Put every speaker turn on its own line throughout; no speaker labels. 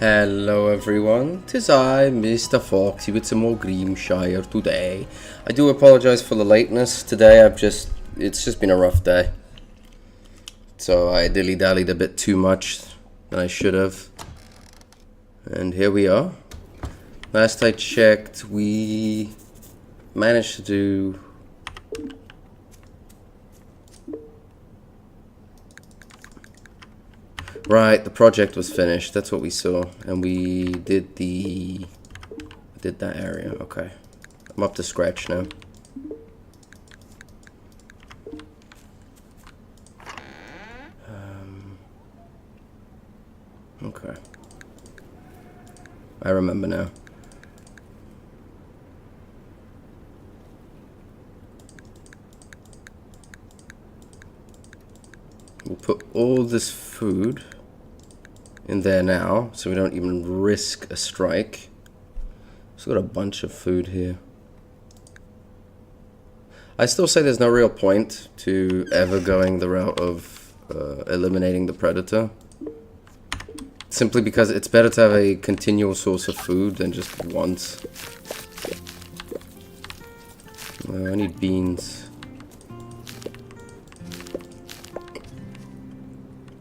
Hello everyone, 'tis I, Mr. Foxy, with some more Grimshire today. I do apologize for the lateness today. It's just been a rough day. So I dilly-dallied a bit too much than I should have. And here we are. Last I checked, we managed to do... Right, the project was finished. That's what we saw, and we did that area. Okay, I'm up to scratch now. Okay, I remember now. We'll put all this food in there now, so we don't even risk a strike. Still got a bunch of food here. I still say there's no real point to ever going the route of eliminating the predator. Simply because it's better to have a continual source of food than just once. I need beans.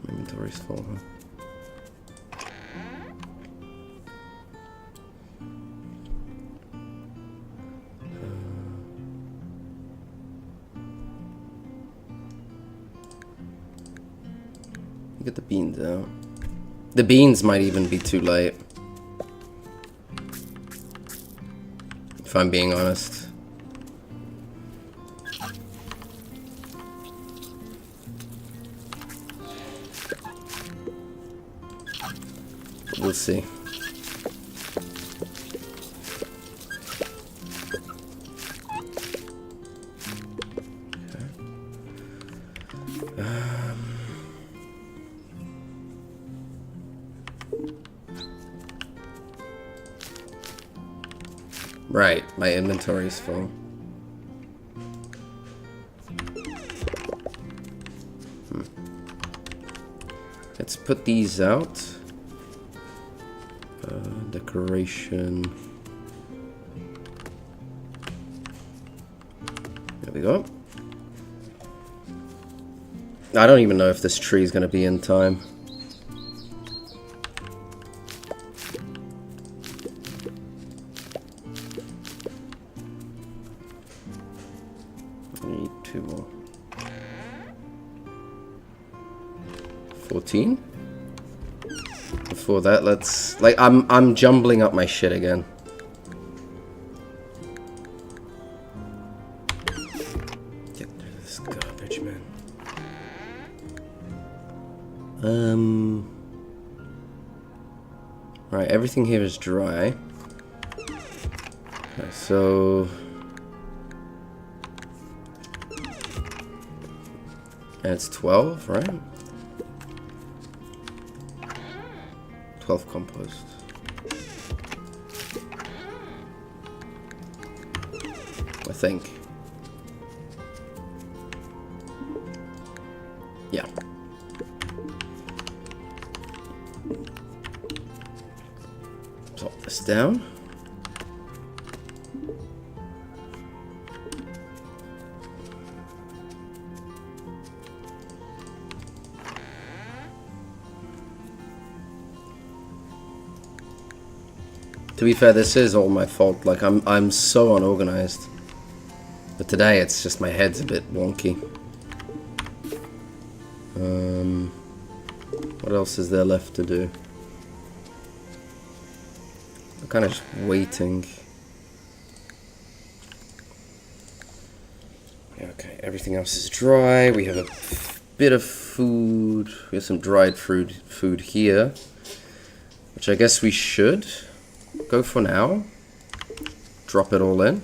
My inventory's full, huh? Get the beans out. The beans might even be too late, if I'm being honest. But we'll see. Right, my inventory is full. Let's put these out. Decoration. There we go. I don't even know if this tree is going to be in time. Need 2 more. 14. Before that, let's I'm jumbling up my shit again. Get rid of this garbage, man. Right, everything here is dry. Okay, so and it's 12, right? 12 compost. I think. Yeah. Drop this down. To be fair, this is all my fault. Like, I'm so unorganized. But today, it's just my head's a bit wonky. What else is there left to do? I'm kind of just waiting. Okay, everything else is dry. We have a bit of food. We have some dried food here, which I guess we should go for now. Drop it all in.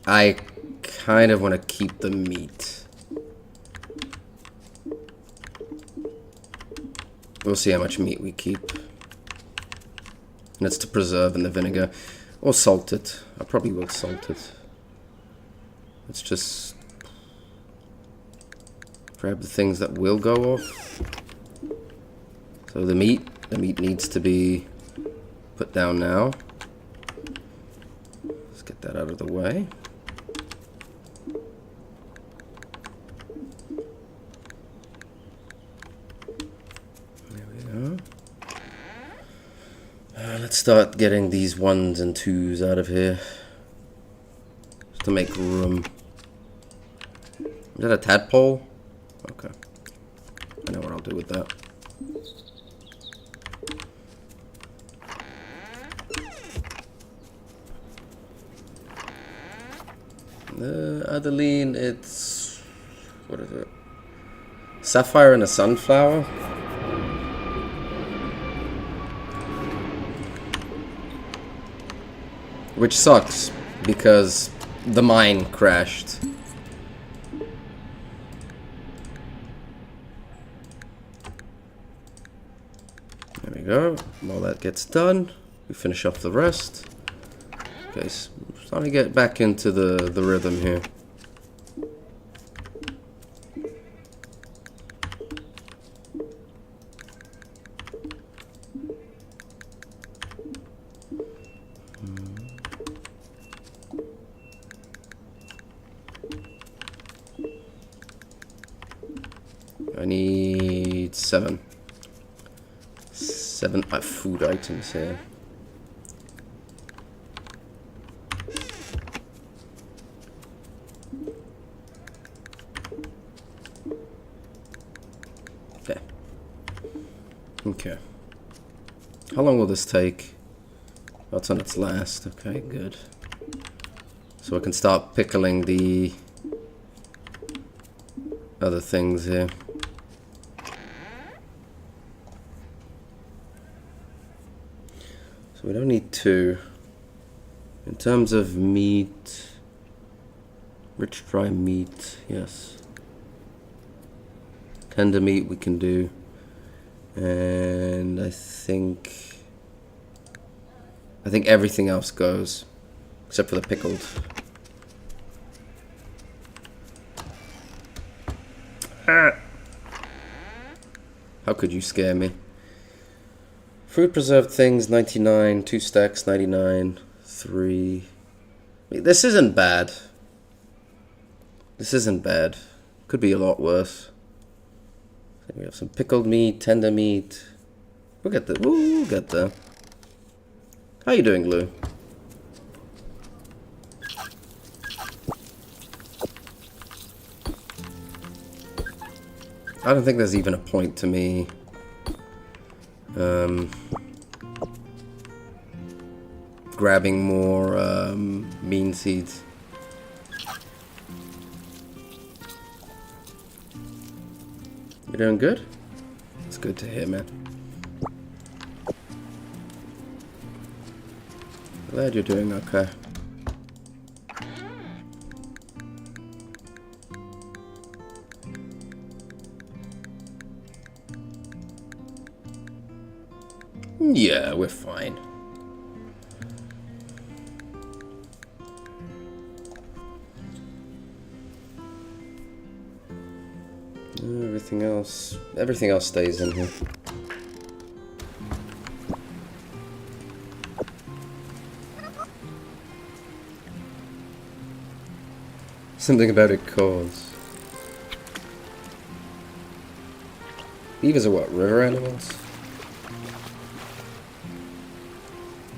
I kind of want to keep the meat. We'll see how much meat we keep. And it's to preserve in the vinegar. Or salt it. I probably will salt it. Let's just grab the things that will go off. So the meat needs to be put down now. Let's get that out of the way. There we go. Let's start getting these 1s and 2s out of here. Just to make room. Is that a tadpole? Okay. I know what I'll do with that. Adeline, it's... what is it? Sapphire and a sunflower? Which sucks, because the mine crashed. There we go. While that gets done, we finish off the rest. Okay, so starting to get back into the rhythm here. I need 7 food items here. Okay. How long will this take? Oh, it's on its last. Okay, good. So I can start pickling the other things here. So we don't need 2. In terms of meat, rich dry meat, yes. Tender meat we can do. And I think everything else goes except for the pickled. How could you scare me? Fruit preserved things 99, 2 stacks 99, 3. This isn't bad. This isn't bad. Could be a lot worse. We have some pickled meat, tender meat. We'll get there. We'll get there. How you doing, Lou? I don't think there's even a point to me grabbing more bean seeds. You doing good? It's good to hear, man. Glad you're doing okay. Yeah, we're fine. Everything else stays in here. Something about it calls. Beavers are what, river animals?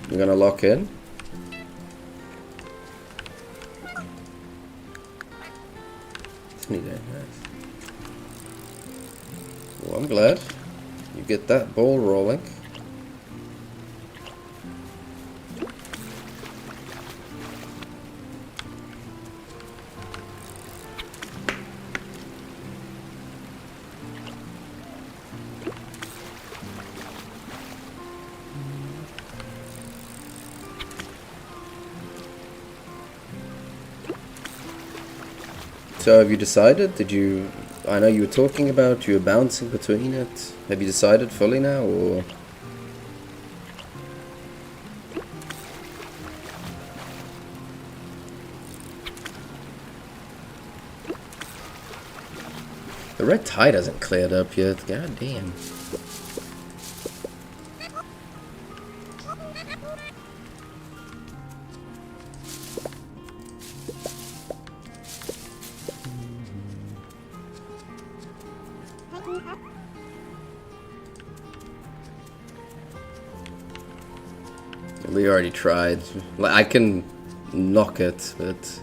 You're gonna lock in? Well, I'm glad you get that ball rolling. So have you decided? I know you were talking about you were bouncing between it. Have you decided fully now, or? The red tide hasn't cleared up yet. God damn. We already tried. Like, I can knock it, but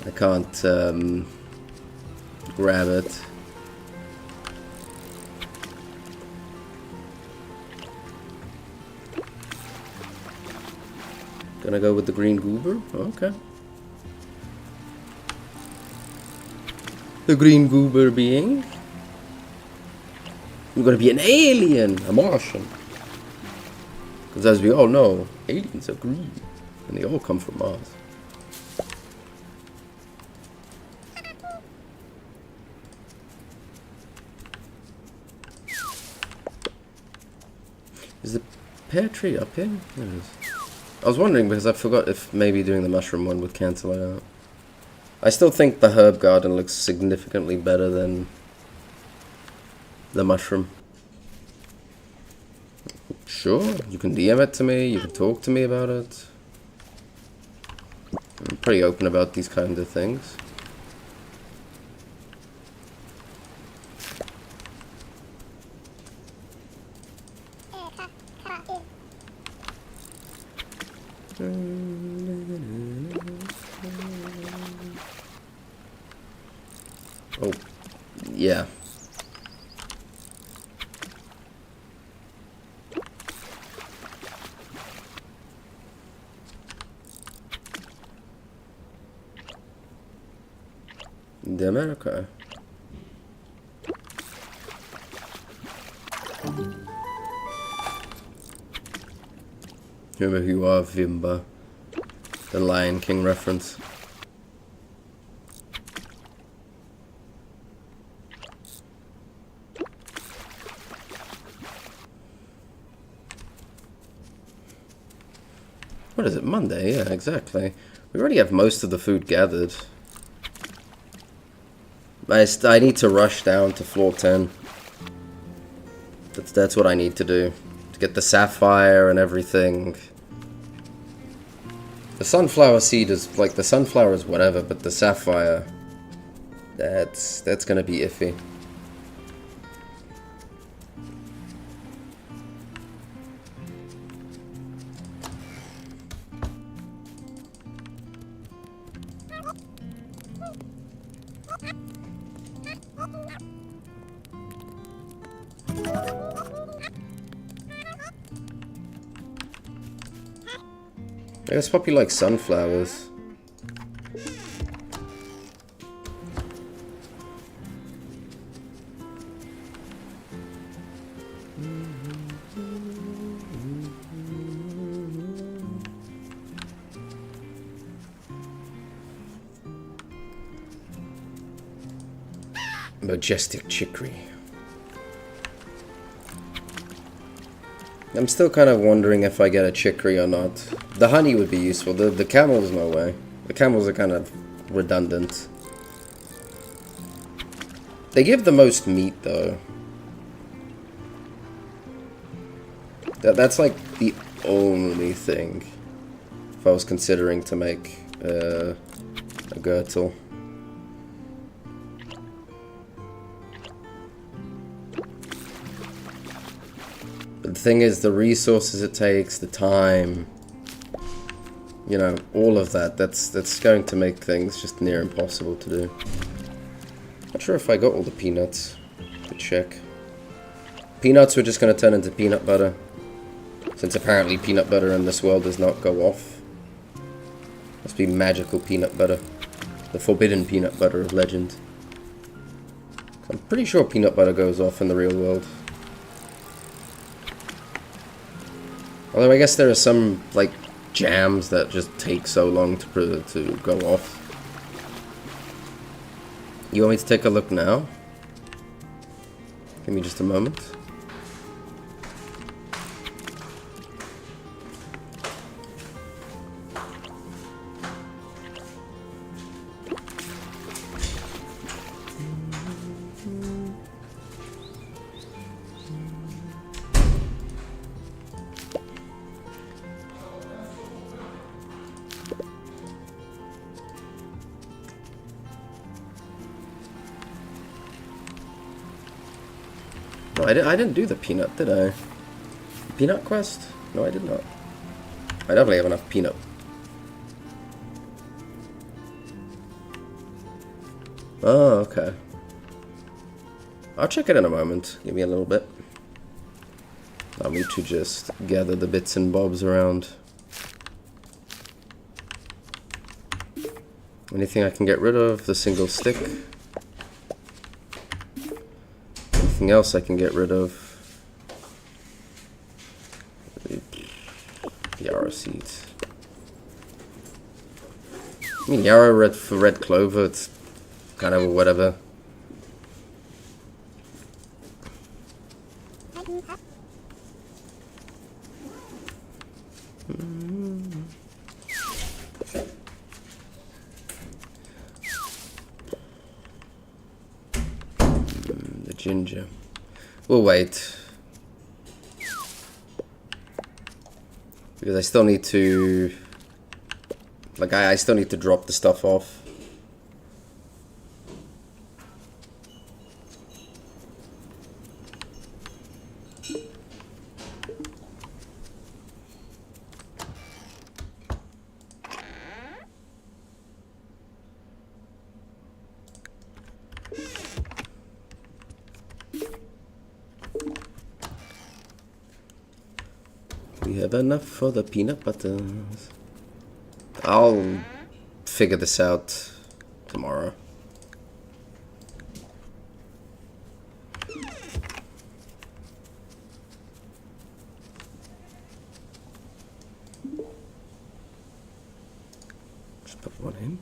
I can't grab it. Gonna go with the green goober? Okay. The green goober being? I'm gonna be an alien, a Martian. Because as we all know, aliens are green. And they all come from Mars. Is the pear tree up here? There it is. I was wondering because I forgot if maybe doing the mushroom one would cancel it out. I still think the herb garden looks significantly better than the mushroom. Sure, you can DM it to me, you can talk to me about it. I'm pretty open about these kinds of things. Oh, yeah. The America. Remember who you are, Vimba. The Lion King reference. What is it? Monday? Yeah, exactly. We already have most of the food gathered. I need to rush down to floor 10. That's what I need to do. To get the sapphire and everything. The sunflower seed is, like, the sunflower is whatever, but the sapphire, that's gonna be iffy. I guess Poppy likes sunflowers. Majestic chicory. I'm still kind of wondering if I get a chicory or not. The honey would be useful. The camels, no way. The camels are kind of redundant. They give the most meat, though. That's like the only thing. If I was considering to make a girdle. But the thing is, the resources it takes, the time, you know, all of that, that's going to make things just near impossible to do. Not sure if I got all the peanuts. To check. Peanuts were just going to turn into peanut butter. Since apparently peanut butter in this world does not go off. Must be magical peanut butter. The forbidden peanut butter of legend. I'm pretty sure peanut butter goes off in the real world. Although I guess there are some, like, jams that just take so long to go off. You want me to take a look now? Give me just a moment. Oh, I didn't do the peanut, did I? Peanut quest? No, I did not. I definitely have enough peanut. Oh, okay. I'll check it in a moment. Give me a little bit. Allow me to just gather the bits and bobs around. Anything I can get rid of? The single stick. Anything else I can get rid of? The yarrow seeds. I mean, yarrow red for red clover, it's kind of whatever. The ginger. We'll wait. Because I still need to... Like, I still need to drop the stuff off. We have enough for the peanut butters. I'll figure this out tomorrow. Just put one in.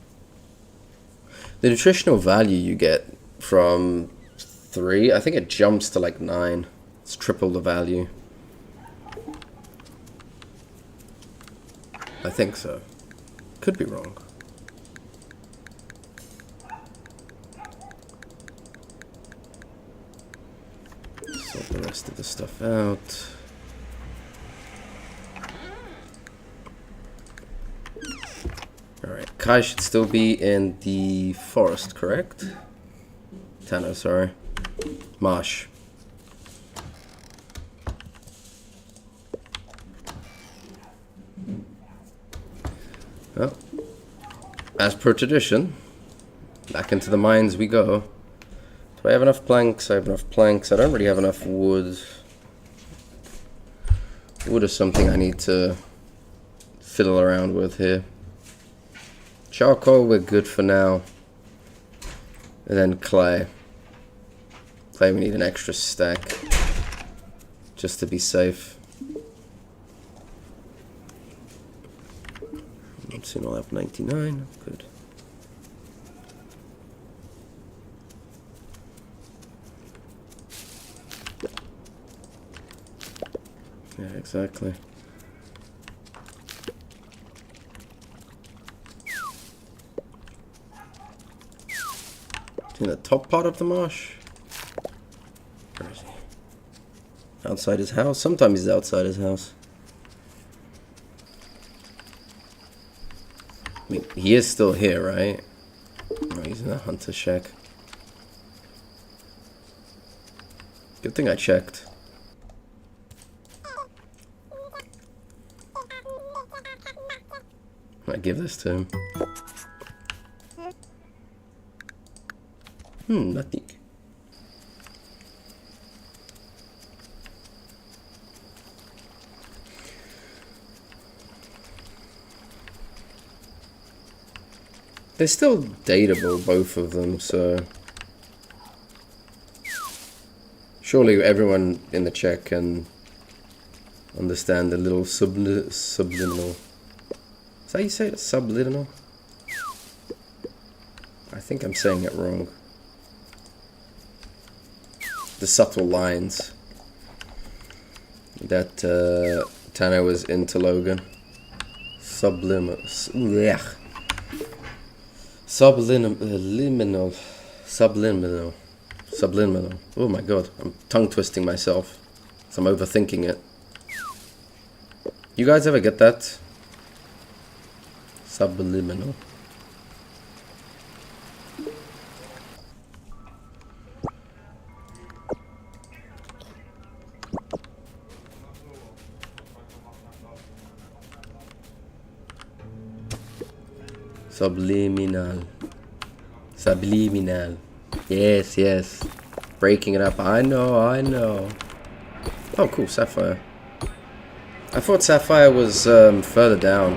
The nutritional value you get from 3, I think it jumps to like 9. It's triple the value. I think so. Could be wrong. Sort the rest of the stuff out. Alright, Kai should still be in the forest, correct? Tano, sorry. Marsh. Well, as per tradition, back into the mines we go. Do I have enough planks? I have enough planks. I don't really have enough wood. Wood is something I need to fiddle around with here. Charcoal, we're good for now. And then clay. Clay, we need an extra stack. Just to be safe. Soon I'll have 99. Good. Yeah, exactly. In the top part of the marsh? Where is he? Outside his house? Sometimes he's outside his house. I mean, he is still here, right? No, he's in the hunter shack. Good thing I checked. I give this to him. Nothing. They're still dateable, both of them, so... Surely everyone in the chat can understand the little subliminal... Is that how you say it? Subliminal? I think I'm saying it wrong. The subtle lines that Tano was into Logan. Subliminal. Subliminal. Oh my god, I'm tongue twisting myself. So I'm overthinking it. You guys ever get that? Subliminal. Subliminal. Subliminal. Yes, yes. Breaking it up. I know, I know. Oh, cool. Sapphire. I thought Sapphire was further down.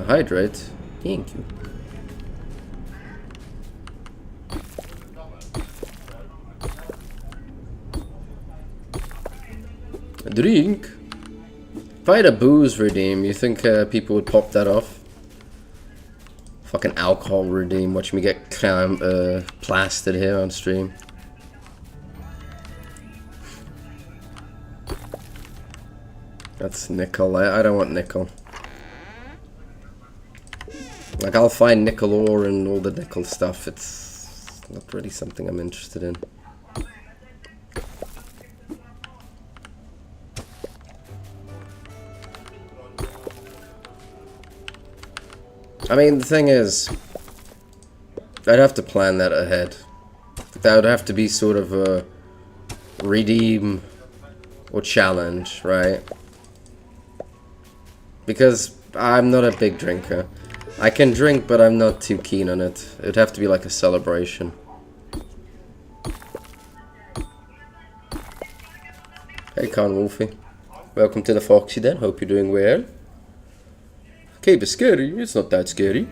Hydrate. Thank you. A drink? If I had a booze redeem, you think people would pop that off? Fucking alcohol redeem. Watch me get plastered here on stream. That's nickel. I don't want nickel. Like, I'll find nickel ore and all the nickel stuff. It's not really something I'm interested in. I mean, the thing is, I'd have to plan that ahead. That would have to be sort of a redeem or challenge, right? Because I'm not a big drinker. I can drink, but I'm not too keen on it. It'd have to be like a celebration. Hey, Con Wolfie. Welcome to the Foxy then. Hope you're doing well. Cave is scary. It's not that scary.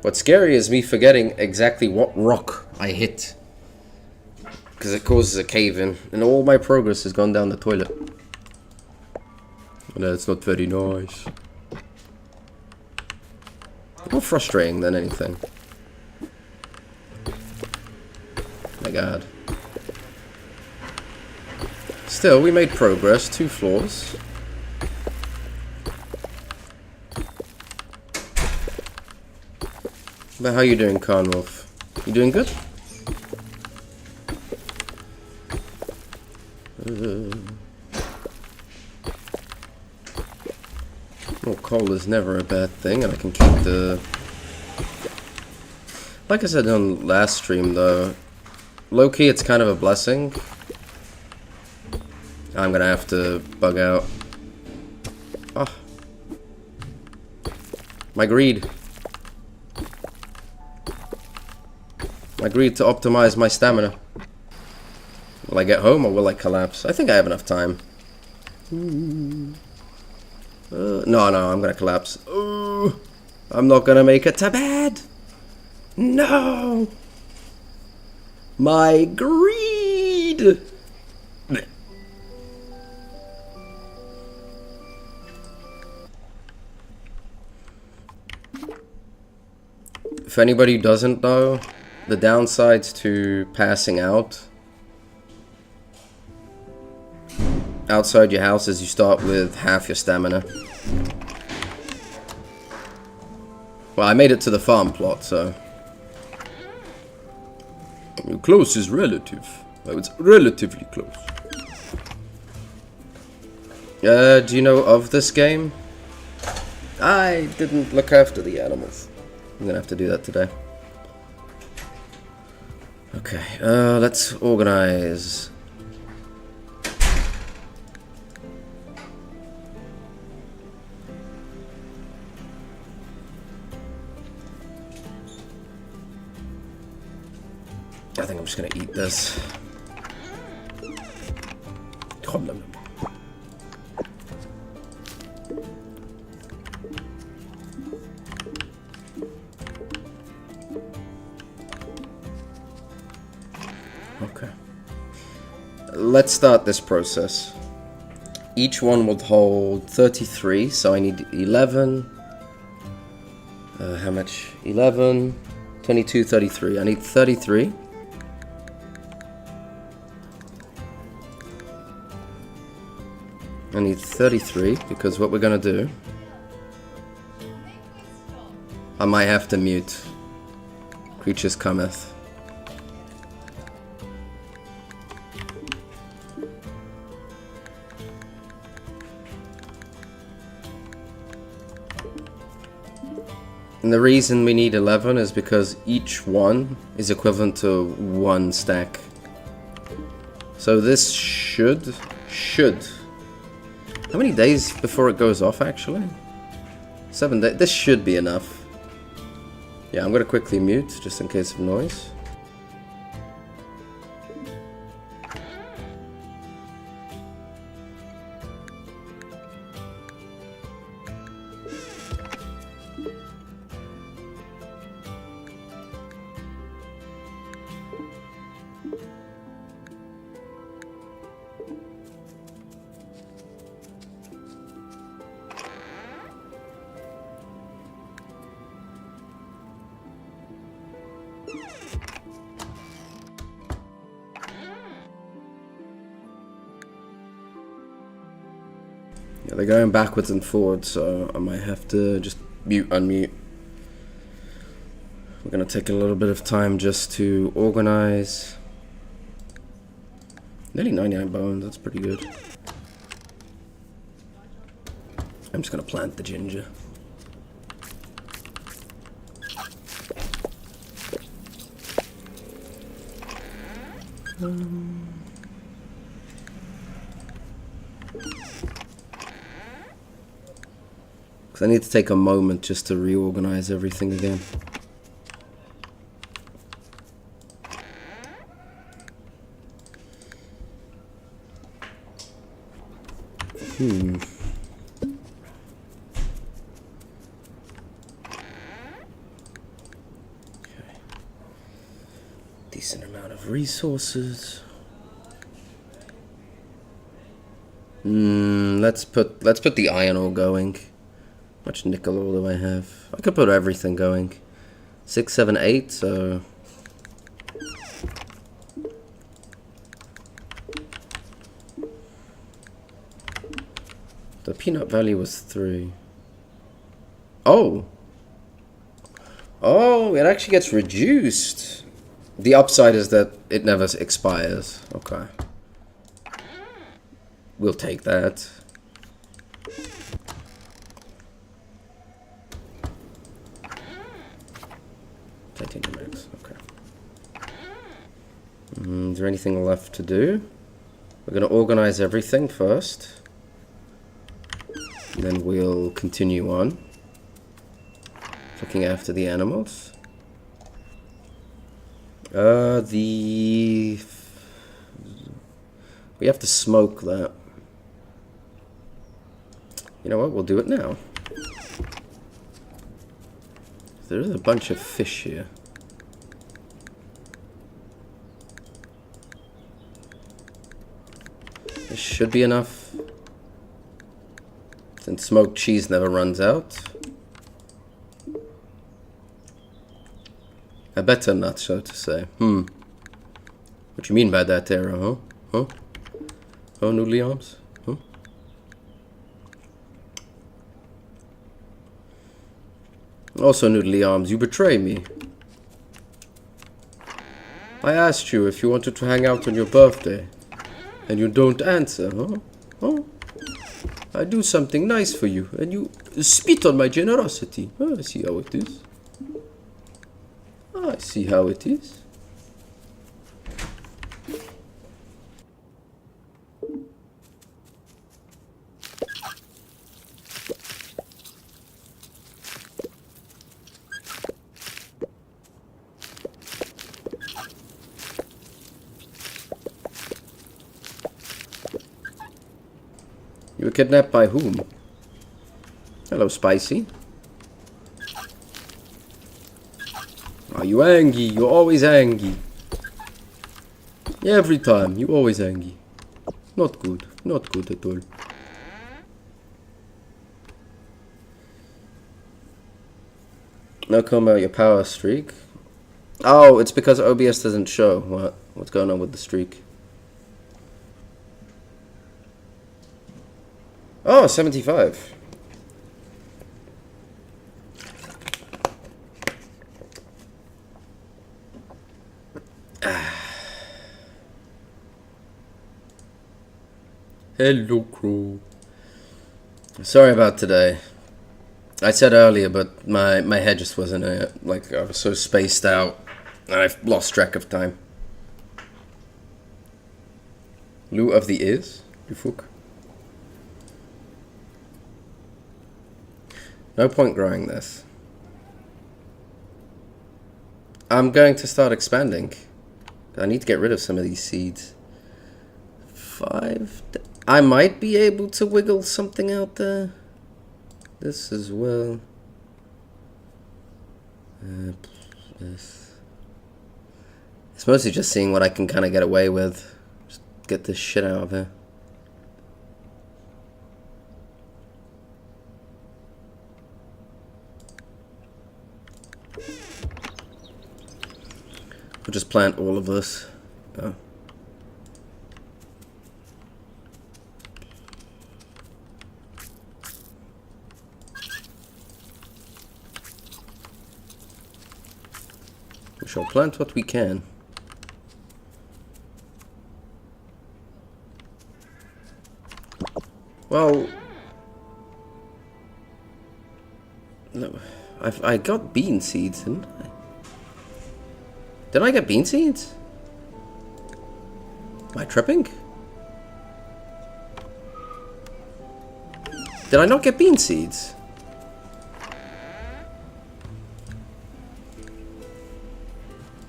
What's scary is me forgetting exactly what rock I hit. Because it causes a cave-in. And all my progress has gone down the toilet. And that's not very nice. More frustrating than anything. My god. Still, we made progress. 2 floors. But how you doing, Carnwolf? You doing good? More coal is never a bad thing, and I can keep the... Like I said on last stream, though, low-key it's kind of a blessing. I'm gonna have to bug out. Oh. My greed. My greed to optimize my stamina. Will I get home or will I collapse? I think I have enough time. No, I'm gonna collapse. I'm not gonna make it to bed. No. My greed. If anybody doesn't know, the downsides to passing out outside your house is you start with half your stamina. Well, I made it to the farm plot, so... Close is relative. Oh, it's relatively close. Do you know of this game? I didn't look after the animals. I'm gonna have to do that today. Okay, let's organize. I think I'm just gonna eat this. Okay. Let's start this process. Each one will hold 33, so I need 11. How much? 11, 22, 33. I need 33. I need 33 because what we're gonna do, I might have to mute Creatures Cometh. And the reason we need 11 is because each one is equivalent to 1 stack. So this should. How many days before it goes off, actually? 7 days. This should be enough. Yeah, I'm gonna quickly mute, just in case of noise. Yeah, they're going backwards and forwards, so I might have to just mute, unmute. We're gonna take a little bit of time just to organize. Nearly 99 bones, that's pretty good. I'm just gonna plant the ginger. Because I need to take a moment just to reorganize everything again. Okay. Decent amount of resources. Let's put the iron ore going. How much nickel ore do I have? I could put everything going. 6, 7, 8, so the peanut value was 3. Oh, it actually gets reduced. The upside is that it never expires. Okay, we'll take that. Titanium X, okay. Is there anything left to do? We're going to organize everything first. And then we'll continue on. Looking after the animals. We have to smoke that. You know what? We'll do it now. There is a bunch of fish here. This should be enough. Since smoked cheese never runs out. I better not, so to say. What you mean by that, Tara, huh? Oh, noodly arms? Huh? Also, noodly arms, you betray me. I asked you if you wanted to hang out on your birthday, and you don't answer, huh? Huh? I do something nice for you, and you spit on my generosity. Oh, I see how it is. I see how it is. You were kidnapped by whom? Hello, Spicy. Are you angry? You're always angry. Every time, you always angry. Not good. Not good at all. No comment about your power streak. Oh, it's because OBS doesn't show what's going on with the streak. Oh, 75. Hello, Crow. Sorry about today. I said earlier, but my head just wasn't like I was so spaced out, and I've lost track of time. Lou of the Is, Bufuk. No point growing this. I'm going to start expanding. I need to get rid of some of these seeds. 5. I might be able to wiggle something out there. This as well. This. It's mostly just seeing what I can kind of get away with. Just get this shit out of here. We'll just plant all of this. Oh. We shall plant what we can. Well, no, I got bean seeds, didn't I? Did I get bean seeds? Am I tripping? Did I not get bean seeds?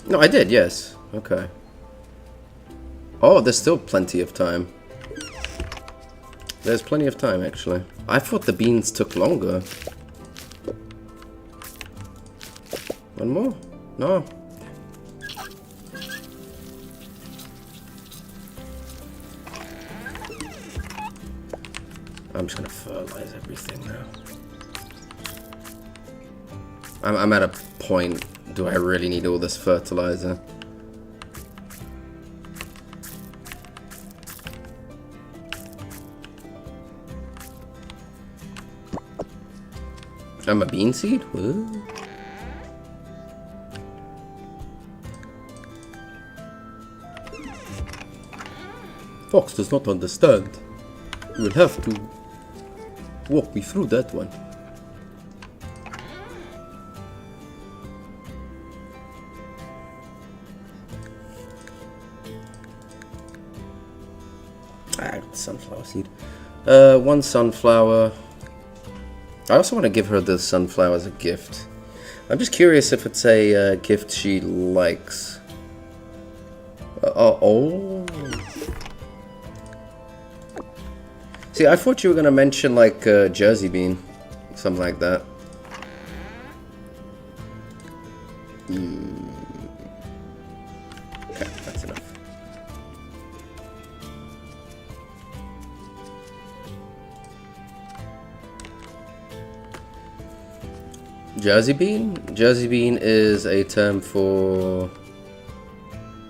No, I did, yes. Okay. Oh, there's still plenty of time. There's plenty of time, actually. I thought the beans took longer. One more? No. I'm just gonna fertilize everything now. I'm at a point. Do I really need all this fertilizer? I'm a bean seed? What? Fox does not understand. You will have to walk me through that one. Sunflower seed. One sunflower. I also want to give her the sunflower as a gift. I'm just curious if it's a gift she likes. Oh. See, I thought you were going to mention like Jersey bean. Something like that. Okay, that's enough. Jersey bean? Jersey bean is a term for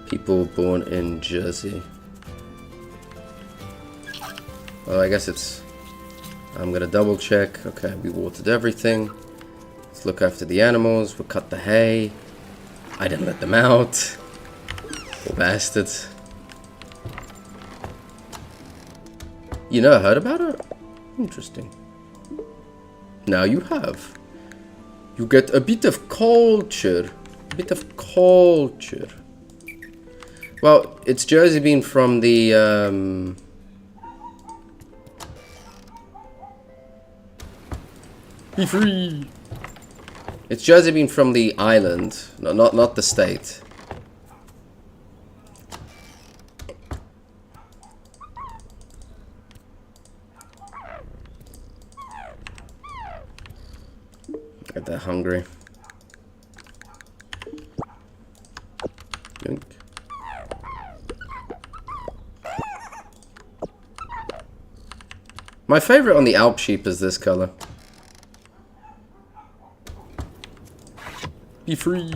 people born in Jersey. Well, I guess it's... I'm gonna double check. Okay, we watered everything. Let's look after the animals. We'll cut the hay. I didn't let them out. Poor bastards. You never heard about her? Interesting. Now you have. You get a bit of culture. A bit of culture. Well, it's Jersey bean from the, Be free! It's Jersey bean from the island. No, not the state. Get that hungry. Yoink. My favorite on the Alp sheep is this color. Be free.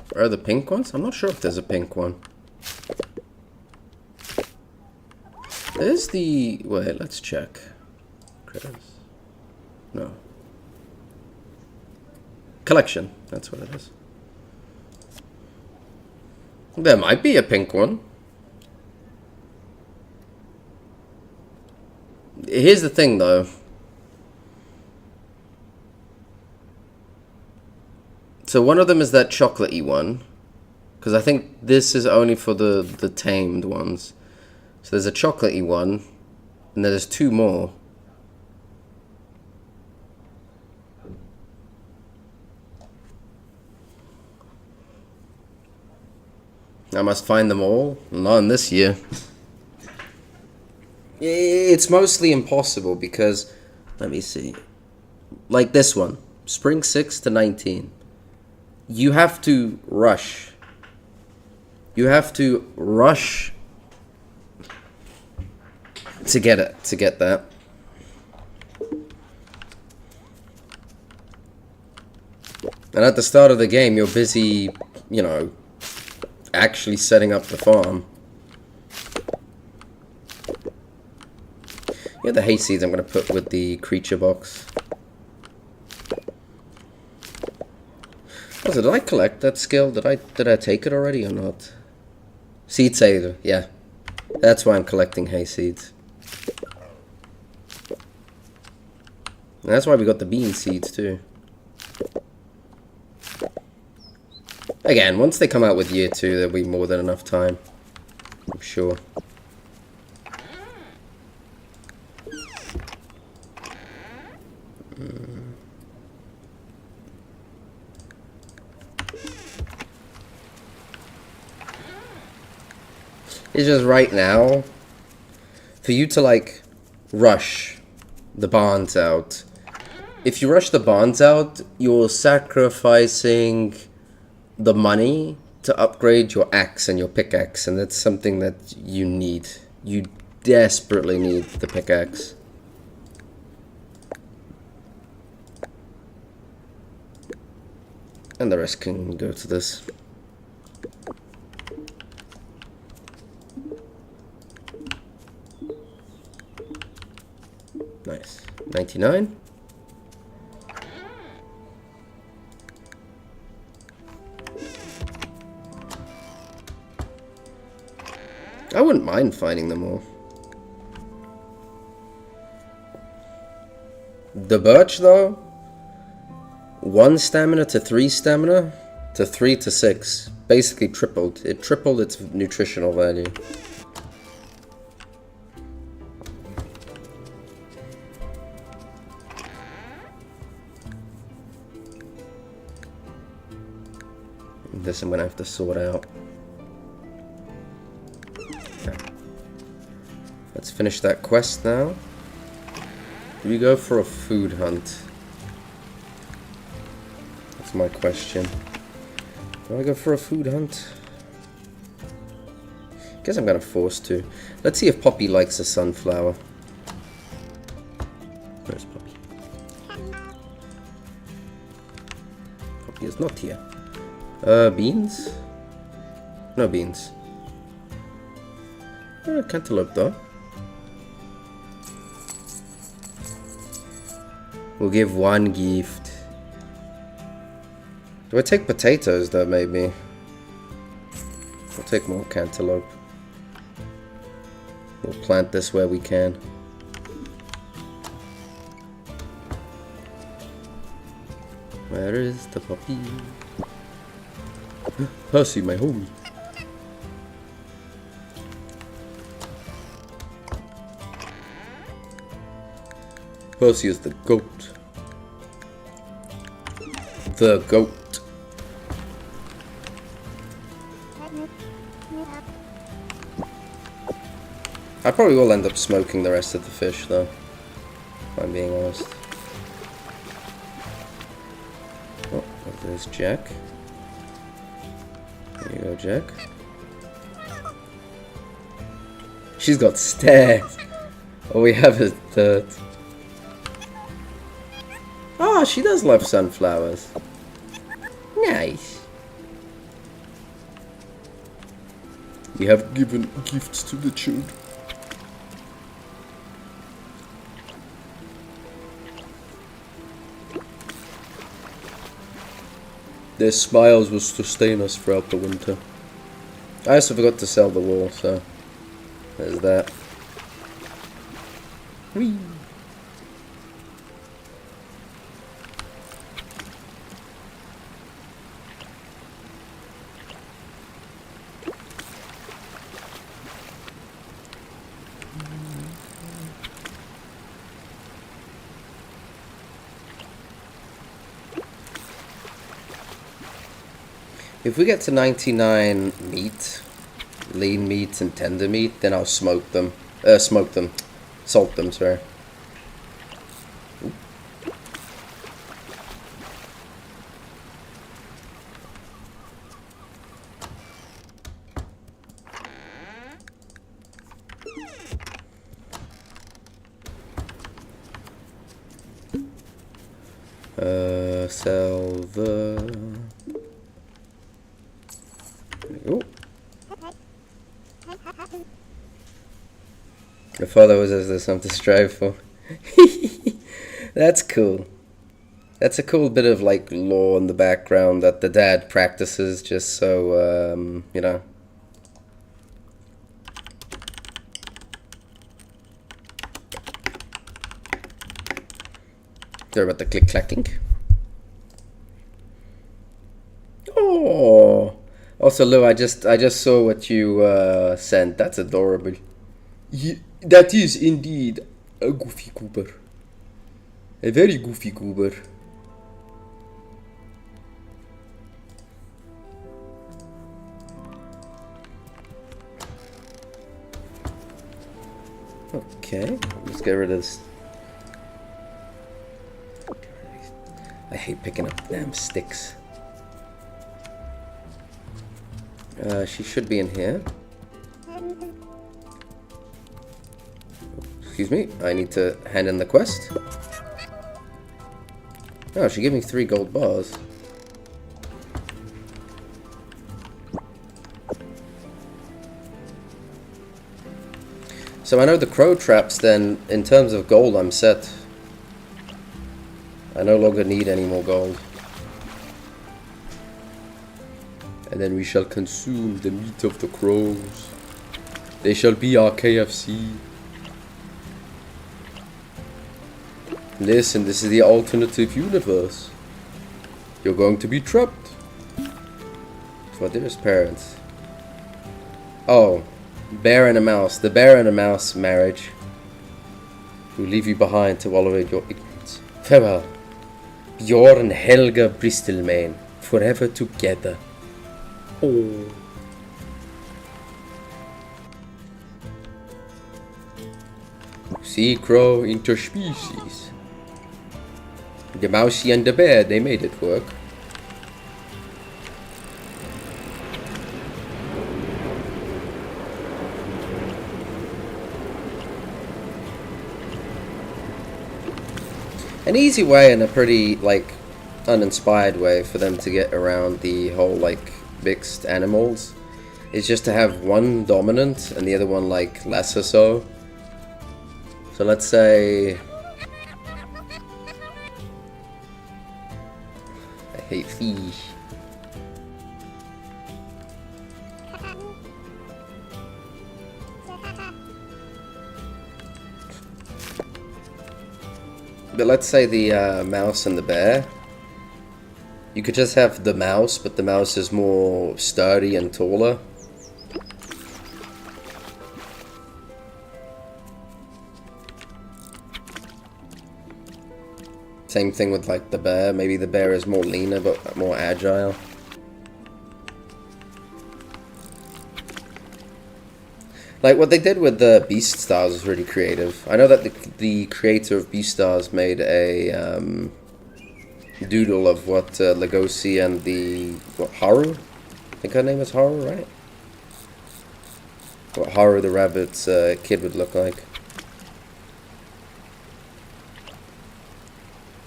Where are the pink ones? I'm not sure if there's a pink one. There's the... Wait, let's check. Critters. No. Collection, that's what it is. There might be a pink one. Here's the thing, though. So one of them is that chocolatey one. Because I think this is only for the tamed ones. So there's a chocolatey one. And then there's two more. I must find them all. Not in this year. It's mostly impossible because... Let me see. Like this one. Spring 6 to 19. You have to rush. You have to rush to get it, to get that. And at the start of the game, you're busy, you know, actually setting up the farm. Yeah, the hay seeds I'm going to put with the creature box. Also, did I collect that skill? Did I take it already or not? Seed saver, yeah. That's why I'm collecting hay seeds. And that's why we got the bean seeds too. Again, once they come out with year 2, there'll be more than enough time. I'm sure. It's just right now, for you to like rush the barns out. If you rush the barns out, you're sacrificing the money to upgrade your axe and your pickaxe, and that's something that you need. You desperately need the pickaxe. And the rest can go to this. Nice. 99. I wouldn't mind finding them all. The birch, though, 1 stamina to 3 stamina to 3 to 6. Basically tripled. It tripled its nutritional value. This I'm gonna have to sort out. Okay. Let's finish that quest now. Do we go for a food hunt? That's my question. Do I go for a food hunt? Guess I'm gonna force to. Let's see if Poppy likes a sunflower. Where's Poppy? Poppy is not here. Beans? No beans. Cantaloupe though. We'll give 1 gift. Do I take potatoes though, maybe? I'll take more cantaloupe. We'll plant this where we can. Where is the puppy? Percy, my homie. Percy is the goat. The goat. I probably will end up smoking the rest of the fish, though, if I'm being honest. Oh, there's Jack. There you go, Jack. She's got stairs. All we have is dirt. Oh, she does love sunflowers. Nice. We have given gifts to the children. Their smiles will sustain us throughout the winter. I also forgot to sell the wool, so there's that. Whee! If we get to 99 meat, lean meat and tender meat, then I'll smoke them. Salt them, sorry. Sell the... Oh. My father always says there's something to strive for. That's cool. That's a cool bit of like lore in the background that the dad practices just so, you know. Sorry about the click-clacking. Oh. Also, Lou, I just saw what you sent. That's adorable. That is indeed a goofy goober. A very goofy goober. Okay, let's get rid of this. I hate picking up damn sticks. She should be in here. Excuse me, I need to hand in the quest. Oh, she gave me 3 gold bars. So I know the crow traps, then in terms of gold I'm set. I no longer need any more gold. And then we shall consume the meat of the crows. They shall be our KFC. Listen, this is the alternative universe. You're going to be trapped. For dearest parents. Oh, bear and a mouse. The bear and a mouse marriage. Who leave you behind to wallow in your ignorance. Farewell. Bjorn and Helga Bristolmane. Forever together. Oh. Sea crow interspecies. The mousey and the bear, they made it work. An easy way and a pretty, like, uninspired way for them to get around the whole, like, mixed animals is just to have one dominant and the other one, like, lesser so. So let's say... I hate fish. But let's say the mouse and the bear. You could just have the mouse, but the mouse is more sturdy and taller. Same thing with like the bear. Maybe the bear is more leaner but more agile. Like what they did with the Beastars was really creative. I know that the creator of Beastars made a doodle of what Legosi and the Haru. I think her name is Haru, right? What Haru the rabbit's kid would look like.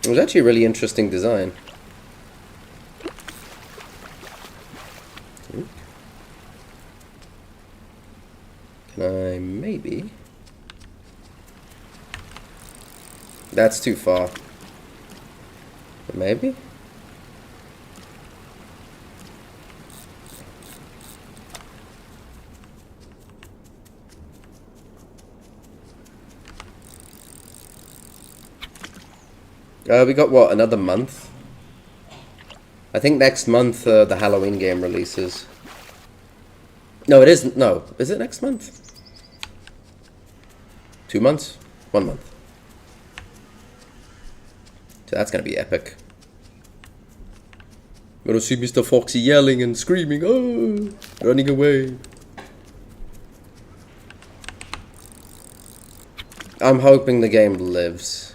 It was actually a really interesting design. Can I maybe? That's too far. Maybe? We got what, another month? I think next month the Halloween game releases. No, it isn't. No, is it next month? 2 months? 1 month. So that's gonna be epic. Gonna see Mr. Foxy yelling and screaming, oh, running away. I'm hoping the game lives.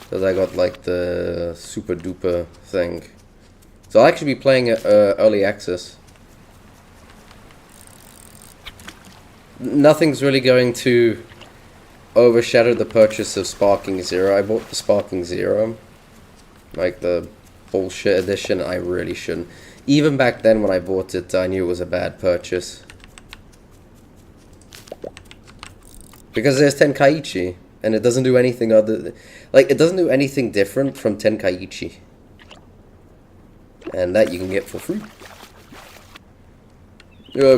Because I got like the super duper thing. So I'll actually be playing it early access. Nothing's really going to overshadow the purchase of Sparking Zero. I bought the Sparking Zero. Like the bullshit edition. I really shouldn't. Even back then when I bought it, I knew it was a bad purchase. Because there's Tenkaichi, and it doesn't do anything other... Like, it doesn't do anything different from Tenkaichi. And that you can get for free.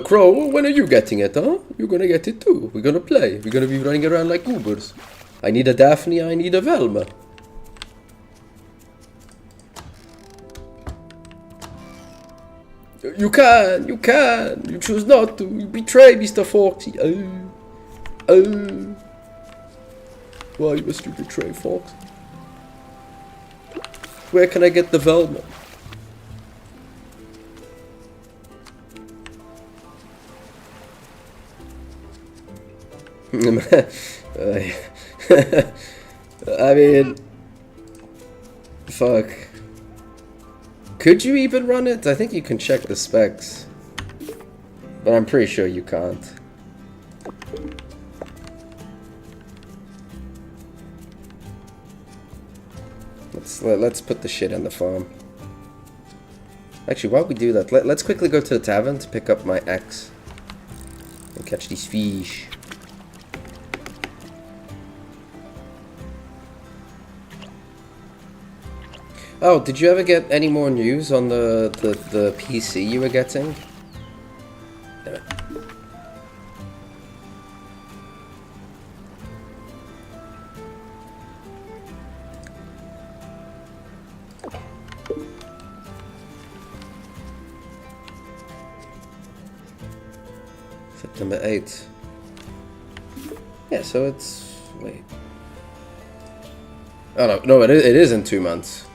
Crow, when are you getting it, huh? You're gonna get it too. We're gonna play. We're gonna be running around like goobers. I need a Daphne, I need a Velma. You can! You choose not to. You betray Mr. Foxy. Why must you betray Fox? Where can I get the Velma? I mean, fuck. Could you even run it? I think you can check the specs, but I'm pretty sure you can't. Let's put the shit in the farm. Actually, while we do that, let's quickly go to the tavern to pick up my axe and catch these fish. Oh, did you ever get any more news on the PC you were getting? Damn it. September 8th. Yeah, so it's... wait. Oh no, it is in 2 months.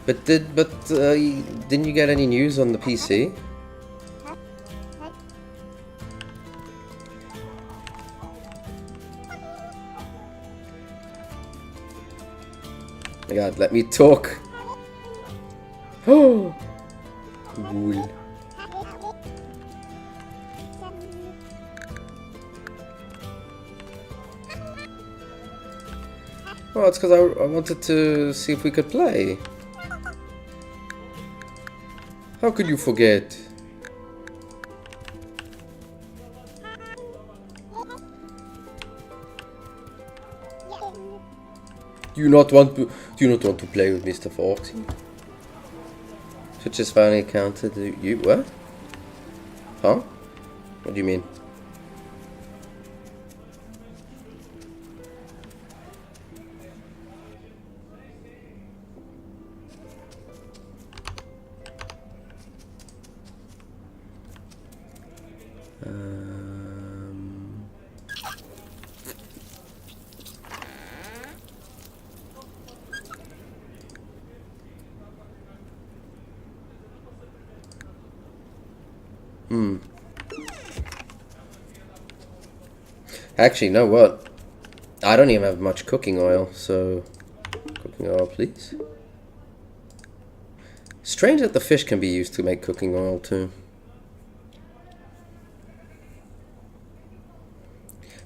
But didn't you get any news on the PC? My God, let me talk. Oh, cool. Well, it's because I wanted to see if we could play. How could you forget? Do you not want to play with Mr. Foxy? Switch has finally counted you. What? Huh? What do you mean? Actually, you know what? I don't even have much cooking oil, so... Cooking oil, please. Strange that the fish can be used to make cooking oil, too.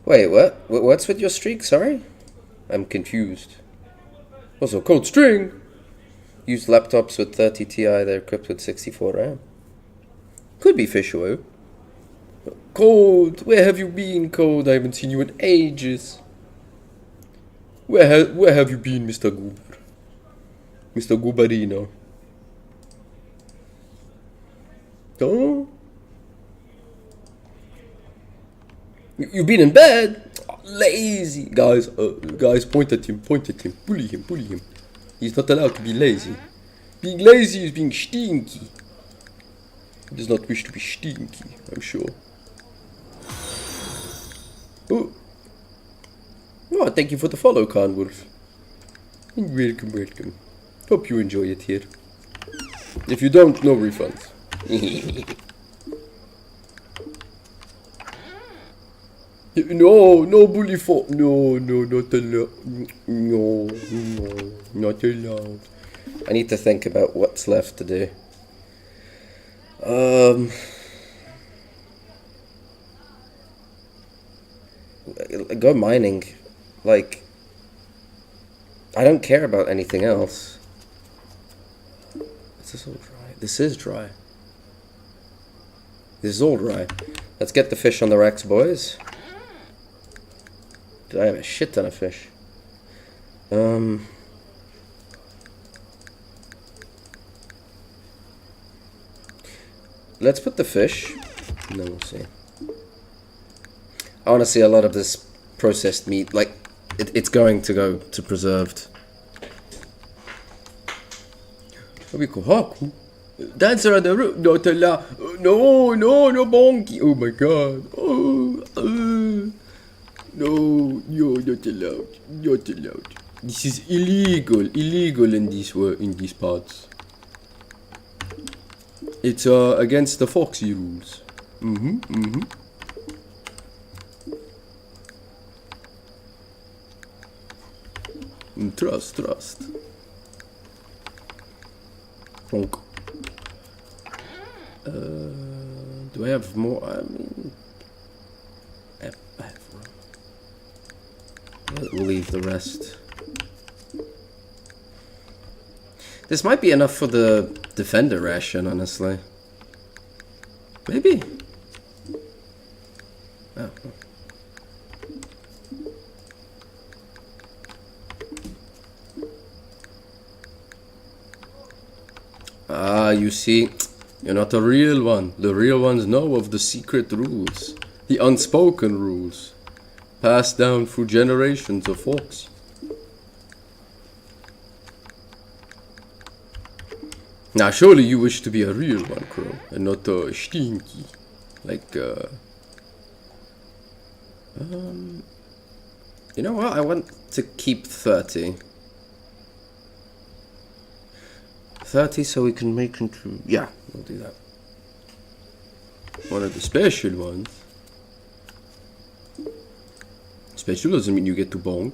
Wait, what? What's with your streak? Sorry? I'm confused. Also, cold string! Use laptops with 30 Ti, they're equipped with 64 RAM. Could be fish oil. Code, where have you been, Code? I haven't seen you in ages. Where have you been, Mr. Goober? Mr. Gooberino. Oh. You've been in bed? Lazy. Guys, point at him, bully him. He's not allowed to be lazy. Being lazy is being stinky. He does not wish to be stinky, I'm sure. Oh, thank you for the follow, Carnwolf. Welcome. Hope you enjoy it here. If you don't, no refunds. No bully for no, not allowed. No, not allowed. I need to think about what's left to do. Go mining. Like, I don't care about anything else. Is this all dry? This is dry. This is all dry. Let's get the fish on the racks, boys. I have a shit ton of fish. Let's put the fish, and then we'll see. I want to see a lot of this processed meat. Like, it's going to go to preserved. That'd be cool. Oh, cool. Dancer on the roof. Not allowed. No, bonky. Oh my god. No, not allowed. This is illegal in these parts. It's against the Foxy rules. Trust. Honk. Do I have more? I mean, I have room. We'll leave the rest. This might be enough for the defender ration, honestly. Maybe. Oh. Ah, you see, you're not a real one. The real ones know of the secret rules. The unspoken rules. Passed down through generations of Fox. Now, surely you wish to be a real one, Crow, and not a stinky. Like, you know what? I want to keep 30. 30 so we can make into... Yeah, we'll do that. One of the special ones. Special doesn't mean you get to bonk.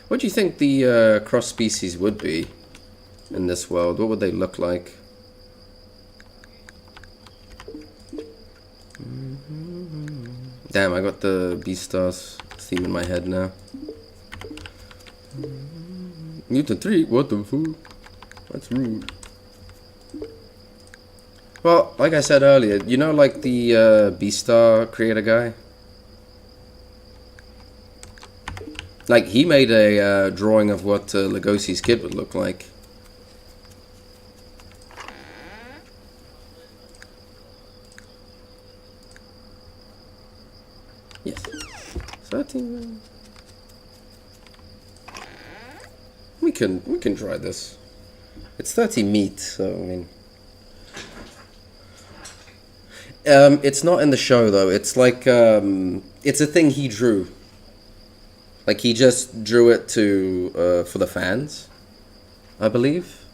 What do you think the cross species would be in this world? What would they look like? Damn, I got the Beastars theme in my head now. Mutant 3? What the fuck? That's rude. Well, like I said earlier, you know, like the Beastar creator guy? Like, he made a drawing of what Legosi's kid would look like. Yes. 13. We can try this. It's 30 meat, so I mean. It's not in the show though. It's like it's a thing he drew. Like he just drew it to for the fans, I believe.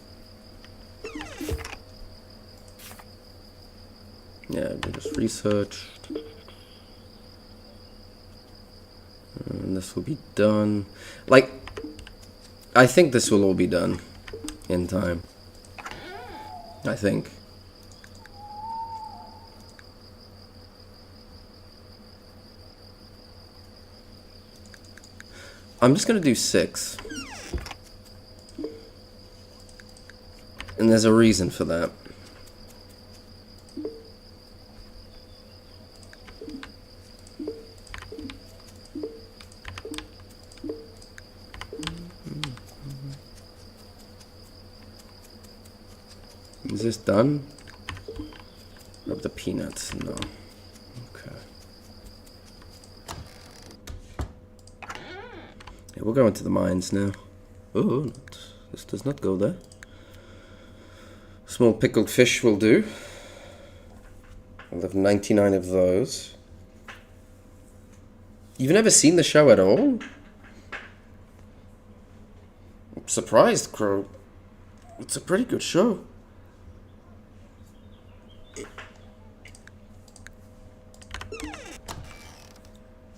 Yeah, we just researched. And this will be done. Like, I think this will all be done in time. I think. I'm just gonna do 6. And there's a reason for that. Is this done? Of the peanuts? No. Okay. Yeah, we'll go into the mines now. Oh, this does not go there. Small pickled fish will do. I'll have 99 of those. You've never seen the show at all? I'm surprised, Crow. It's a pretty good show.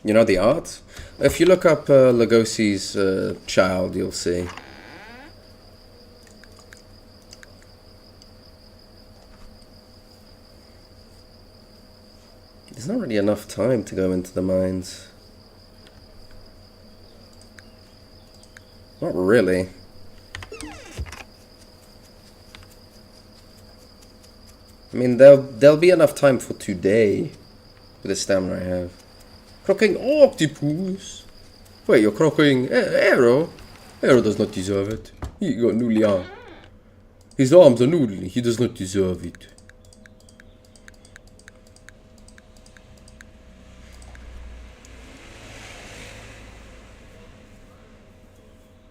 You know the art? If you look up Lugosi's child, you'll see. There's not really enough time to go into the mines. Not really. I mean, there'll be enough time for today with the stamina I have. Croaking octopus. Wait, you're croaking Arrow? Arrow does not deserve it. He got noodly arm. His arms are noodly. He does not deserve it.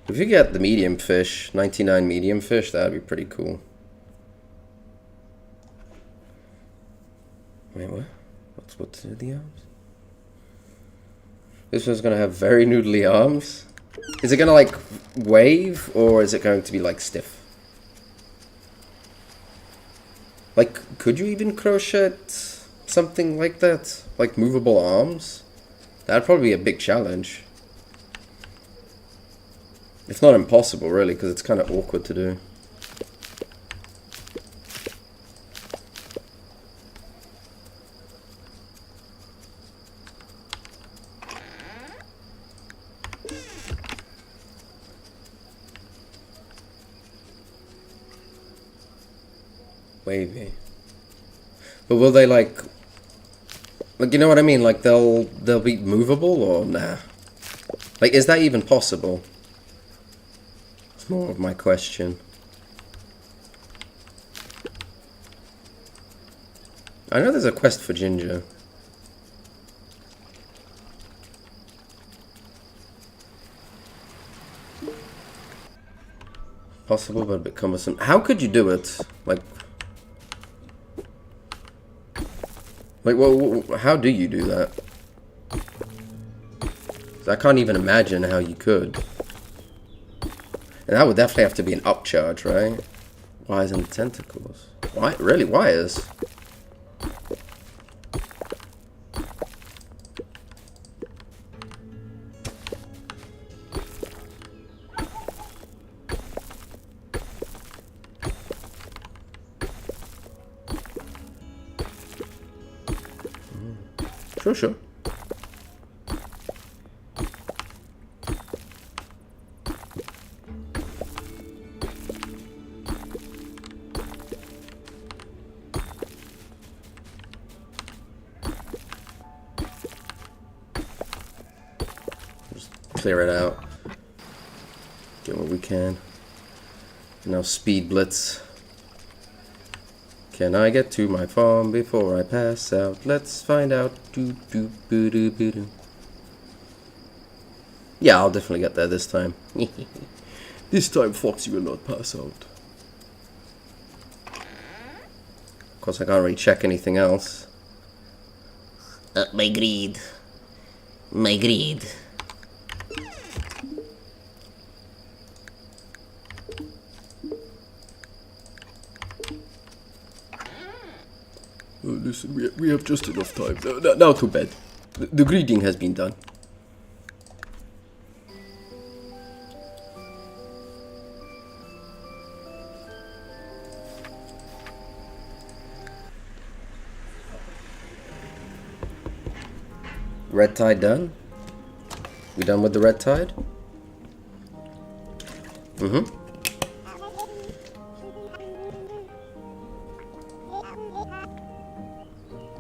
If you get the medium fish, 99 medium fish, that'd be pretty cool. Wait, what? What's the arms? This one's gonna have very noodly arms. Is it gonna like wave, or is it going to be like stiff? Like, could you even crochet something like that? Like movable arms? That'd probably be a big challenge. If not impossible, really, because it's kind of awkward to do. Wavy. But will they like you know what I mean? Like they'll be movable or nah? Like, is that even possible? It's more of my question. I know there's a quest for Ginger. Possible, but a bit cumbersome. How could you do it? Well, how do you do that? 'Cause I can't even imagine how you could. And that would definitely have to be an upcharge, right? Wires and tentacles. Why? Really? Wires? Sure. Just clear it out. Get what we can. Now speed blitz. Can I get to my farm before I pass out? Let's find out. Yeah, I'll definitely get there this time. This time Foxy will not pass out. Of course, I can't really check anything else.
My greed. My greed.
Listen, we have just enough time. Now to bed. The greeting has been done. Red tide done? We done with the red tide?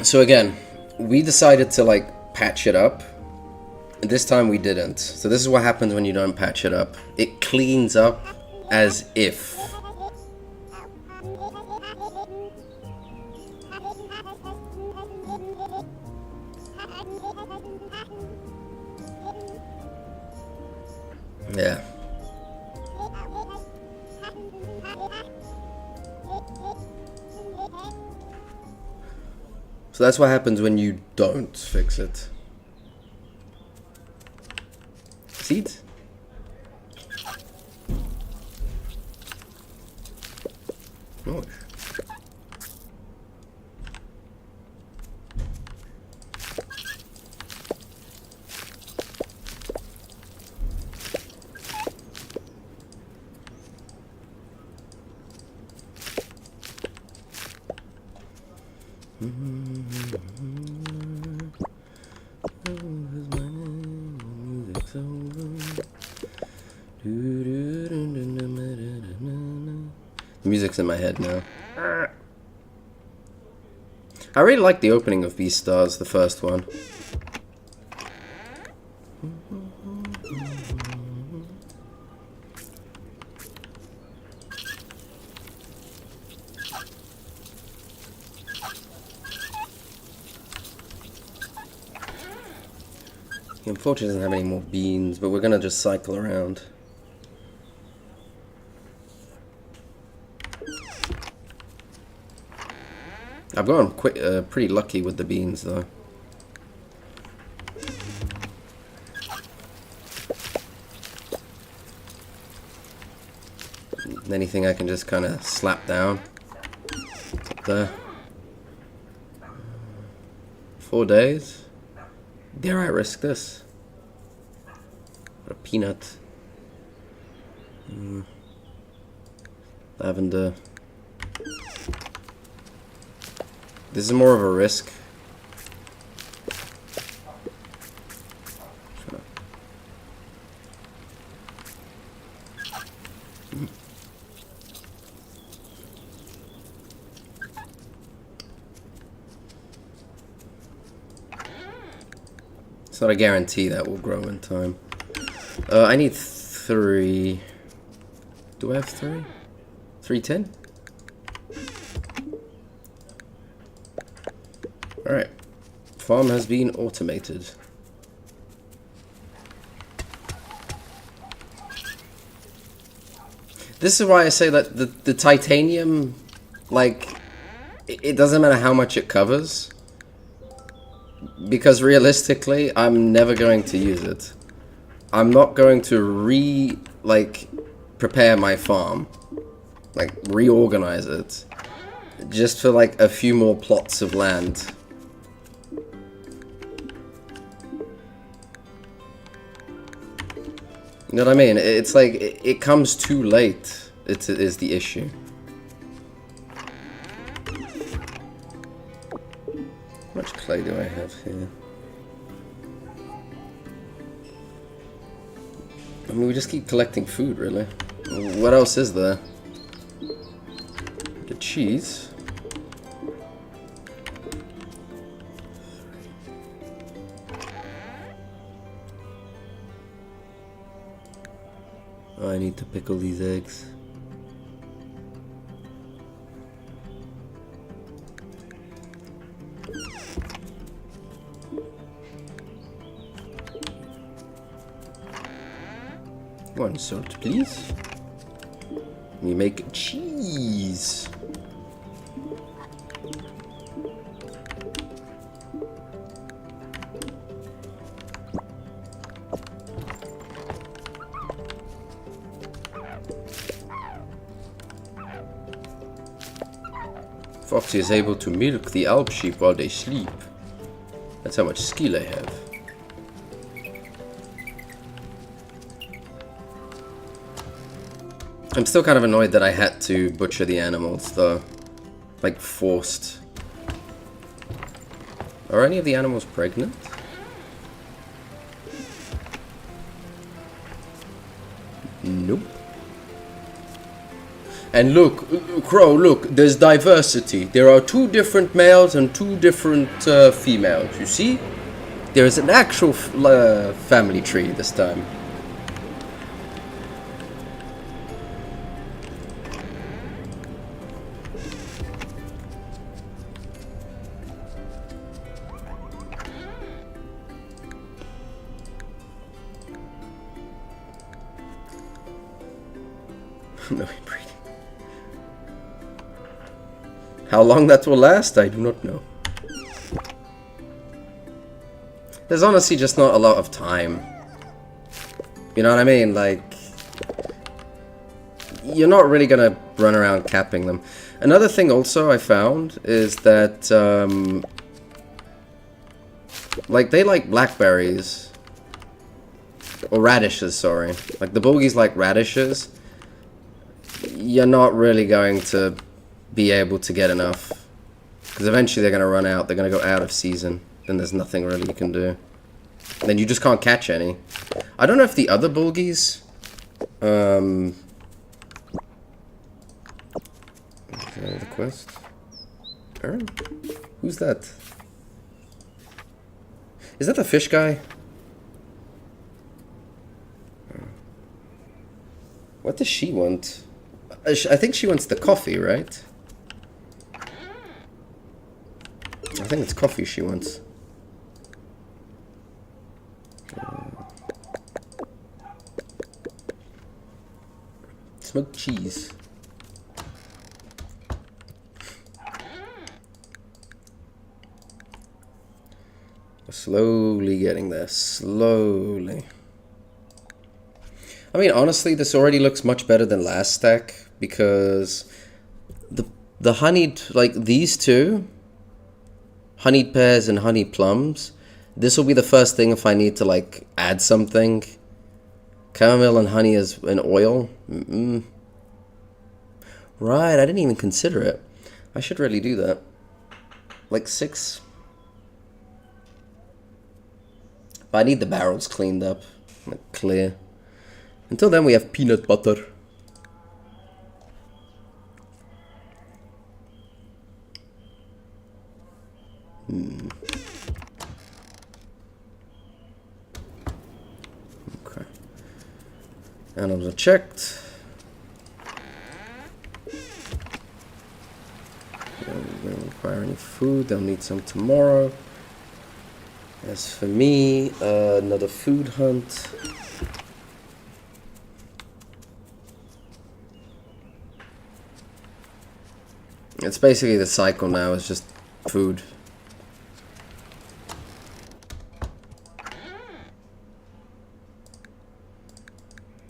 So again, we decided to like patch it up. And this time we didn't. So this is what happens when you don't patch it up. It cleans up as if. Yeah. So that's what happens when you don't fix it. Seeds? Oh. The music's in my head now. I really like the opening of Beastars, the first one. He unfortunately doesn't have any more beans, but we're gonna just cycle around. I've gotten pretty lucky with the beans, though. Anything I can just kind of slap down. Up there. 4 days? Dare I risk this? What a peanut. Lavender. This is more of a risk. It's not a guarantee that will grow in time. I need 3. Do I have 3? 310? Alright. Farm has been automated. This is why I say that the titanium, like, it doesn't matter how much it covers. Because realistically, I'm never going to use it. I'm not going to prepare my farm. Like, reorganize it. Just for, like, a few more plots of land. You know what I mean? It's like, it comes too late, is the issue. How much clay do I have here? I mean, we just keep collecting food, really. What else is there? The cheese. Oh, I need to pickle these eggs. One salt, please. We make cheese. Foxy is able to milk the Alp sheep while they sleep. That's how much skill I have. I'm still kind of annoyed that I had to butcher the animals, though. Like, forced. Are any of the animals pregnant? Nope. And look, Crow, look, there's diversity. There are 2 different males and 2 different females, you see? There's an actual family tree this time. No inbreeding. How long that will last, I do not know. There's honestly just not a lot of time. You know what I mean? Like, you're not really gonna run around capping them. Another thing also I found is that, like, they like blackberries. Or radishes, sorry. Like, the bulgies like radishes. You're not really going to be able to get enough. Because eventually they're going to run out. They're going to go out of season. Then there's nothing really you can do. Then you just can't catch any. I don't know if the other bulgies... Okay, the quest. Aaron? Who's that? Is that the fish guy? What does she want? I think she wants the coffee, right? I think it's coffee she wants. Smoked cheese. Slowly getting there. Slowly. I mean, honestly, this already looks much better than last stack. Because the honeyed, like these two, honeyed pears and honey plums, this will be the first thing if I need to like add something. Chamomile and honey as an oil. Right, I didn't even consider it. I should really do that. Like 6. But I need the barrels cleaned up, like clear. Until then we have peanut butter. Okay. Animals are checked. We don't require any food. They'll need some tomorrow. As for me, another food hunt. It's basically the cycle now. It's just food.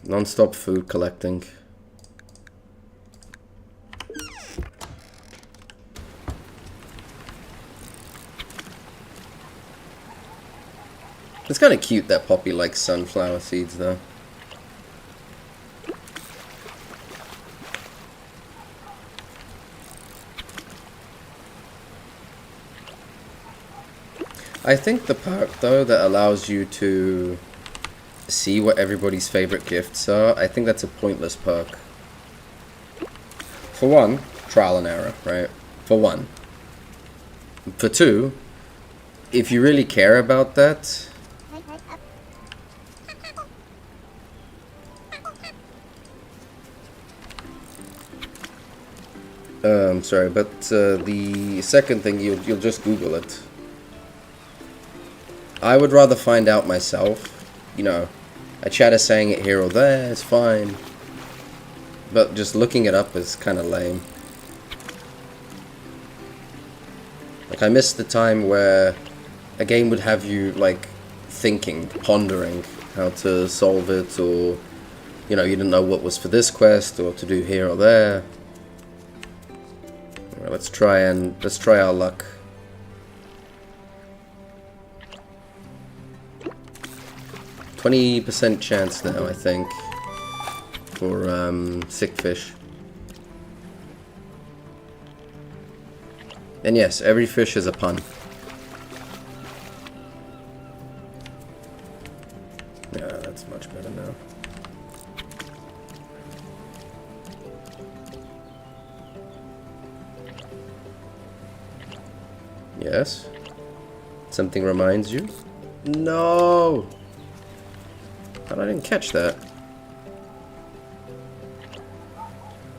Non-stop food collecting. It's kind of cute that Poppy likes sunflower seeds, though. I think the perk, though, that allows you to see what everybody's favorite gifts are, I think that's a pointless perk. For one, trial and error, right? For one. For two, if you really care about that... I'm sorry, but the second thing, you'll just Google it. I would rather find out myself. You know, a chatter saying it here or there is fine. But just looking it up is kind of lame. Like, I miss the time where a game would have you, like, thinking, pondering how to solve it, or, you know, you didn't know what was for this quest, or what to do here or there. Alright, let's try our luck. %20 chance now, I think, for sick fish. And yes, every fish is a pun. Yeah, that's much better now. Yes? Something reminds you? No! But I didn't catch that.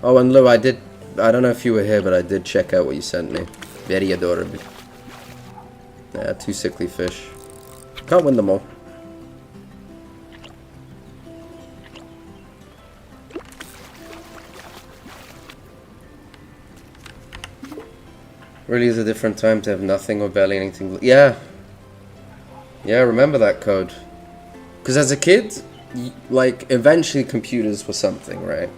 Oh, and Lou, I don't know if you were here, but I did check out what you sent me. Very adorable. Yeah, 2 sickly fish. Can't win them all. Really is a different time to have nothing or barely anything. Yeah. Yeah, remember that code. Because as a kid, like, eventually computers were something, right?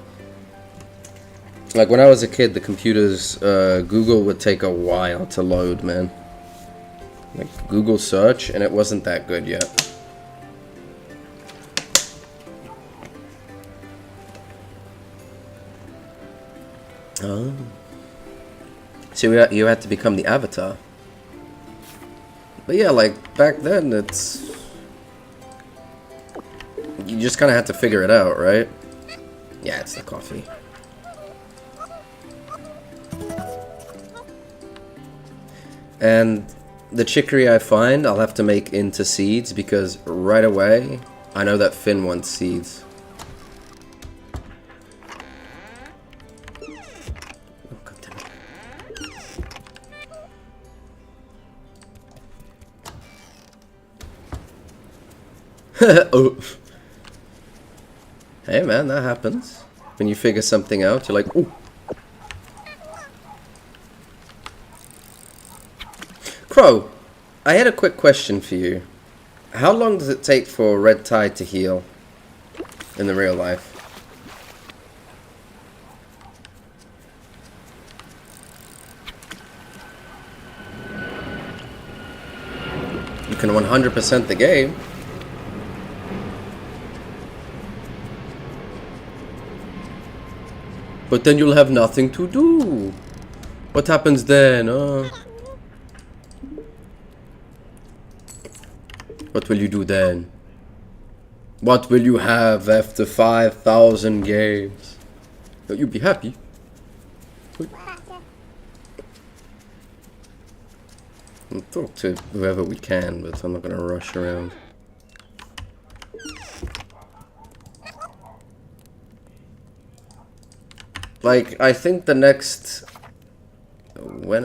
Like, when I was a kid, the computers, Google would take a while to load, man. Like, Google search, and it wasn't that good yet. Oh. So you had to become the avatar. But yeah, like, back then, it's... You just kind of had to figure it out, right? Yeah, it's the coffee. And the chicory I find, I'll have to make into seeds, because right away, I know that Finn wants seeds. Oh, God damn it. Oh. Hey man, that happens. When you figure something out, you're like, ooh. Crow, I had a quick question for you. How long does it take for red tide to heal in the real life? You can 100% the game. But then you'll have nothing to do. What happens then? What will you do then? What will you have after 5,000 games? You'll be happy. We'll talk to whoever we can, but I'm not gonna rush around. Like, I think the next... When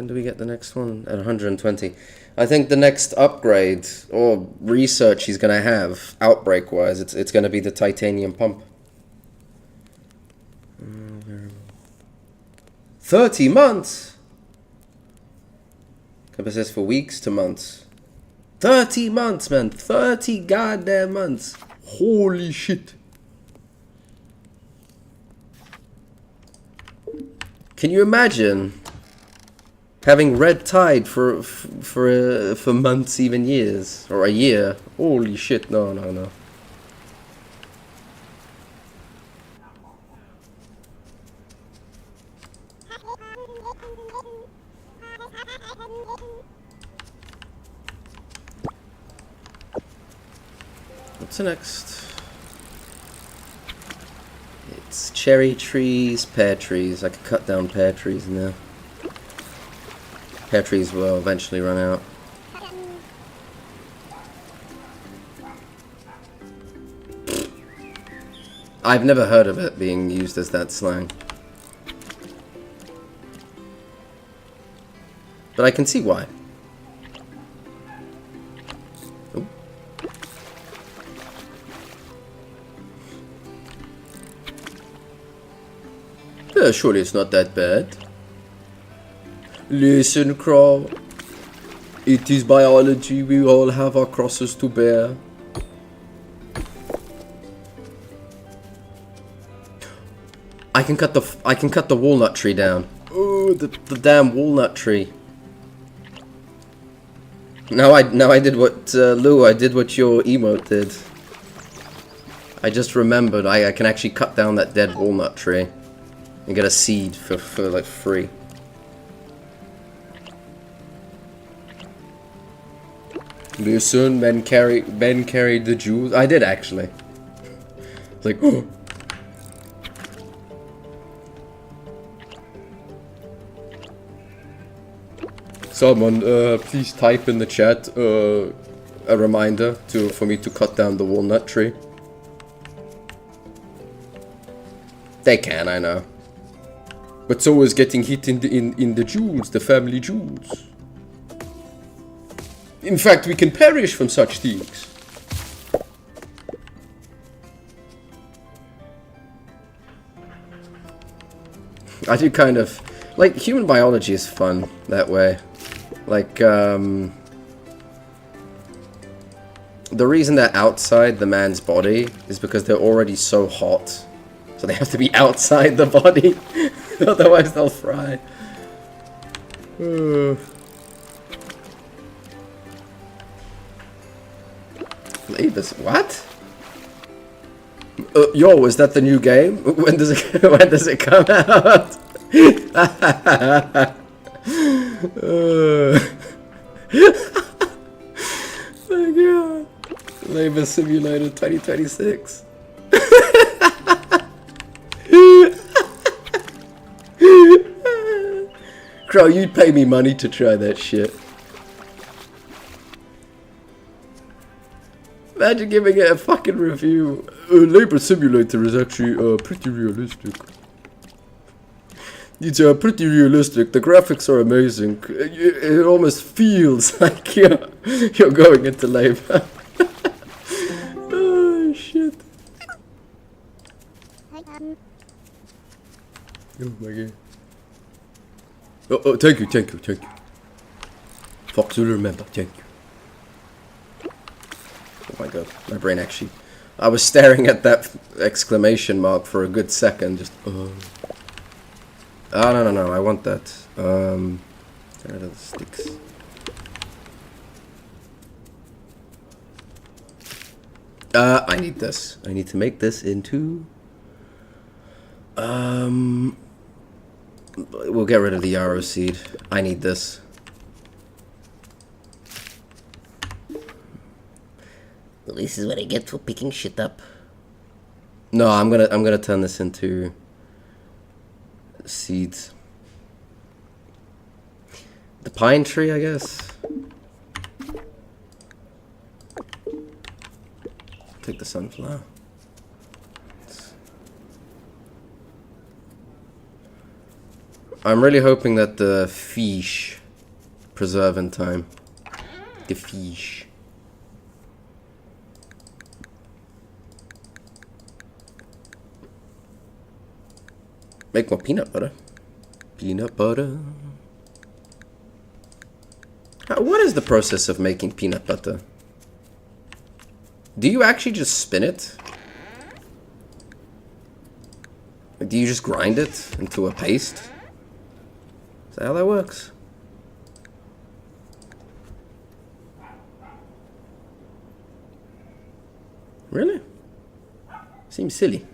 do we get the next one? At 120. I think the next upgrade, or research he's going to have, outbreak-wise, it's going to be the titanium pump. 30 months! Says for weeks to months. 30 months, man! 30 goddamn months! Holy shit! Can you imagine having red tide for months, even years, or a year? Holy shit! No, no, no. What's the next? It's cherry trees, pear trees. I could cut down pear trees now. Pear trees will eventually run out. I've never heard of it being used as that slang. But I can see why. Ooh. Yeah, surely it's not that bad. Listen, Crow. It is biology. We all have our crosses to bear. I can cut the walnut tree down. Oh, the damn walnut tree. Now I did what Lou. I did what your emote did. I just remembered I can actually cut down that dead walnut tree and get a seed for like free. Listen, Ben carried the jewels. I did actually. It's like, oh. Someone, please type in the chat a reminder for me to cut down the walnut tree. They can, I know. But so is getting hit in the jewels, the family jewels. In fact, we can perish from such things. I do kind of... Like, human biology is fun that way. Like, the reason they're outside the man's body is because they're already so hot. So they have to be outside the body. Otherwise they'll fry. Labors, what? Yo, is that the new game? When does it come out? Oh god. Labor Simulator 2026. Crow, you'd pay me money to try that shit. Imagine giving it a fucking review. Labor Simulator is actually pretty realistic. It's pretty realistic. The graphics are amazing. It almost feels like you're going into labor. Oh shit. Oh my god. Oh, thank you. Foxy, remember, thank you. Oh my god, my brain actually... I was staring at that exclamation mark for a good second, just... Oh, no, I want that. Get rid of the sticks. I need this. I need to make this into... We'll get rid of the yarrow seed. I need this.
Well, this is what I get for picking shit up.
No, I'm gonna turn this into seeds. The pine tree, I guess. Take the sunflower. I'm really hoping that the fish preserve in time. The fish. Make more peanut butter. Peanut butter. What is the process of making peanut butter? Do you actually just spin it? Do you just grind it into a paste? Is that how that works? Really? Seems silly.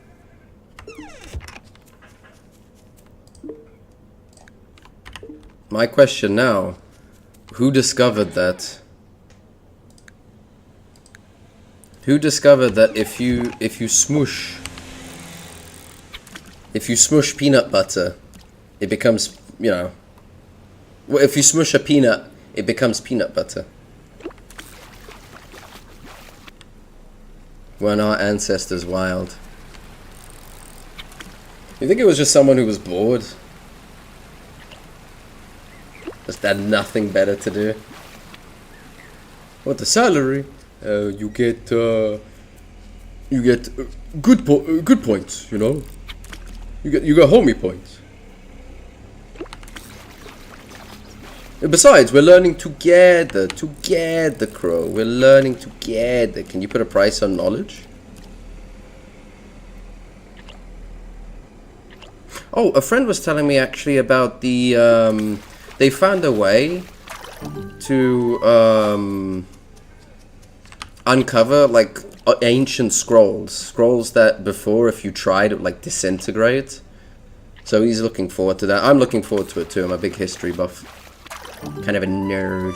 My question now, who discovered that? Who discovered that if you smoosh peanut butter, it becomes, you know, well, if you smush a peanut, it becomes peanut butter. Weren't our ancestors wild? You think it was just someone who was bored? Just had nothing better to do? What, the salary? You get good points, you know? You got homie points. Besides, we're learning together, Crow. We're learning together. Can you put a price on knowledge? Oh, a friend was telling me actually about the, they found a way to, uncover, like, ancient scrolls that before, if you tried, it would, like, disintegrate. So he's looking forward to that. I'm looking forward to it too. I'm a big history buff. Kind of a nerd.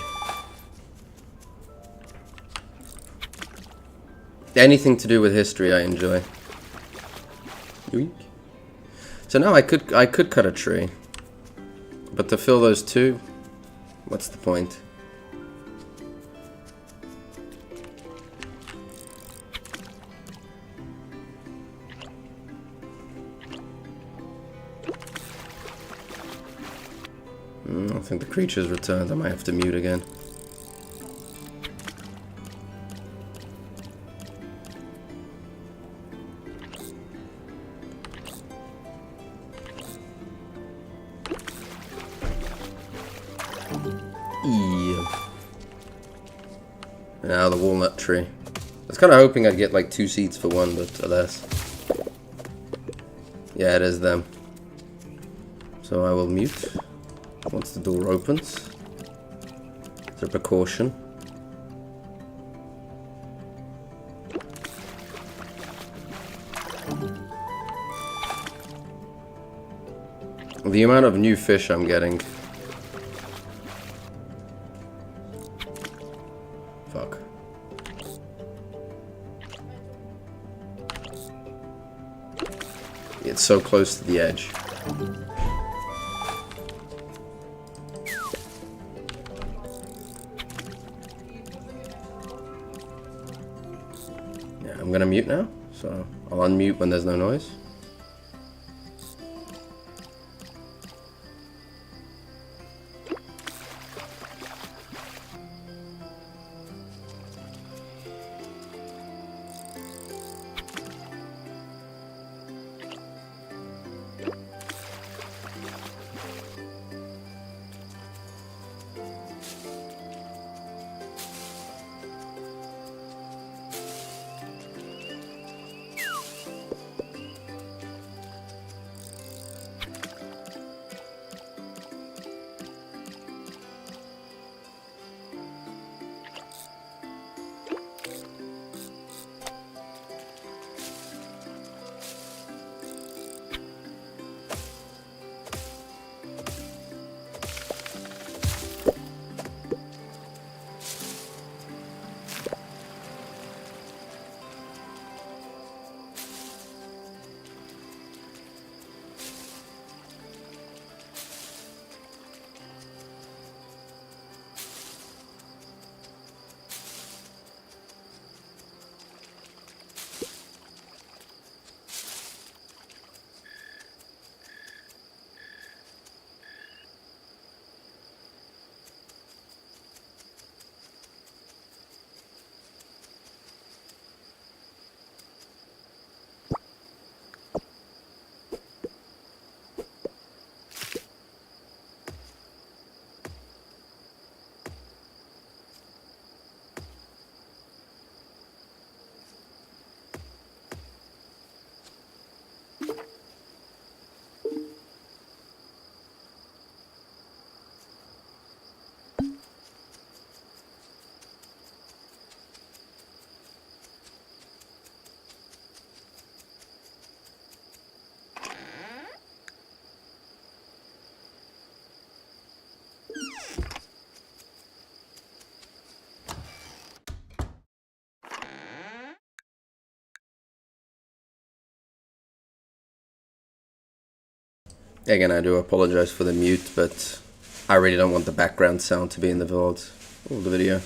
Anything to do with history I enjoy. Yoink. So now I could cut a tree. But to fill those two, What's the point? I think the creature's returned. I might have to mute again. Now the walnut tree. I was kind of hoping I'd get like 2 seeds for one, but alas. Yeah, it is them. So I will mute once the door opens. As a precaution. The amount of new fish I'm getting. Fuck. It's so close to the edge. Yeah, I'm gonna mute now, so I'll unmute when there's no noise. Again, I do apologize for the mute, but I really don't want the background sound to be in the VOD or the video.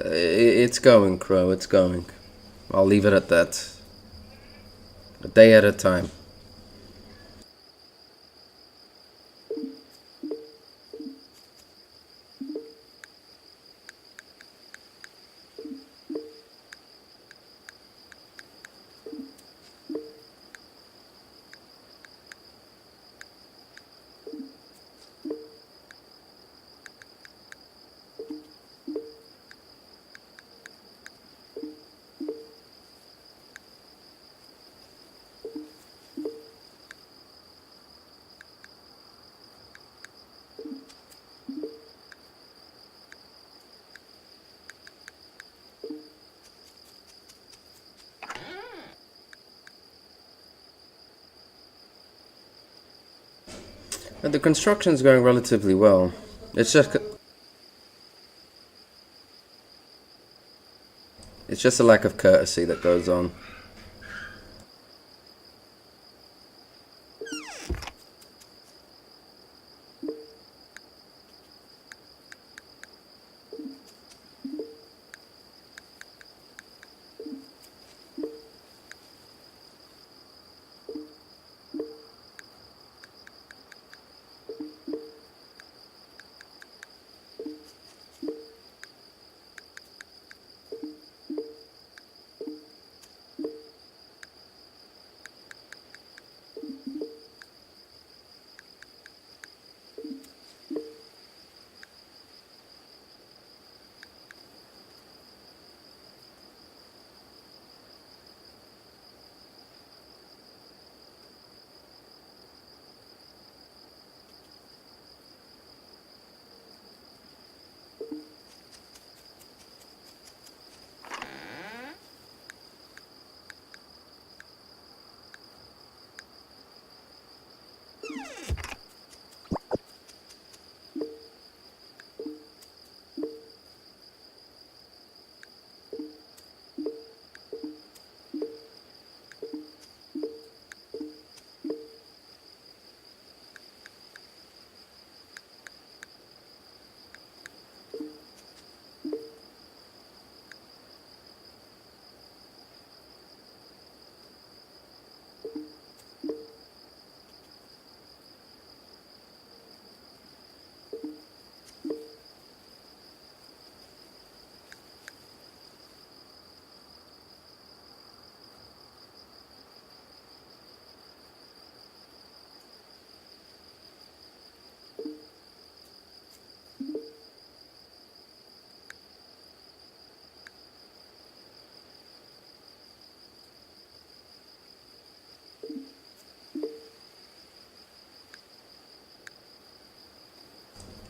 It's going, Crow, it's going. I'll leave it at that. A day at a time. The construction's going relatively well. It's just a lack of courtesy that goes on.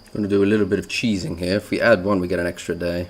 I'm going to do a little bit of cheesing here. If we add one, we get an extra day.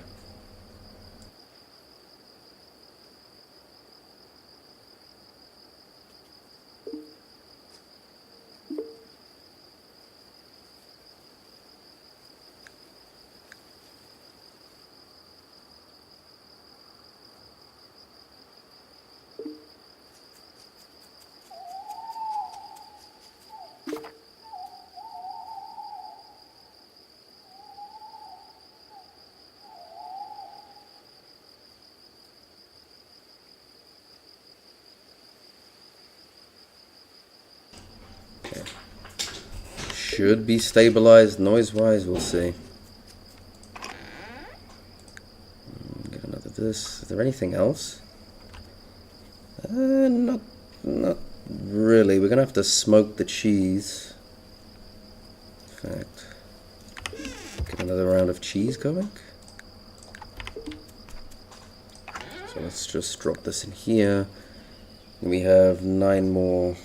Should be stabilized noise-wise, we'll see. Get another this. Is there anything else? Not really. We're gonna have to smoke the cheese. In fact, get another round of cheese going. So let's just drop this in here. And we have 9 more.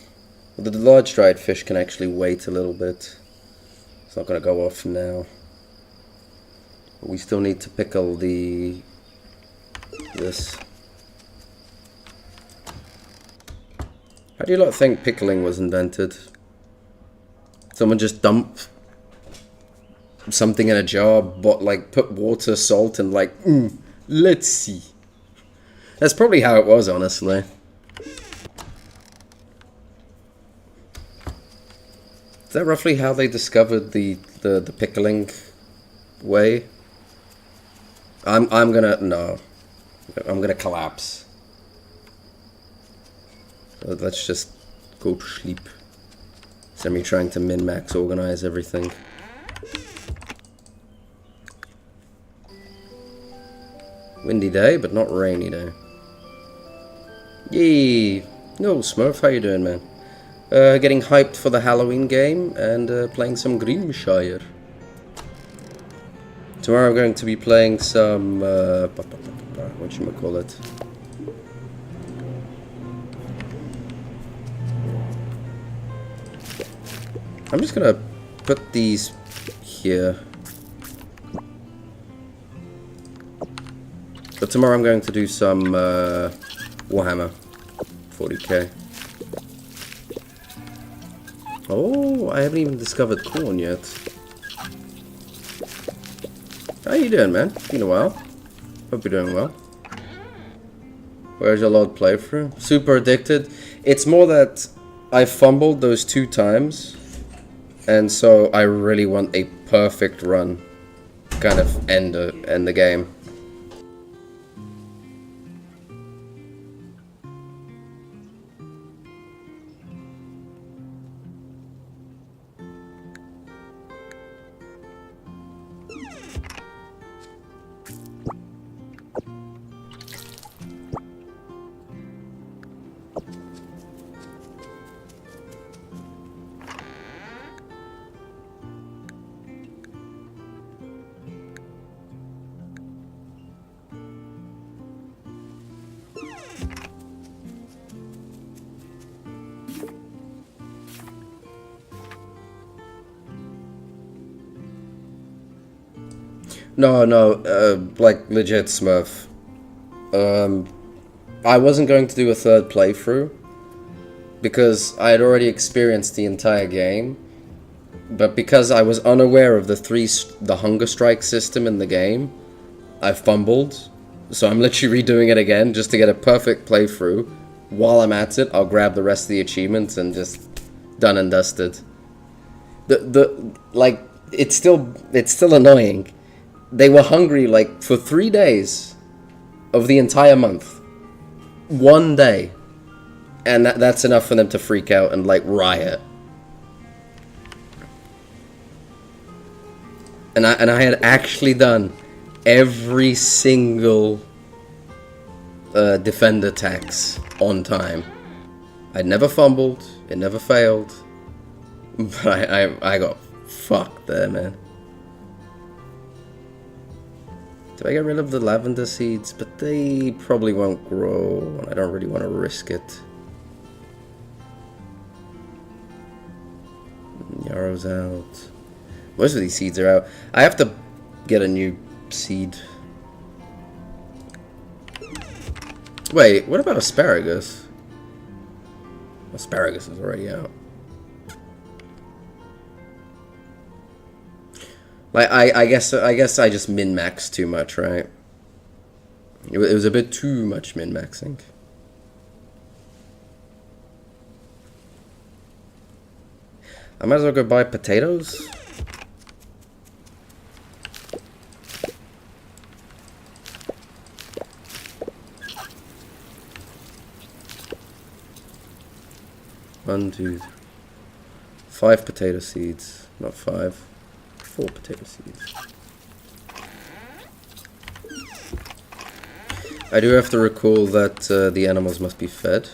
Well, the large dried fish can actually wait a little bit. It's not going to go off now. But we still need to pickle this. How do you lot think pickling was invented? Someone just dumped something in a jar, but like put water, salt, and like, let's see. That's probably how it was, honestly. Is that roughly how they discovered the pickling way? I'm gonna no. I'm gonna collapse. Let's just go to sleep. Instead of me trying to min-max organize everything. Windy day, but not rainy day. Yay! No, Smurf, how you doing, man? Getting hyped for the Halloween game and playing some Grimshire. Tomorrow I'm going to be playing some, whatchamacallit? I'm just gonna put these here. But tomorrow I'm going to do some Warhammer 40k. Oh, I haven't even discovered corn yet. How you doing, man? Been a while. Hope you're doing well. Where's your load playthrough? Super addicted. It's more that I fumbled those 2 times, and so I really want a perfect run, kind of end the game. No, like legit Smurf. I wasn't going to do a 3rd playthrough because I had already experienced the entire game, but because I was unaware of the hunger strike system in the game, I fumbled. So I'm literally redoing it again just to get a perfect playthrough. While I'm at it, I'll grab the rest of the achievements and just done and dusted. Like it's still annoying. They were hungry like for 3 days of the entire month. 1 day. And that's enough for them to freak out and like riot. And I had actually done every single defender tax on time. I'd never fumbled, it never failed. But I got fucked there, man. Do I get rid of the lavender seeds? But they probably won't grow, and I don't really want to risk it. Yarrow's out. Most of these seeds are out. I have to get a new seed. Wait, what about asparagus? Asparagus is already out. Like I guess I just min-maxed too much, right? It was a bit too much min-maxing. I might as well go buy potatoes. One, 2, 5 potato seeds, not 5. 4 potato seeds. I do have to recall that the animals must be fed.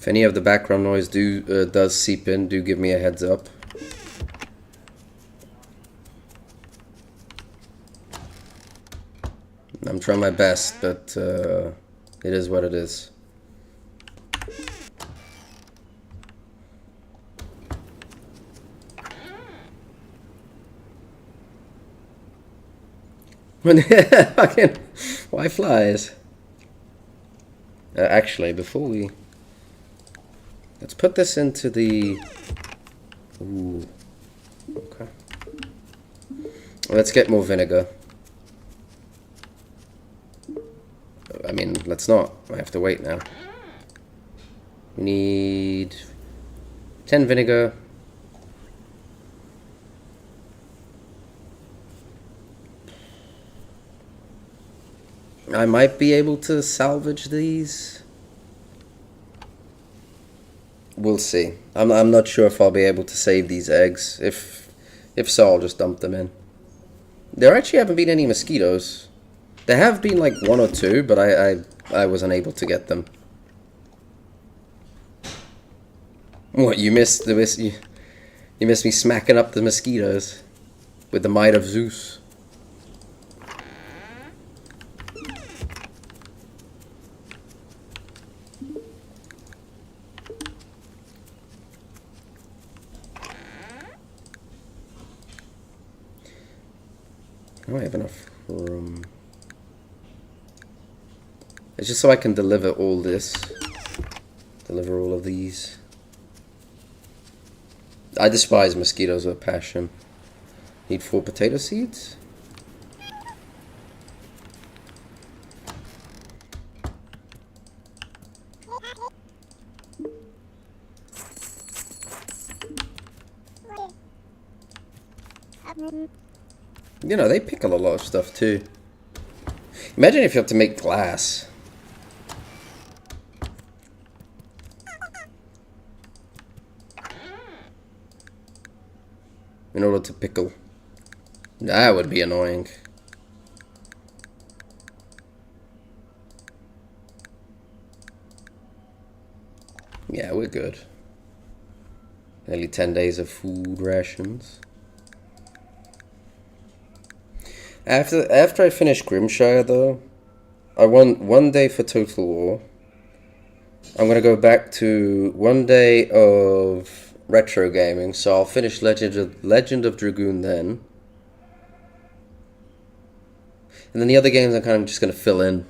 any of the background noise does seep in, do give me a heads up. I'm trying my best, but it is what it is. Fucking, why flies? Actually, before we... Let's put this into the... Ooh. Okay. Let's get more vinegar. I mean, let's not. I have to wait now. We need 10 vinegar. I might be able to salvage these. We'll see. I'm not sure if I'll be able to save these eggs. If so, I'll just dump them in. There actually haven't been any mosquitoes. There have been like 1 or 2, but I was unable to get them. What, you missed you missed me smacking up the mosquitoes with the might of Zeus. I don't have enough room. It's just so I can deliver all this. Deliver all of these. I despise mosquitoes with passion. Need 4 potato seeds? You know, they pickle a lot of stuff too. Imagine if you have to make glass. In order to pickle. That would be annoying. Yeah, we're good. Nearly 10 days of food rations. After I finish Grimshire, though, I want 1 day for Total War. I'm gonna go back to 1 day of retro gaming, so I'll finish Legend of Dragoon then. And then the other games I'm kind of just gonna fill in.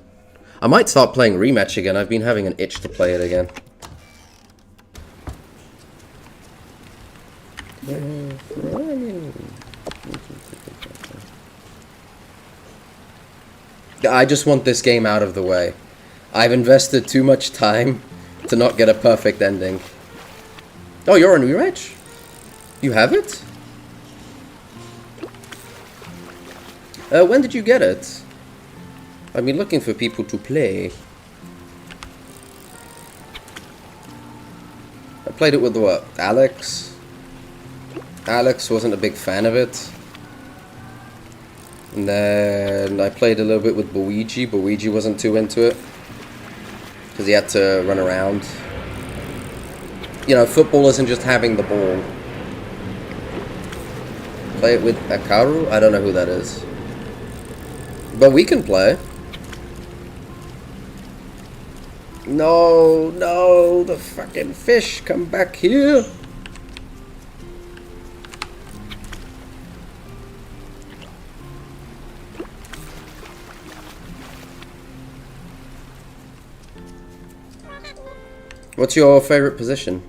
I might start playing Rematch again. I've been having an itch to play it again. I just want this game out of the way. I've invested too much time to not get a perfect ending. Oh, you're on Rematch? You have it? When did you get it? I've been looking for people to play. I played it with what? Alex? Alex wasn't a big fan of it. And then I played a little bit with Luigi. Luigi wasn't too into it. Because he had to run around. You know, football isn't just having the ball. Play it with Akaru? I don't know who that is. But we can play. No, no, the fucking fish, come back here. What's your favorite position?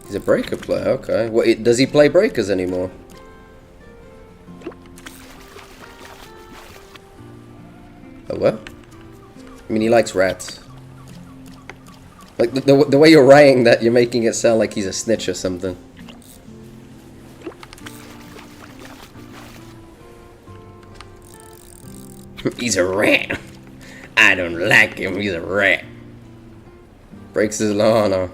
He's a breaker player, okay. What, does he play breakers anymore? Oh, what? I mean, he likes rats. Like, the way you're writing that, you're making it sound like he's a snitch or something. He's a rat. I don't like him, he's a rat. Breaks his lawn, huh?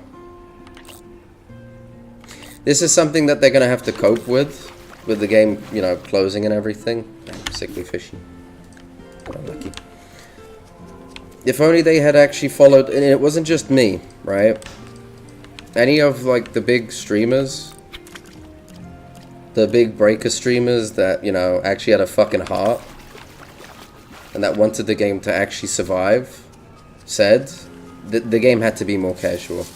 This is something that they're gonna have to cope with the game, you know, closing and everything. Damn, sickly fishy. Unlucky. If only they had actually followed, and it wasn't just me, right? Any of, like, the big streamers, the big breaker streamers that, you know, actually had a fucking heart, and that wanted the game to actually survive, said that the game had to be more casual.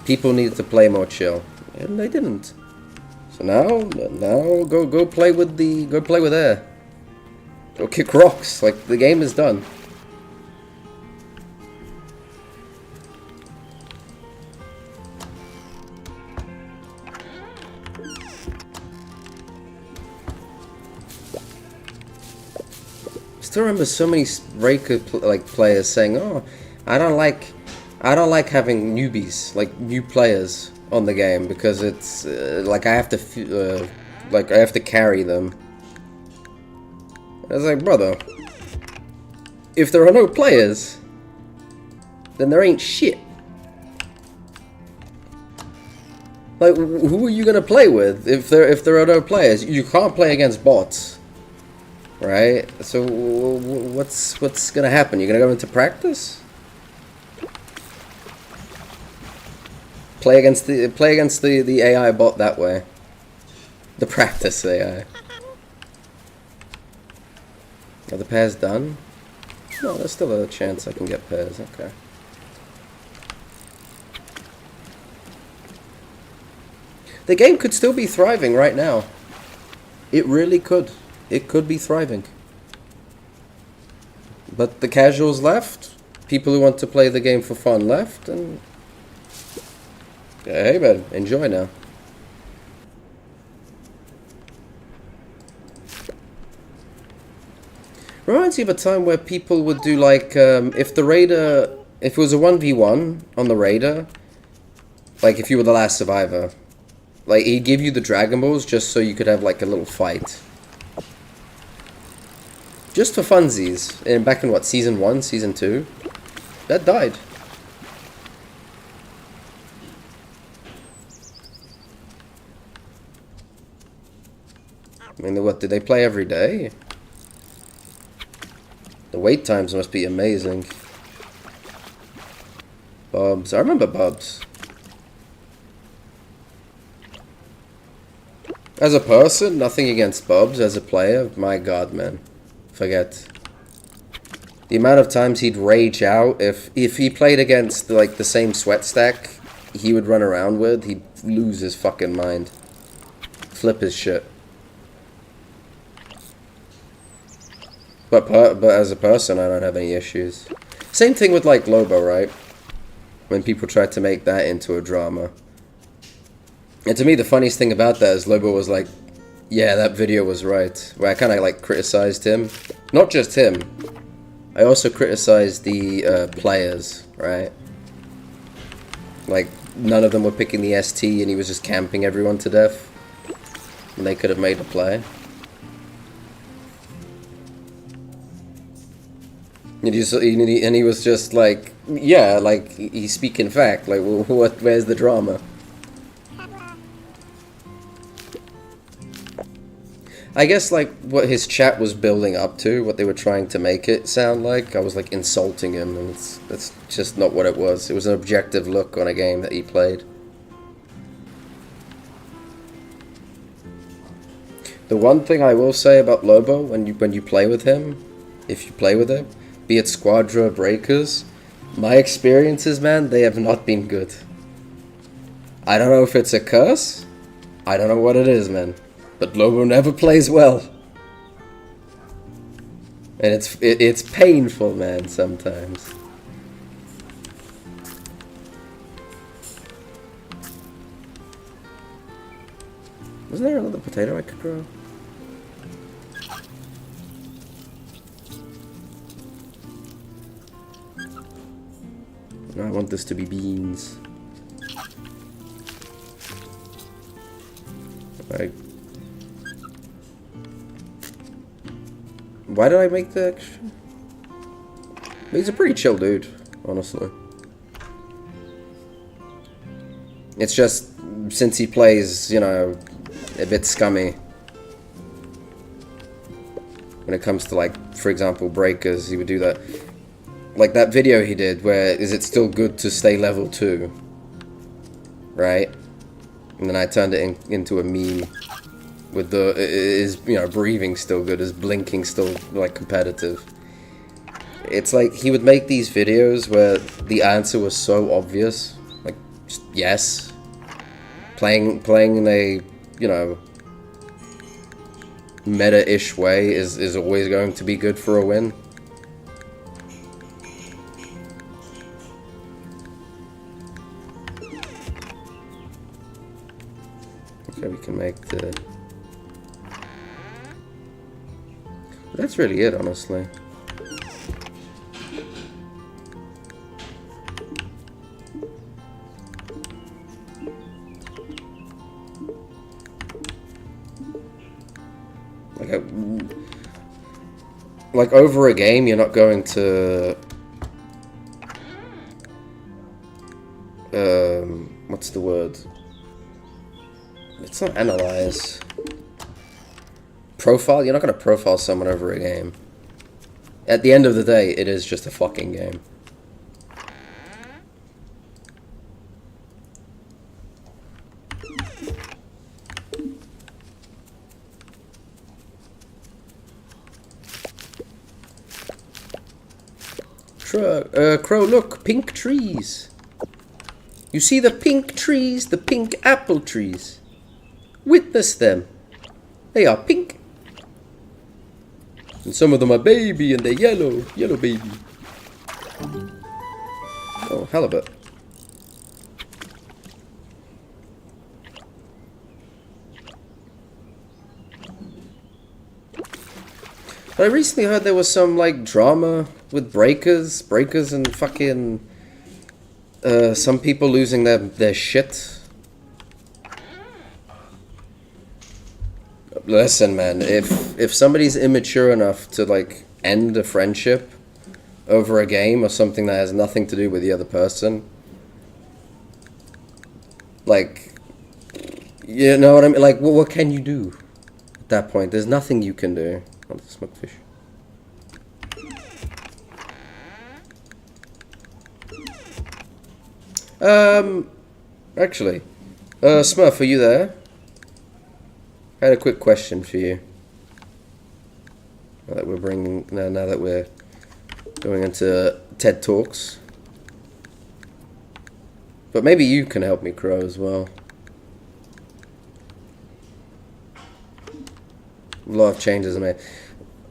People needed to play more chill, and they didn't. So now go play with air. Go kick rocks. Like, the game is done. Still remember so many breaker players saying, "Oh, I don't like having newbies, like new players on the game, because it's like I have to carry them." I was like, brother, if there are no players, then there ain't shit. Like, who are you gonna play with if there are no players? You can't play against bots. Right? So what's gonna happen? You're gonna go into practice? Play against the AI bot that way. The practice AI. Are the pairs done? No, there's still a chance I can get pairs. Okay. The game could still be thriving right now. It really could. It could be thriving. But the casuals left, people who want to play the game for fun left, and hey man, enjoy now. Reminds me of a time where people would do like, if it was a 1v1 on the raider, like if you were the last survivor, like he'd give you the Dragon Balls just so you could have like a little fight. Just for funsies. And back in what, season 1, season 2? That died. I mean, what, did they play every day? The wait times must be amazing. Bubs. I remember Bubs. As a person, nothing against Bubs. As a player, my god, man. Forget. The amount of times he'd rage out if he played against like the same sweat stack he would run around with, he'd lose his fucking mind. Flip his shit. But as a person, I don't have any issues. Same thing with like Lobo, right? When people tried to make that into a drama. And to me, the funniest thing about that is Lobo was like, yeah, that video was right. Where I kind of like criticized him. Not just him. I also criticized the players, right? Like, none of them were picking the ST and he was just camping everyone to death. And they could have made a play. And he was just like, yeah, like, he's speaking fact. Like, where's the drama? I guess, like, what his chat was building up to, what they were trying to make it sound like, I was, like, insulting him, and that's just not what it was. It was an objective look on a game that he played. The one thing I will say about Lobo, when you play with him, if you play with him, be it Squadra, Breakers, my experiences, man, they have not been good. I don't know if it's a curse, I don't know what it is, man. But Lobo never plays well. And it's painful, man, sometimes. Wasn't there another potato I could grow? No, I want this to be beans. Like, why did I make the extra? He's a pretty chill dude, honestly. It's just, since he plays, you know, a bit scummy. When it comes to, like, for example, Breakers, he would do that. like that video he did where is it still good to stay level 2, right? And then I turned it into a meme with the is breathing still good, is blinking still like competitive. It's like he would make these videos where the answer was so obvious, like just yes. Playing in a meta-ish way is always going to be good for a win. Okay, we can make the... That's really it, honestly. Like over a game, you're not going to what's the word? It's not analyze. Profile? You're not going to profile someone over a game. At the end of the day, it is just a fucking game. Crow, look, pink trees. You see the pink trees, the pink apple trees. Witness them. They are pink. And some of them are baby and they're yellow baby. Oh, halibut. But I recently heard there was some like drama with breakers and fucking some people losing their shit. Listen, man, if somebody's immature enough to like end a friendship over a game or something that has nothing to do with the other person, like, you know what I mean? Like, what can you do at that point? There's nothing you can do. Oh, the smoked fish. Actually, Smurf, are you there? I had a quick question for you. Now that we're going into TED Talks. But maybe you can help me, Crow, as well. A lot of changes are made.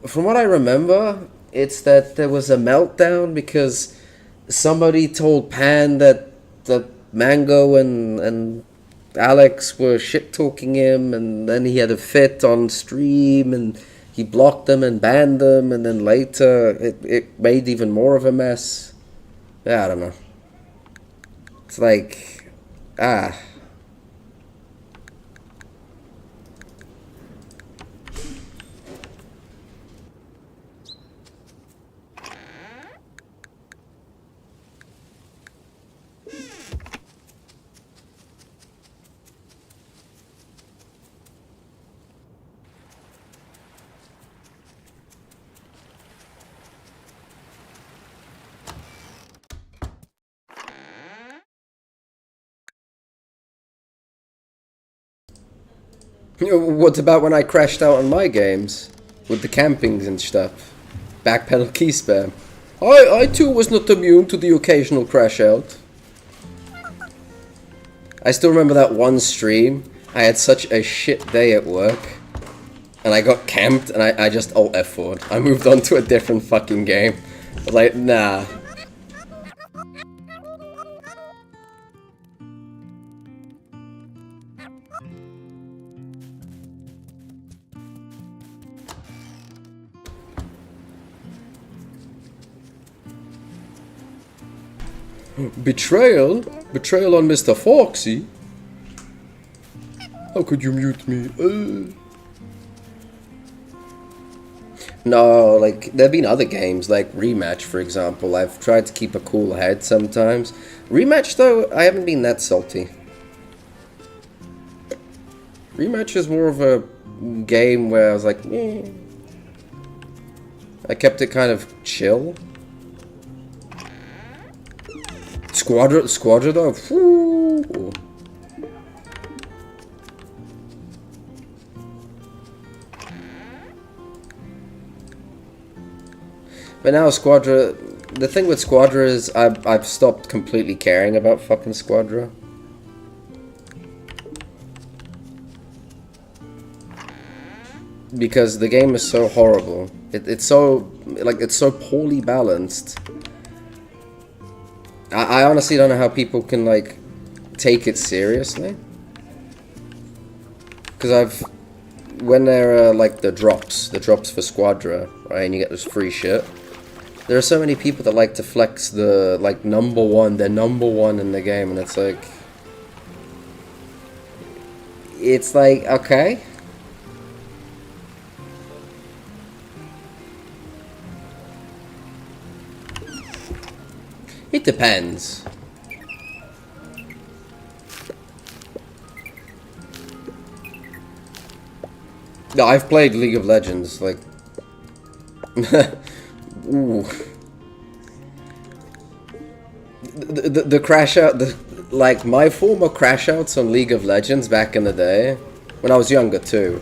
From what I remember, it's that there was a meltdown because somebody told Pan that Mango and Alex were shit-talking him, and then he had a fit on stream, and he blocked them and banned them, and then later it made even more of a mess. Yeah, I don't know. It's like, what about when I crashed out on my games with the campings and stuff? Backpedal key spam. I too was not immune to the occasional crash out. I still remember that one stream. I had such a shit day at work, and I got camped, and I just alt F4'd. I moved on to a different fucking game. I was like, nah. Betrayal? Betrayal on Mr. Foxy? How could you mute me? No, like, there have been other games, like Rematch, for example. I've tried to keep a cool head sometimes. Rematch, though, I haven't been that salty. Rematch is more of a game where I was like, I kept it kind of chill. Squadra though. Whew. But now Squadra, the thing with Squadra is I've stopped completely caring about fucking Squadra. Because the game is so horrible. It's so, like, it's so poorly balanced. I honestly don't know how people can, like, take it seriously. Because when there are, like, the drops for Squadra, right, and you get this free shit, there are so many people that like to flex the, like, they're number one in the game, and it's like, okay. It depends. No, I've played League of Legends, like... Ooh. The crash out, like, my former crash outs on League of Legends back in the day, when I was younger too.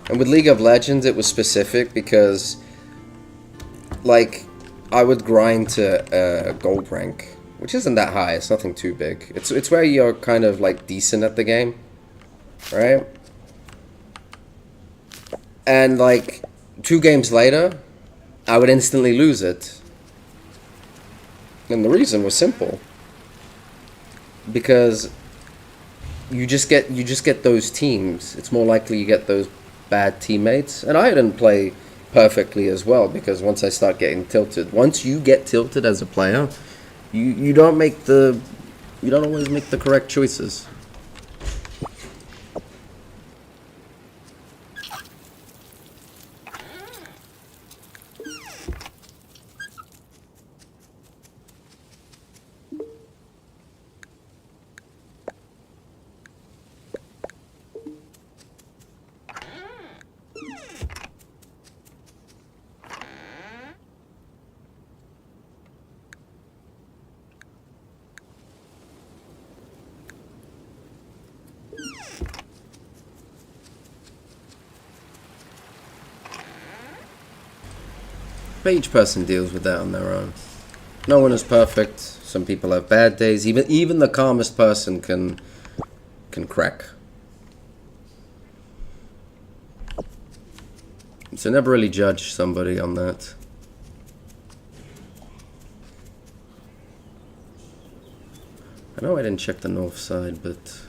And with League of Legends, it was specific because, like, I would grind to gold rank, which isn't that high. It's nothing too big. It's where you're kind of, like, decent at the game, right? And, like, 2 games later, I would instantly lose it. And the reason was simple. Because you just get those teams. It's more likely you get those bad teammates. And I didn't play perfectly as well, because once I start getting tilted, once you get tilted as a player, you don't always make the correct choices. But each person deals with that on their own. No one is perfect. Some people have bad days. Even the calmest person can crack. So never really judge somebody on that. I know I didn't check the north side, but...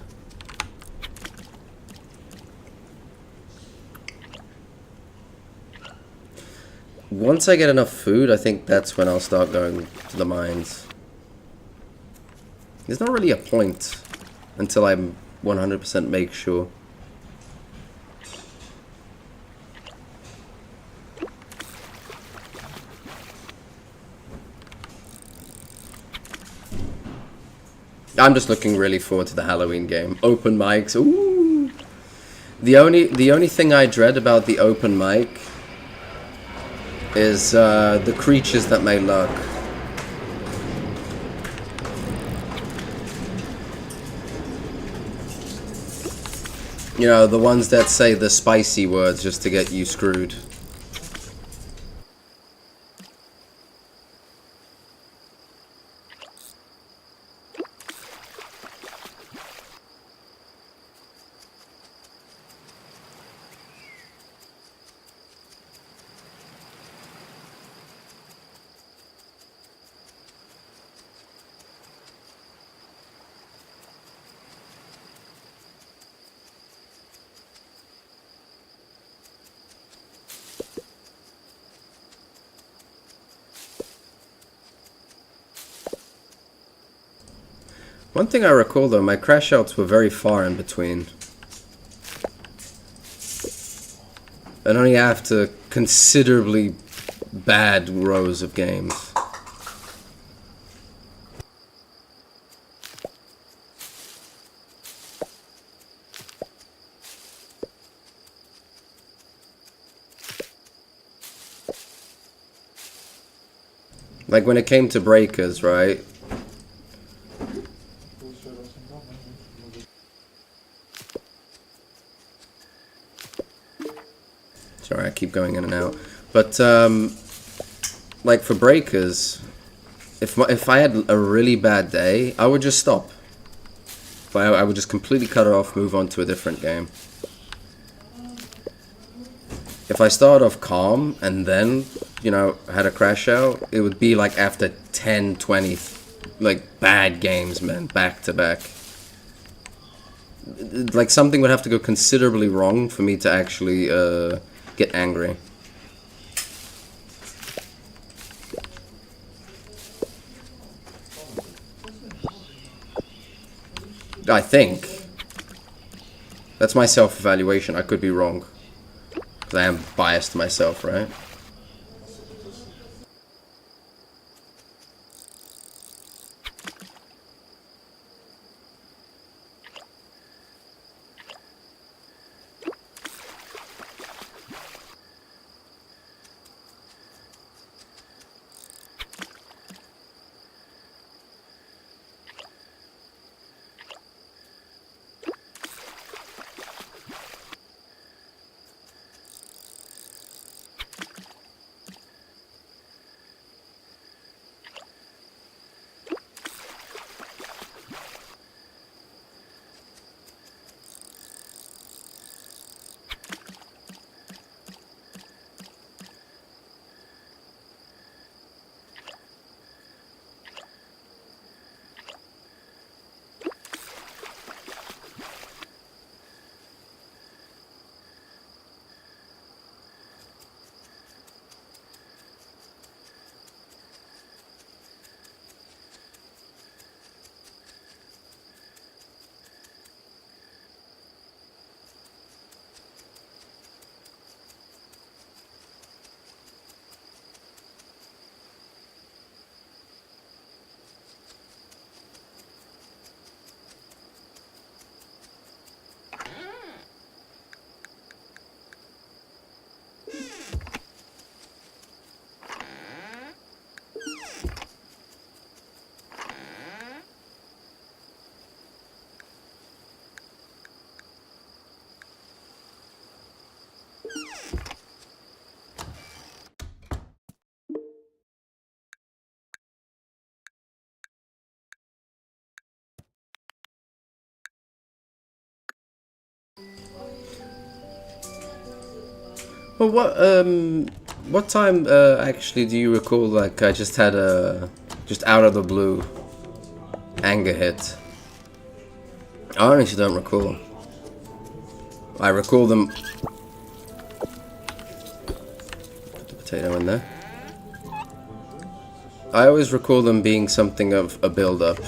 once I get enough food, I think that's when I'll start going to the mines. There's not really a point until I'm 100% make sure. I'm just looking really forward to the Halloween game. Open mics, ooh! The only thing I dread about the open mic is the creatures that may lurk. You know, the ones that say the spicy words just to get you screwed. One thing I recall though, my crash outs were very far in between. And only after considerably bad rows of games. Like when it came to breakers, right? Sorry, I keep going in and out. But like for breakers, if I had a really bad day, I would just stop. I would just completely cut it off, move on to a different game. If I started off calm and then, you know, had a crash out, it would be like after 10, 20, like bad games, man, back to back. Like something would have to go considerably wrong for me to actually get angry. I think. That's my self-evaluation. I could be wrong. Because I am biased to myself, right? Well, what time actually do you recall? Like I just had a just out of the blue anger hit. I honestly don't recall. I recall them. Put the potato in there. I always recall them being something of a build-up.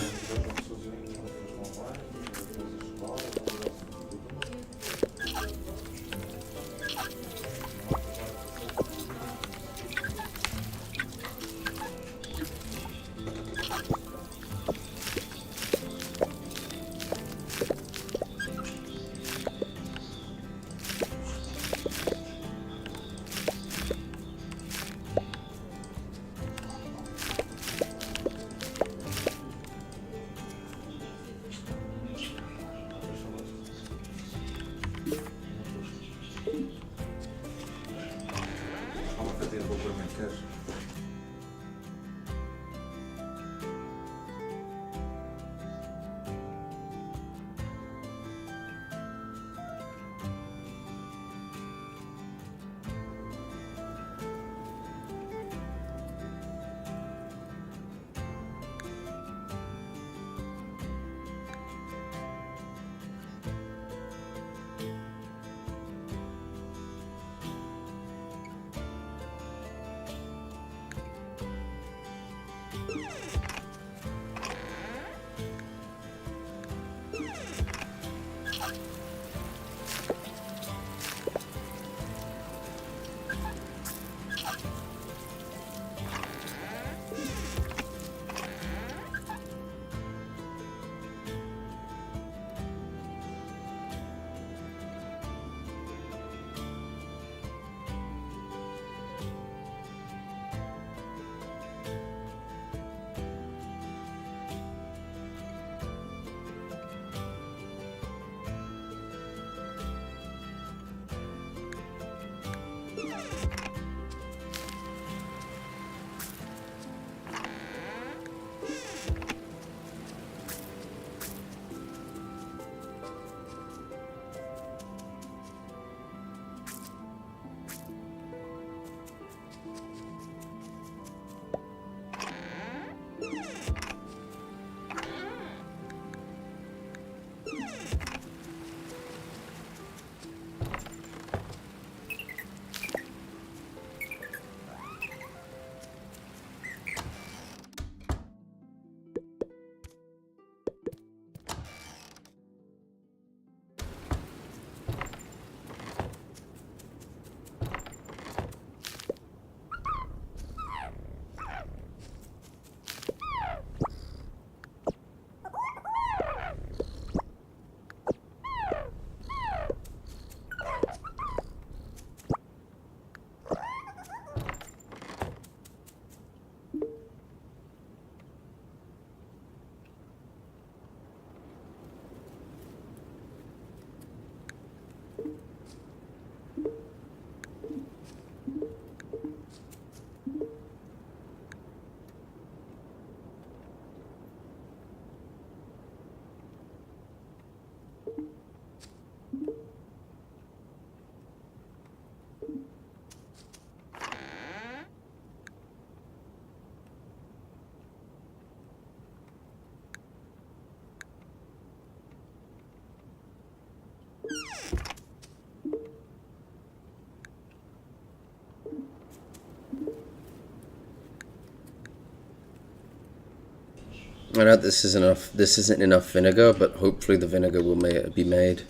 I know this is enough. This isn't enough vinegar, but hopefully the vinegar will be made.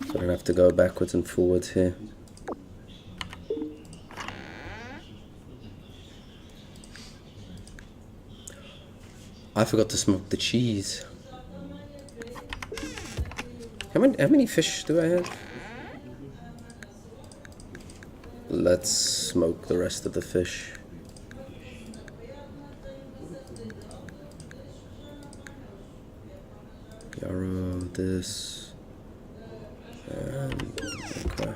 So I don't have to go backwards and forwards here. I forgot to smoke the cheese. How many fish do I have? Let's smoke the rest of the fish. Yarrow, this, and okay.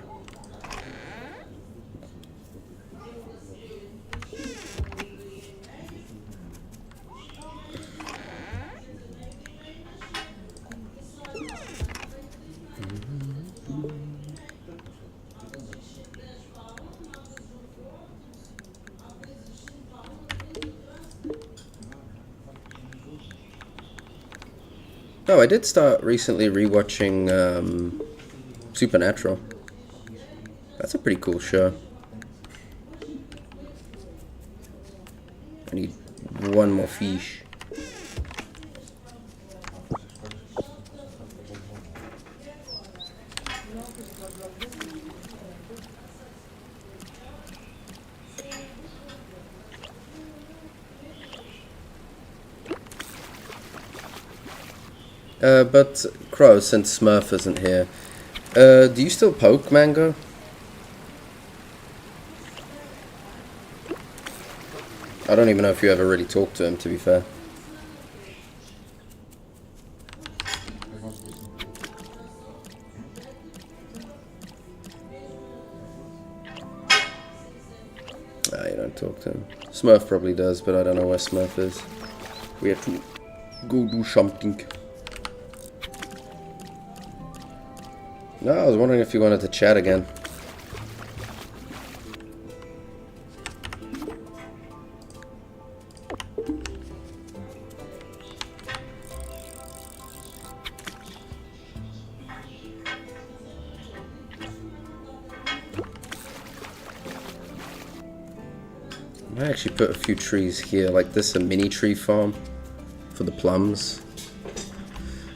Oh, I did start recently rewatching Supernatural. That's a pretty cool show. I need one more fish. But Crow, since Smurf isn't here, do you still poke Mango? I don't even know if you ever really talked to him, to be fair. Ah, you don't talk to him. Smurf probably does, but I don't know where Smurf is. We have to go do something. No, I was wondering if you wanted to chat again. I might actually put a few trees here, like this, a mini tree farm for the plums.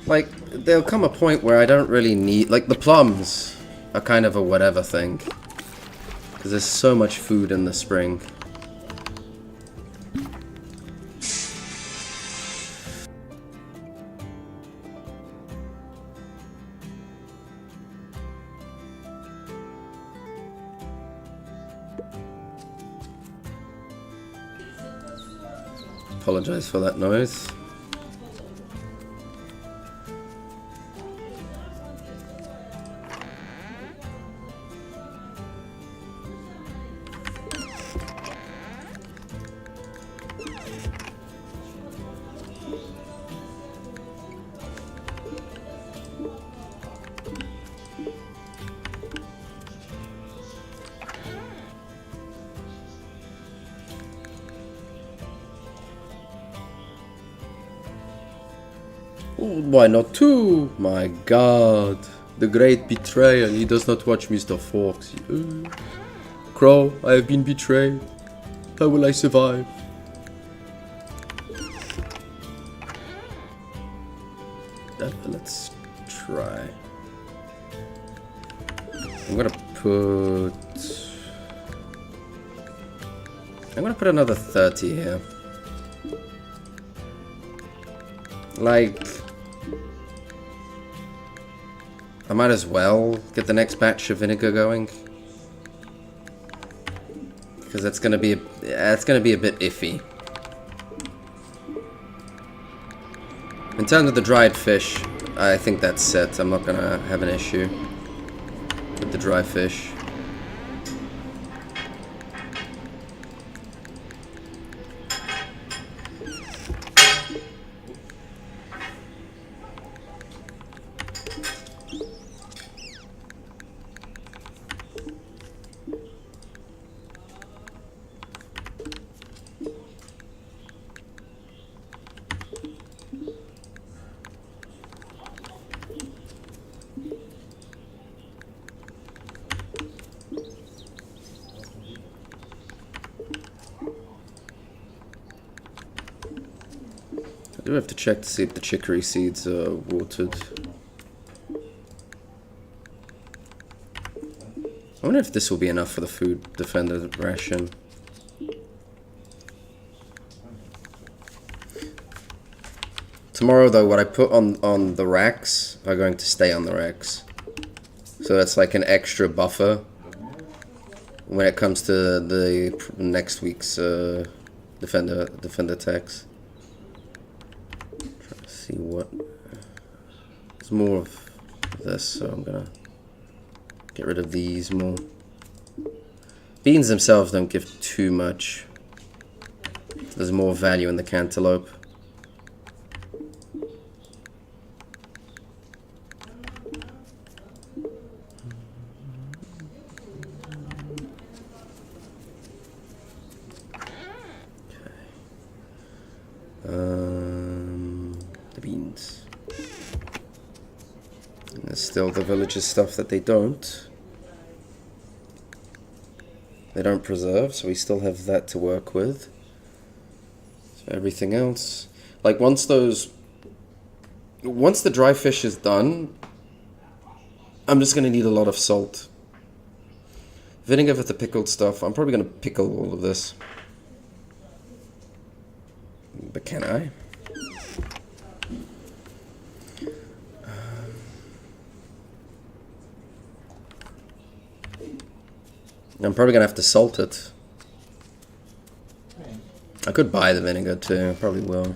Like, there'll come a point where I don't really need... Like, the plums are kind of a whatever thing. Because there's so much food in the spring. Apologize for that noise. Oh, why not two? My God, the great betrayal. He does not watch Mr. Foxy. Crow, I have been betrayed. How will I survive? Let's try. I'm gonna put another 30 here. Like, I might as well get the next batch of vinegar going, because that's gonna be a bit iffy. In terms of the dried fish, I think that's set. I'm not gonna have an issue with the dry fish. do have to check to see if the chicory seeds are watered. I wonder if this will be enough for the food defender ration. Tomorrow, though, what I put on the racks are going to stay on the racks. So that's like an extra buffer when it comes to the next week's defender tax. Trying to see what. There's more of this, so I'm gonna get rid of these more. Beans themselves don't give too much. There's more value in the cantaloupe. The beans. And there's still the villagers stuff that they don't preserve, so we still have that to work with. So everything else, like once the dry fish is done, I'm just gonna need a lot of salt. Vinegar for the pickled stuff. I'm probably gonna pickle all of this. But can I? I'm probably gonna have to salt it. I could buy the vinegar too, I probably will.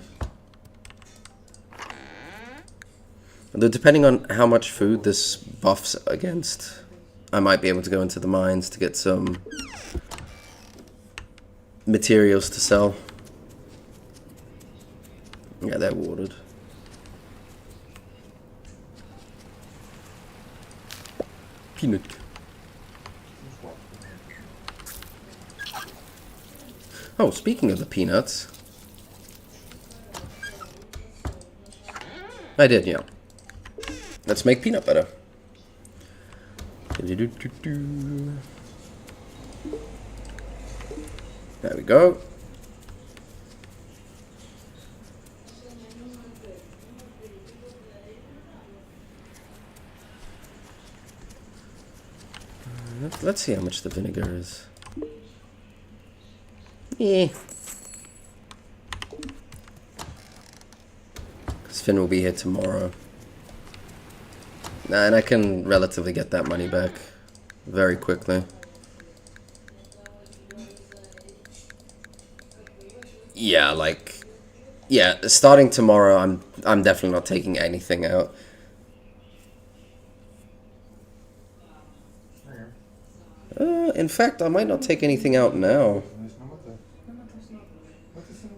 Although depending on how much food this buffs against, I might be able to go into the mines to get some materials to sell. Yeah, they're watered. Peanut. Oh, speaking of the peanuts. I did, yeah. Let's make peanut butter. There we go. Let's see how much the vinegar is. Yeah. Because Finn will be here tomorrow. Nah, and I can relatively get that money back very quickly. Yeah, like, yeah, starting tomorrow, I'm definitely not taking anything out. In fact, I might not take anything out now.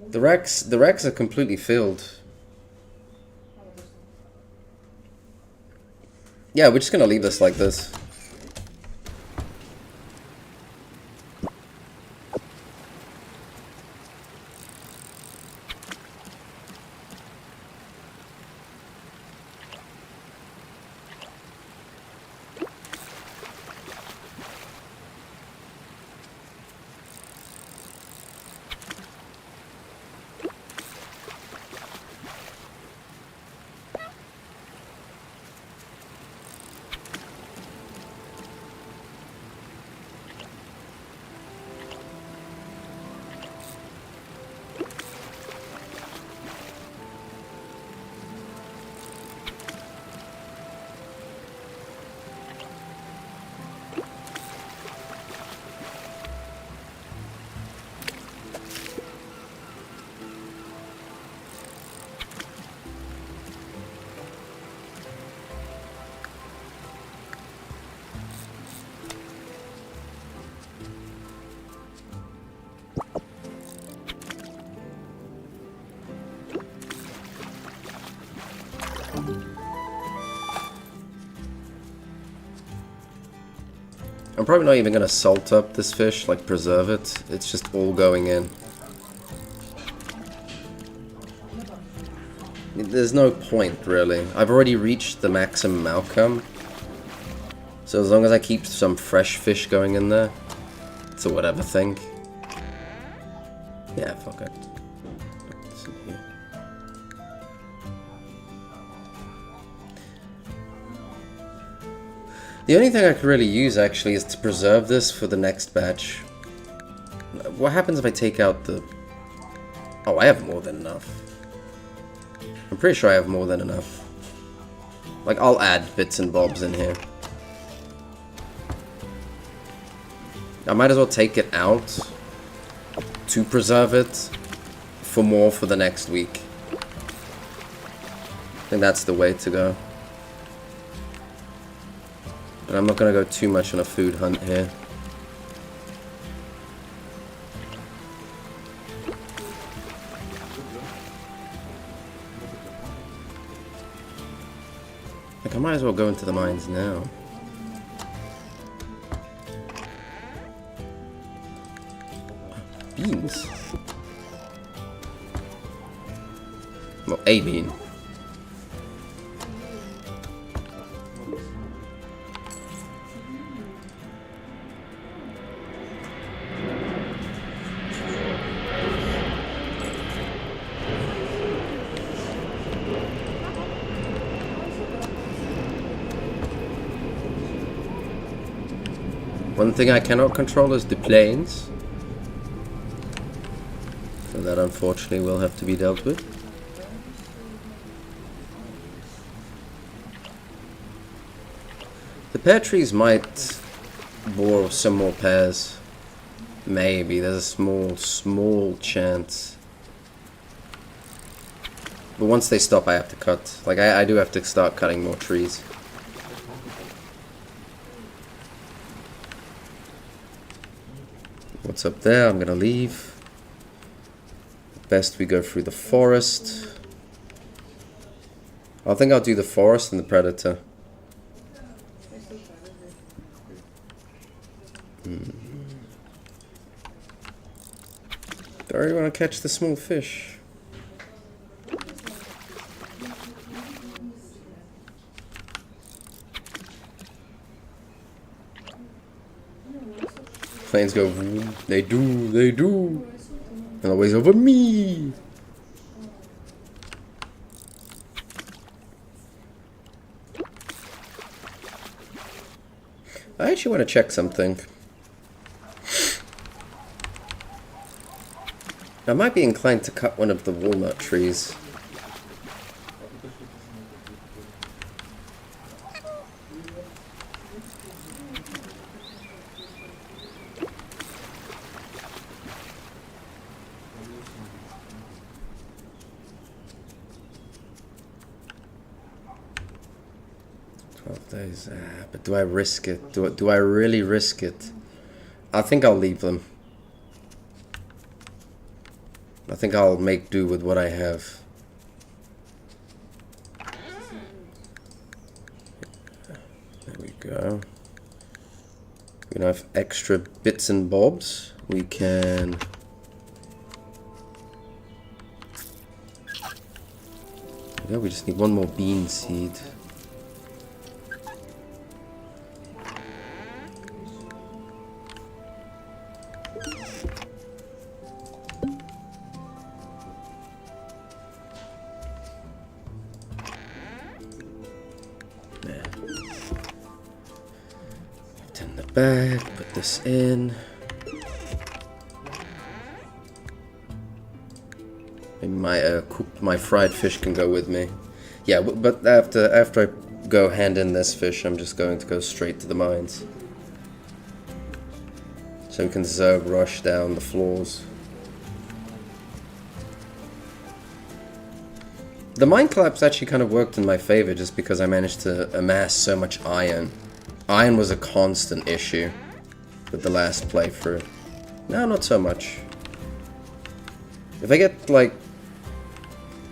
The racks are completely filled. Yeah, we're just gonna leave this like this. I'm probably not even gonna salt up this fish, like preserve it. It's just all going in. There's no point, really. I've already reached the maximum outcome. So as long as I keep some fresh fish going in there, it's a whatever thing. Yeah, fuck it. The only thing I could really use actually is to preserve this for the next batch. What happens if I take out the... Oh, I have more than enough. I'm pretty sure I have more than enough. Like, I'll add bits and bobs in here. I might as well take it out to preserve it for more for the next week. I think that's the way to go. But I'm not going to go too much on a food hunt here. Like, I might as well go into the mines now. Beans? Well, a bean. One thing I cannot control is the planes. So that unfortunately will have to be dealt with. The pear trees might bore some more pears. Maybe, there's a small chance. But once they stop I have to cut. Like I do have to start cutting more trees. What's up there? I'm gonna leave. Best we go through the forest. I think I'll do the forest and the predator. Do I really want to catch the small fish? Planes go, they do, and always over me. I actually want to check something. I might be inclined to cut one of the walnut trees. But do I risk it? Do I really risk it? I think I'll leave them. I think I'll make do with what I have. There we go. We now have extra bits and bobs. We can... Yeah, we just need one more bean seed. Bag, put this in. Maybe my fried fish can go with me. Yeah, but after I go hand in this fish, I'm just going to go straight to the mines. So we can Zerg rush down the floors. The mine collapse actually kind of worked in my favor just because I managed to amass so much iron. Iron was a constant issue with the last playthrough. No, not so much. If I get, like...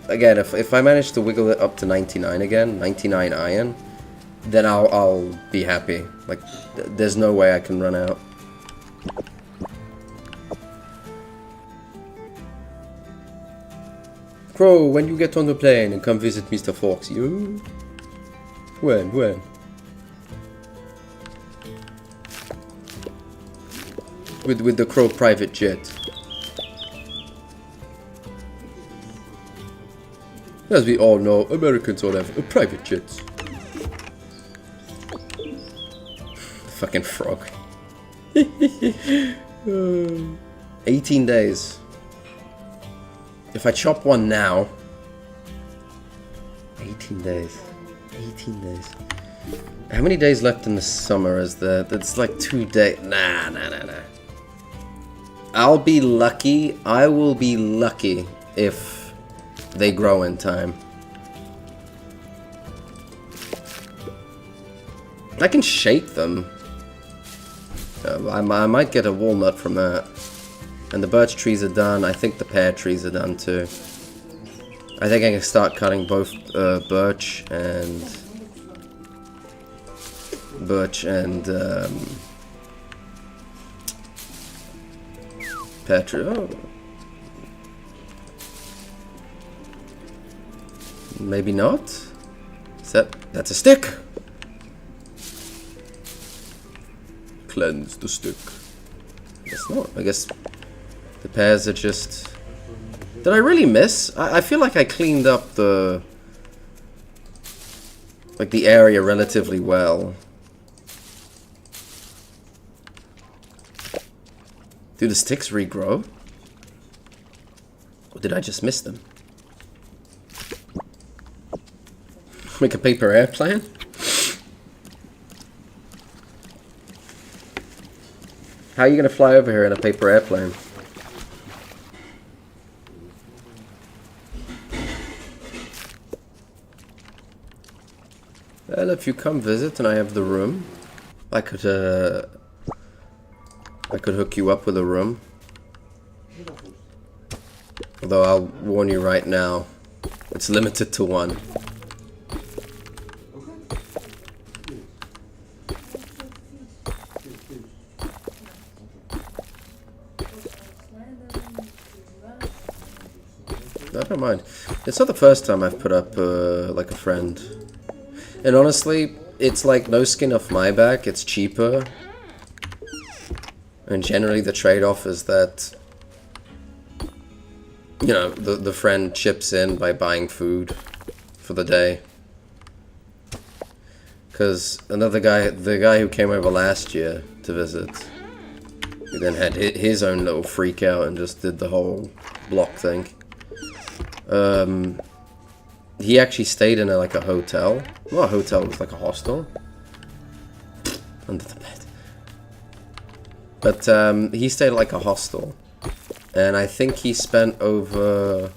Again, if I manage to wiggle it up to 99 again, 99 iron, then I'll be happy. Like, there's no way I can run out. Crow, when you get on the plane and come visit Mr. Foxy. When? With the Crow private jet. As we all know, Americans all have private jets. fucking frog. 18 days. If I chop one now... 18 days. 18 days. How many days left in the summer is there? That's like 2 days. Nah. I'll be lucky. I will be lucky if they grow in time. I can shake them. I might get a walnut from that. And the birch trees are done. I think the pear trees are done too. I think I can start cutting both birch and pear tree. Oh. Maybe not. That's a stick. Cleanse the stick. Guess not. I guess the pears are just... Did I really miss? I feel like I cleaned up the area relatively well. Do the sticks regrow? Or did I just miss them? Make a paper airplane? How are you gonna fly over here in a paper airplane? Well, if you come visit and I have the room, I could hook you up with a room. Although I'll warn you right now, it's limited to one. I don't mind. It's not the first time I've put up like a friend. And honestly, it's like no skin off my back, it's cheaper. And generally the trade-off is that, you know, the friend chips in by buying food for the day. Because another guy, the guy who came over last year to visit, he then had his own little freak out and just did the whole block thing. He actually stayed in like a hotel. Not a hotel, it was like a hostel. Under the bed. But he stayed at like a hostel. And I think he spent over...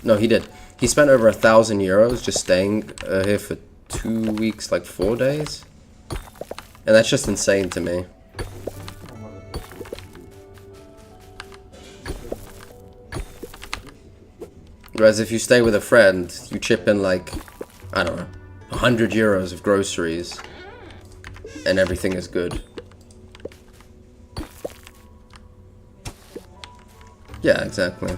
No, he did. He spent over €1,000 just staying here for 2 weeks, like 4 days. And that's just insane to me. Whereas if you stay with a friend, you chip in like, I don't know, €100 of groceries, and everything is good. Yeah, exactly.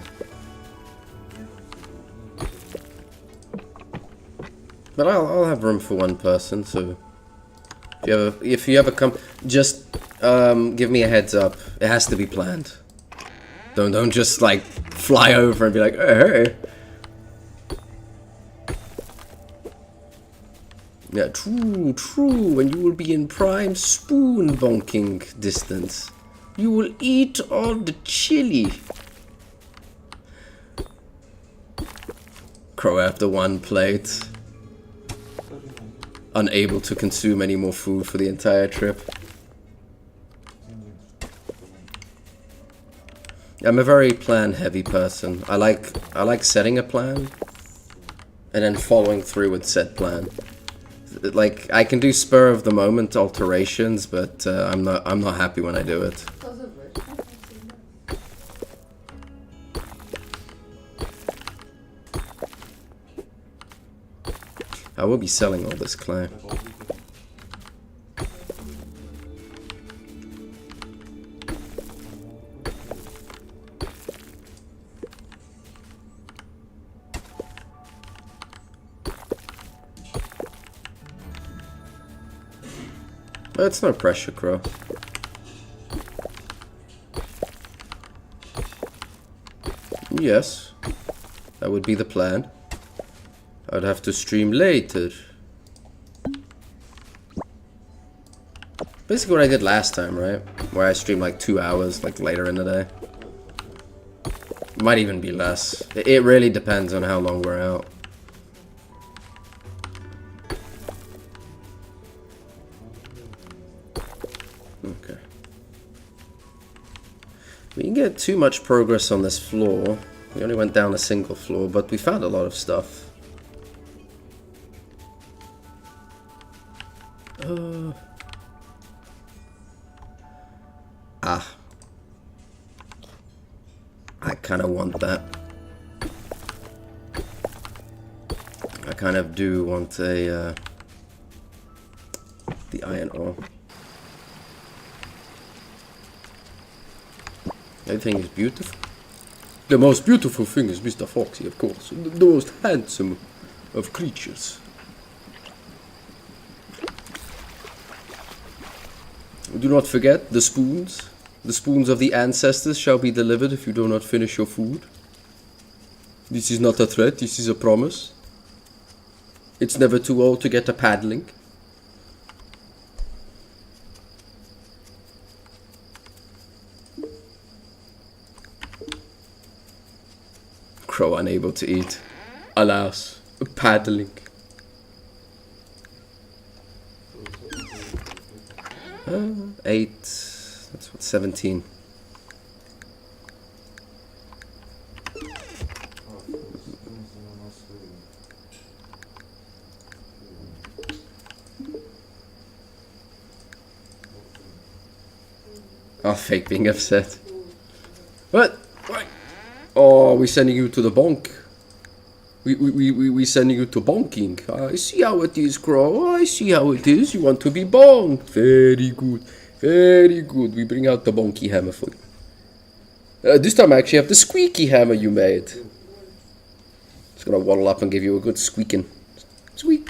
But I'll have room for one person, so if you ever come, just give me a heads up. It has to be planned. Don't just like fly over and be like, hey. Yeah, true, and you will be in prime spoon bonking distance. You will eat all the chili. Crow after one plate. Unable to consume any more food for the entire trip. I'm a very plan-heavy person. I like setting a plan and then following through with said plan. Like, I can do spur of the moment alterations, but I'm not happy when I do it. I will be selling all this clay. It's no pressure, Crow. Yes, that would be the plan. I'd have to stream later. But basically what I did last time, right? Where I streamed like 2 hours, like later in the day. Might even be less. It really depends on how long we're out. Okay. We didn't get too much progress on this floor. We only went down a single floor, but we found a lot of stuff. I kind of want that. I kind of do want a, the iron ore. Everything is beautiful. The most beautiful thing is Mr. Foxy, of course. The most handsome of creatures. Do not forget the spoons. The spoons of the ancestors shall be delivered if you do not finish your food. This is not a threat, this is a promise. It's never too old to get a paddling. Crow unable to eat. Alas, paddling. Eight. That's what, 17. Oh, fake being upset. What? Oh, we're sending you to the bonk. We sending you to bonking. I see how it is, Crow. I see how it is. You want to be bonked. Very good. Very good. We bring out the bonky hammer for you. This time I actually have the squeaky hammer you made. Just gonna waddle up and give you a good squeaking. Squeak.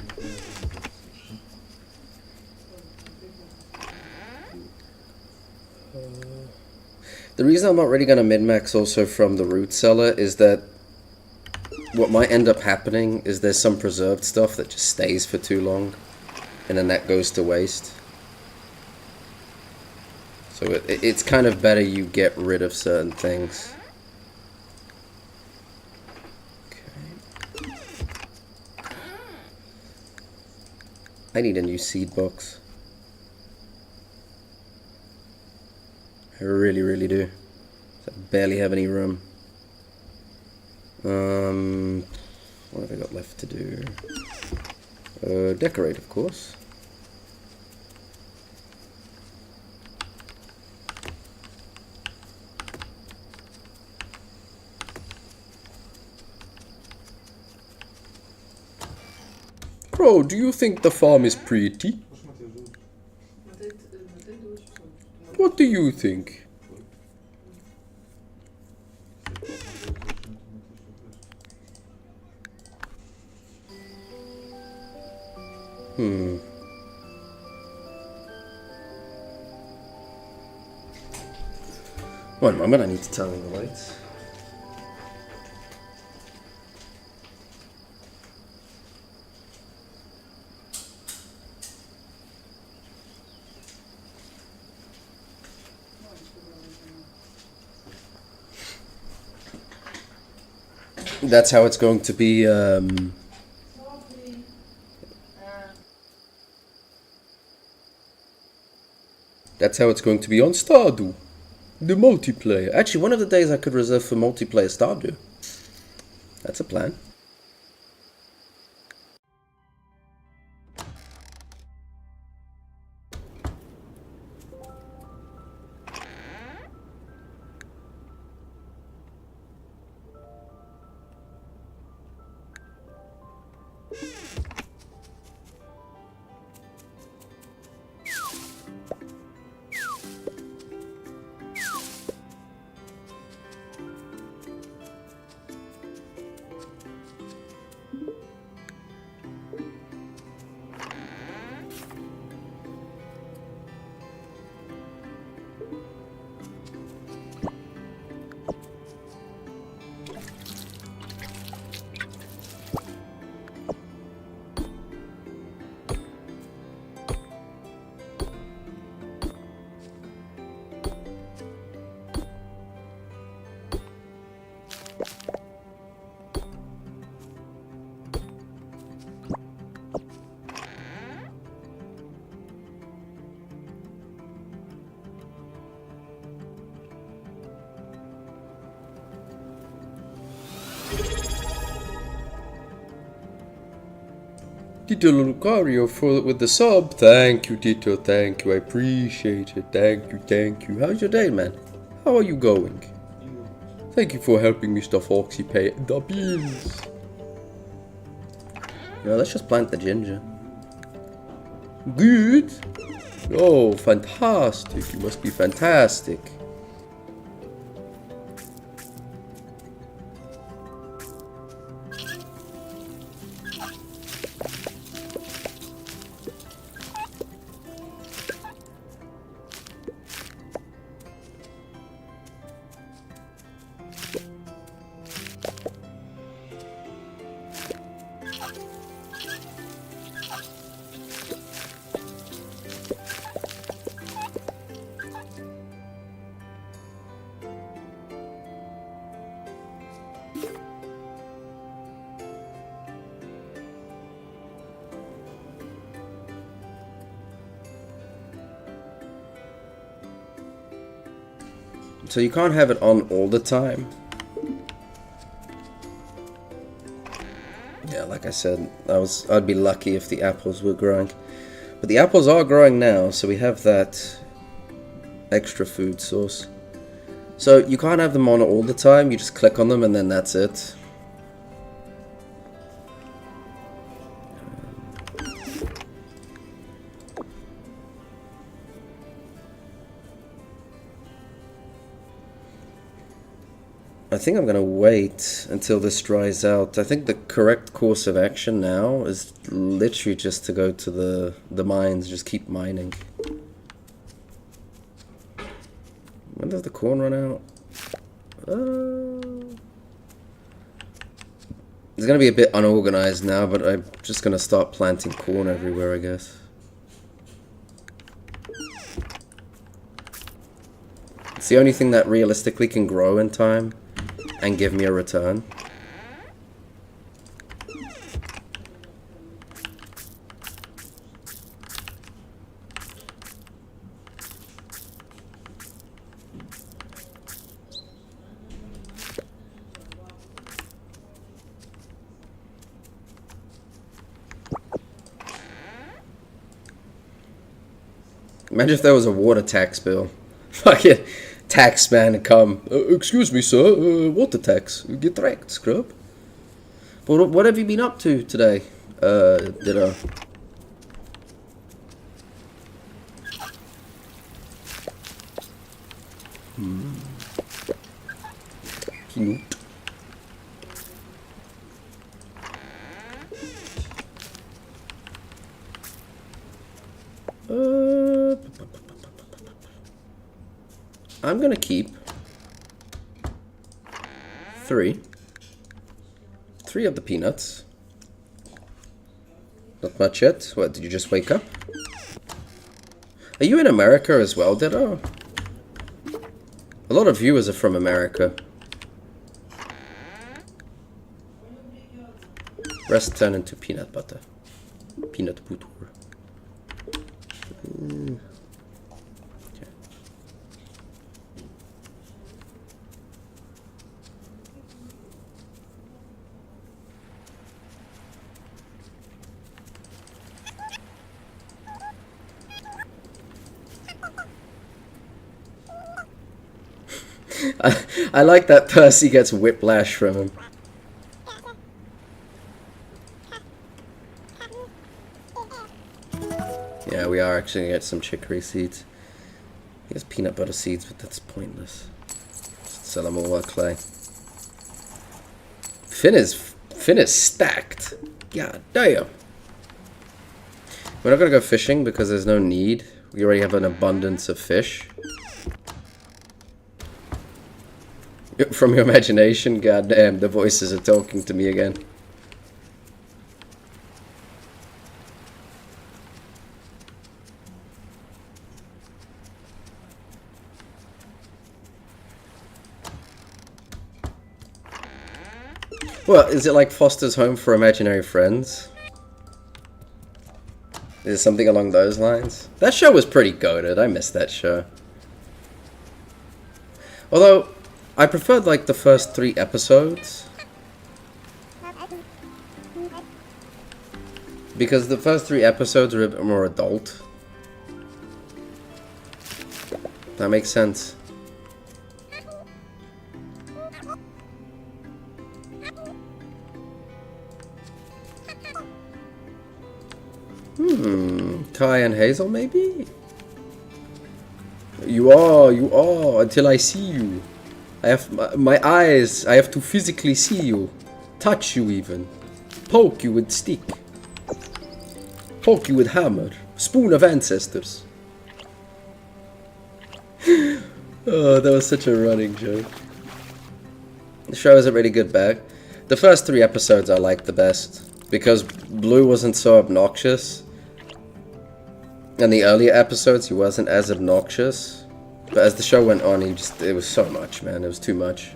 The reason I'm not really gonna min-max also from the root cellar is that what might end up happening is there's some preserved stuff that just stays for too long and then that goes to waste. So it's kind of better you get rid of certain things. Okay. I need a new seed box. I really, really do. I barely have any room. What have I got left to do? Decorate, of course. Bro, do you think the farm is pretty? What do you think? One moment, I need to turn on the lights. That's how it's going to be, that's how it's going to be on Stardew. The multiplayer. Actually, one of the days I could reserve for multiplayer Stardew. That's a plan. Tito Lucario with the sub. Thank you, Tito. Thank you. I appreciate it. Thank you. Thank you. How's your day, man? How are you going? Thank you for helping Mr. Foxy pay the bills. Yeah, let's just plant the ginger. Good. Oh, fantastic. You must be fantastic. So you can't have it on all the time. Yeah, like I said, I'd be lucky if the apples were growing. But the apples are growing now, so we have that extra food source. So you can't have them on all the time, you just click on them and then that's it. I think I'm going to wait until this dries out. I think the correct course of action now is literally just to go to the mines, just keep mining. When does the corn run out? It's going to be a bit unorganized now, but I'm just going to start planting corn everywhere, I guess. It's the only thing that realistically can grow in time and give me a return. Imagine if there was a water tax bill. Fucking tax man to come. Excuse me, sir. Water tax. Get wrecked, scrub. But what have you been up to today? Ditto. Cute. I'm gonna keep three of the peanuts. Not much yet. What, did you just wake up? Are you in America as well, Ditto? A lot of viewers are from America. Rest turn into peanut butter. Peanut butter. I like that Percy gets whiplash from him. Yeah, we are actually gonna get some chicory seeds. He has peanut butter seeds, but that's pointless. Just sell them all at clay. Finn is stacked. God damn. We're not gonna go fishing because there's no need. We already have an abundance of fish. From your imagination, goddamn, the voices are talking to me again. Well, is it like Foster's Home for Imaginary Friends? Is it something along those lines? That show was pretty goated. I missed that show. Although, I preferred like the first 3 episodes. Because the first 3 episodes are a bit more adult. That makes sense. Kai and Hazel, maybe? You are, until I see you. I have my eyes, I have to physically see you. Touch you even. Poke you with stick. Poke you with hammer. Spoon of ancestors. Oh, that was such a running joke. The show is a really good bag. The first 3 episodes I liked the best. Because Blue wasn't so obnoxious. In the earlier episodes, he wasn't as obnoxious. But as the show went on, it was so much, man. It was too much.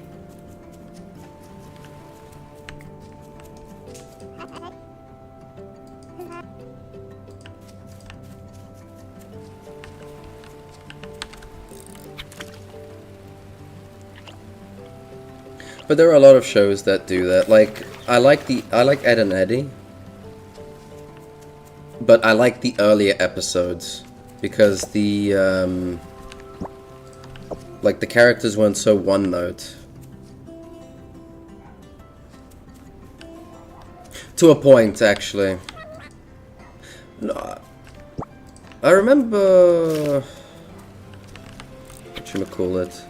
But there are a lot of shows that do that. Like, I like Ed and Eddie. But I like the earlier episodes because the like the characters weren't so one note. To a point, actually. No, I remember what you call it.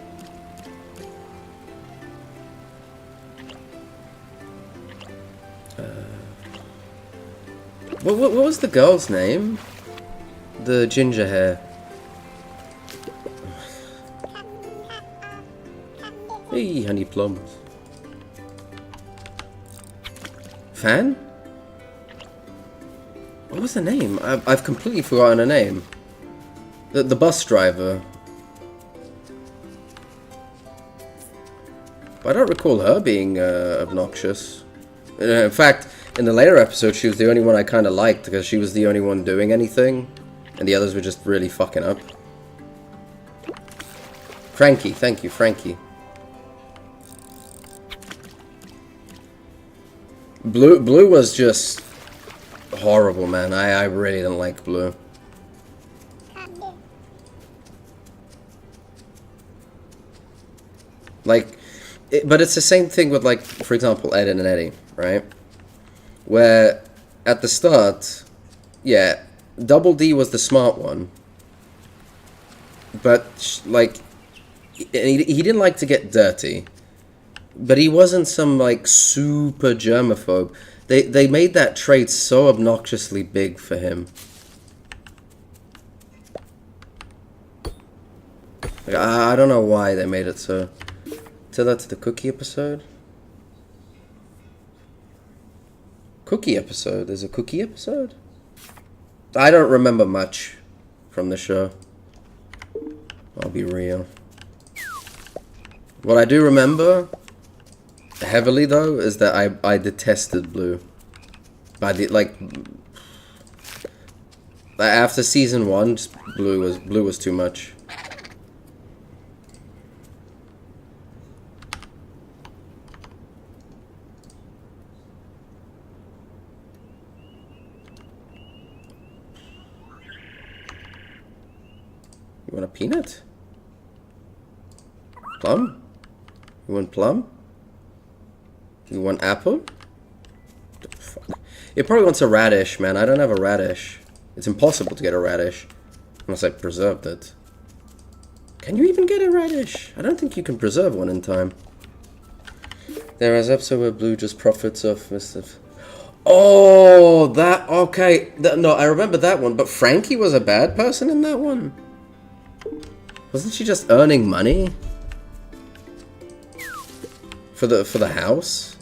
What was the girl's name? The ginger hair. Hey, honey plums. Fan? What was the name? I've completely forgotten her name. The bus driver. I don't recall her being obnoxious. In fact, in the later episode, she was the only one I kind of liked because she was the only one doing anything, and the others were just really fucking up. Frankie, thank you, Frankie. Blue was just horrible, man. I really didn't like Blue. Like, but it's the same thing with, like, for example, Ed and Eddie, right? Where, at the start, yeah, Double D was the smart one. But, like, he didn't like to get dirty. But he wasn't some, like, super germaphobe. They made that trait so obnoxiously big for him. Like, I don't know why they made it so. Tell that to the cookie episode. Cookie episode? There's a cookie episode? I don't remember much from the show. I'll be real. What I do remember heavily, though, is that I detested Blue. After season 1, Blue was too much. You want a peanut? Plum? You want plum? You want apple? Fuck. It probably wants a radish, man. I don't have a radish. It's impossible to get a radish. Unless I preserved it. Can you even get a radish? I don't think you can preserve one in time. There is an episode where Blue just profits off Mr. Oh, that... Okay. No, I remember that one. But Frankie was a bad person in that one? Wasn't she just earning money? For the house?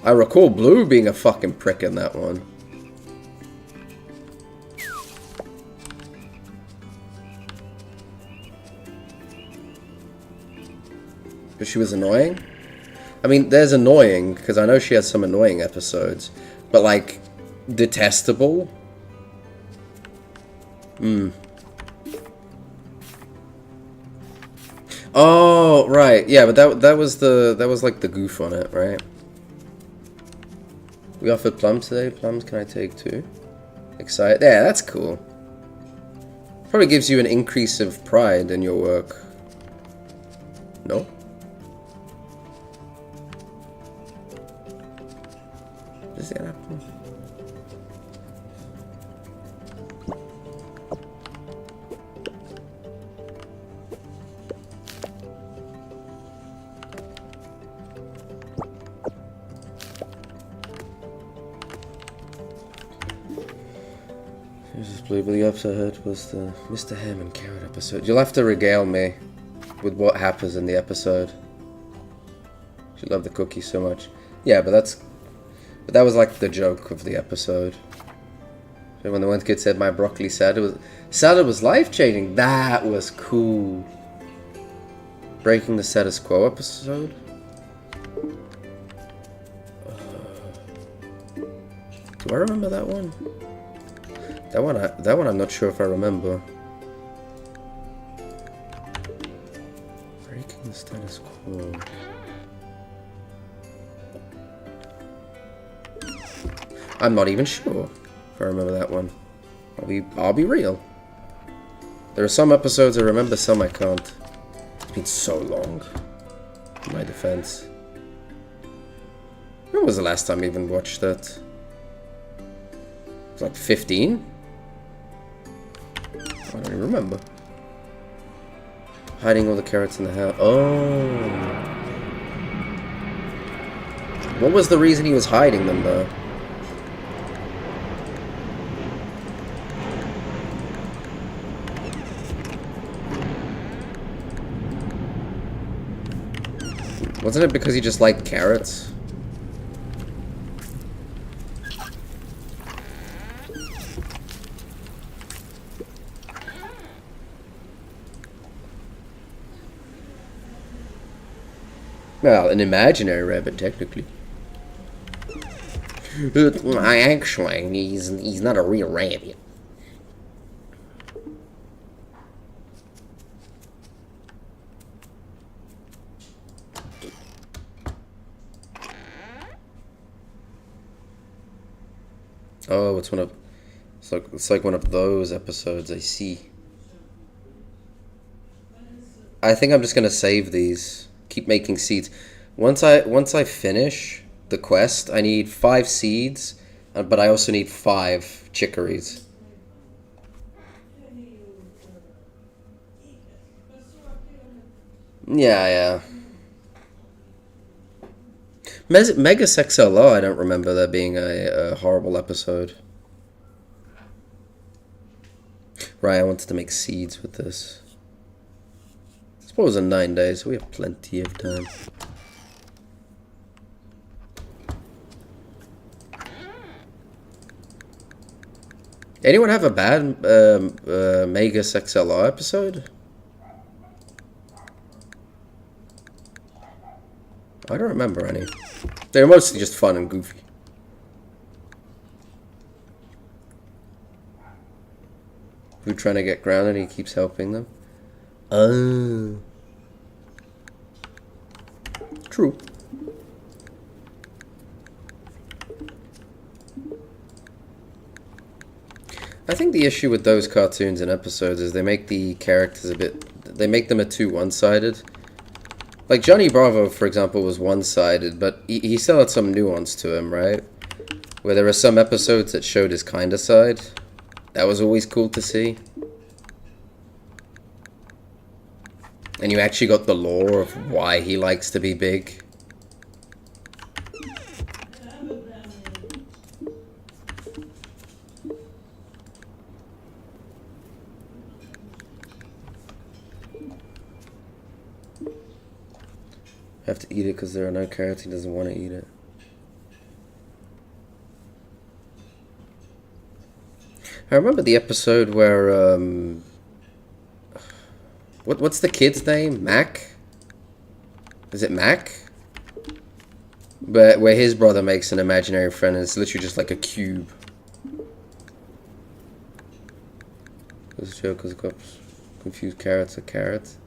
I recall Blue being a fucking prick in that one. But she was annoying? I mean, there's annoying, because I know she has some annoying episodes. But, like, detestable? Oh, right. Yeah, but that was like the goof on it, right? We offered plums today. Plums can I take too? Excited. Yeah, that's cool. Probably gives you an increase of pride in your work. No? Is that happening? The episode I heard was the Mr. Ham and Carrot episode. You'll have to regale me with what happens in the episode. She loved the cookie so much. Yeah, but that was like the joke of the episode. So when the one kid said my broccoli salad was life-changing. That was cool. Breaking the status quo episode. Do I remember that one? That one I'm not sure if I remember. Breaking the status quo. I'm not even sure if I remember that one. I'll be real. There are some episodes I remember, some I can't. It's been so long. In my defense. When was the last time I even watched that? It was like 15? I don't even remember. Hiding all the carrots in the house. Oh. What was the reason he was hiding them, though? Wasn't it because he just liked carrots? Well, an imaginary rabbit, technically. Actually, he's not a real rabbit. Oh, it's like one of those episodes. I see. I think I'm just gonna save these. Keep making seeds. Once I finish the quest, I need 5 seeds, but I also need 5 chicories. Yeah. Mega Sex LR, I don't remember there being a horrible episode. Right, I wanted to make seeds with this. I suppose in 9 days, so we have plenty of time. Anyone have a bad Mega Sex LR episode? I don't remember any. They're mostly just fun and goofy. Who trying to get grounded and he keeps helping them? Oh. True. I think the issue with those cartoons and episodes is they make the characters they make them too one-sided. Like Johnny Bravo, for example, was one-sided, but he still had some nuance to him, right? Where there were some episodes that showed his kinda side. That was always cool to see. And you actually got the lore of why he likes to be big. I have to eat it because there are no carrots. He doesn't want to eat it. I remember the episode where what's the kid's name? Mac? Is it Mac? But where his brother makes an imaginary friend, it's literally just like a cube. Those jokers got confused carrots are carrots.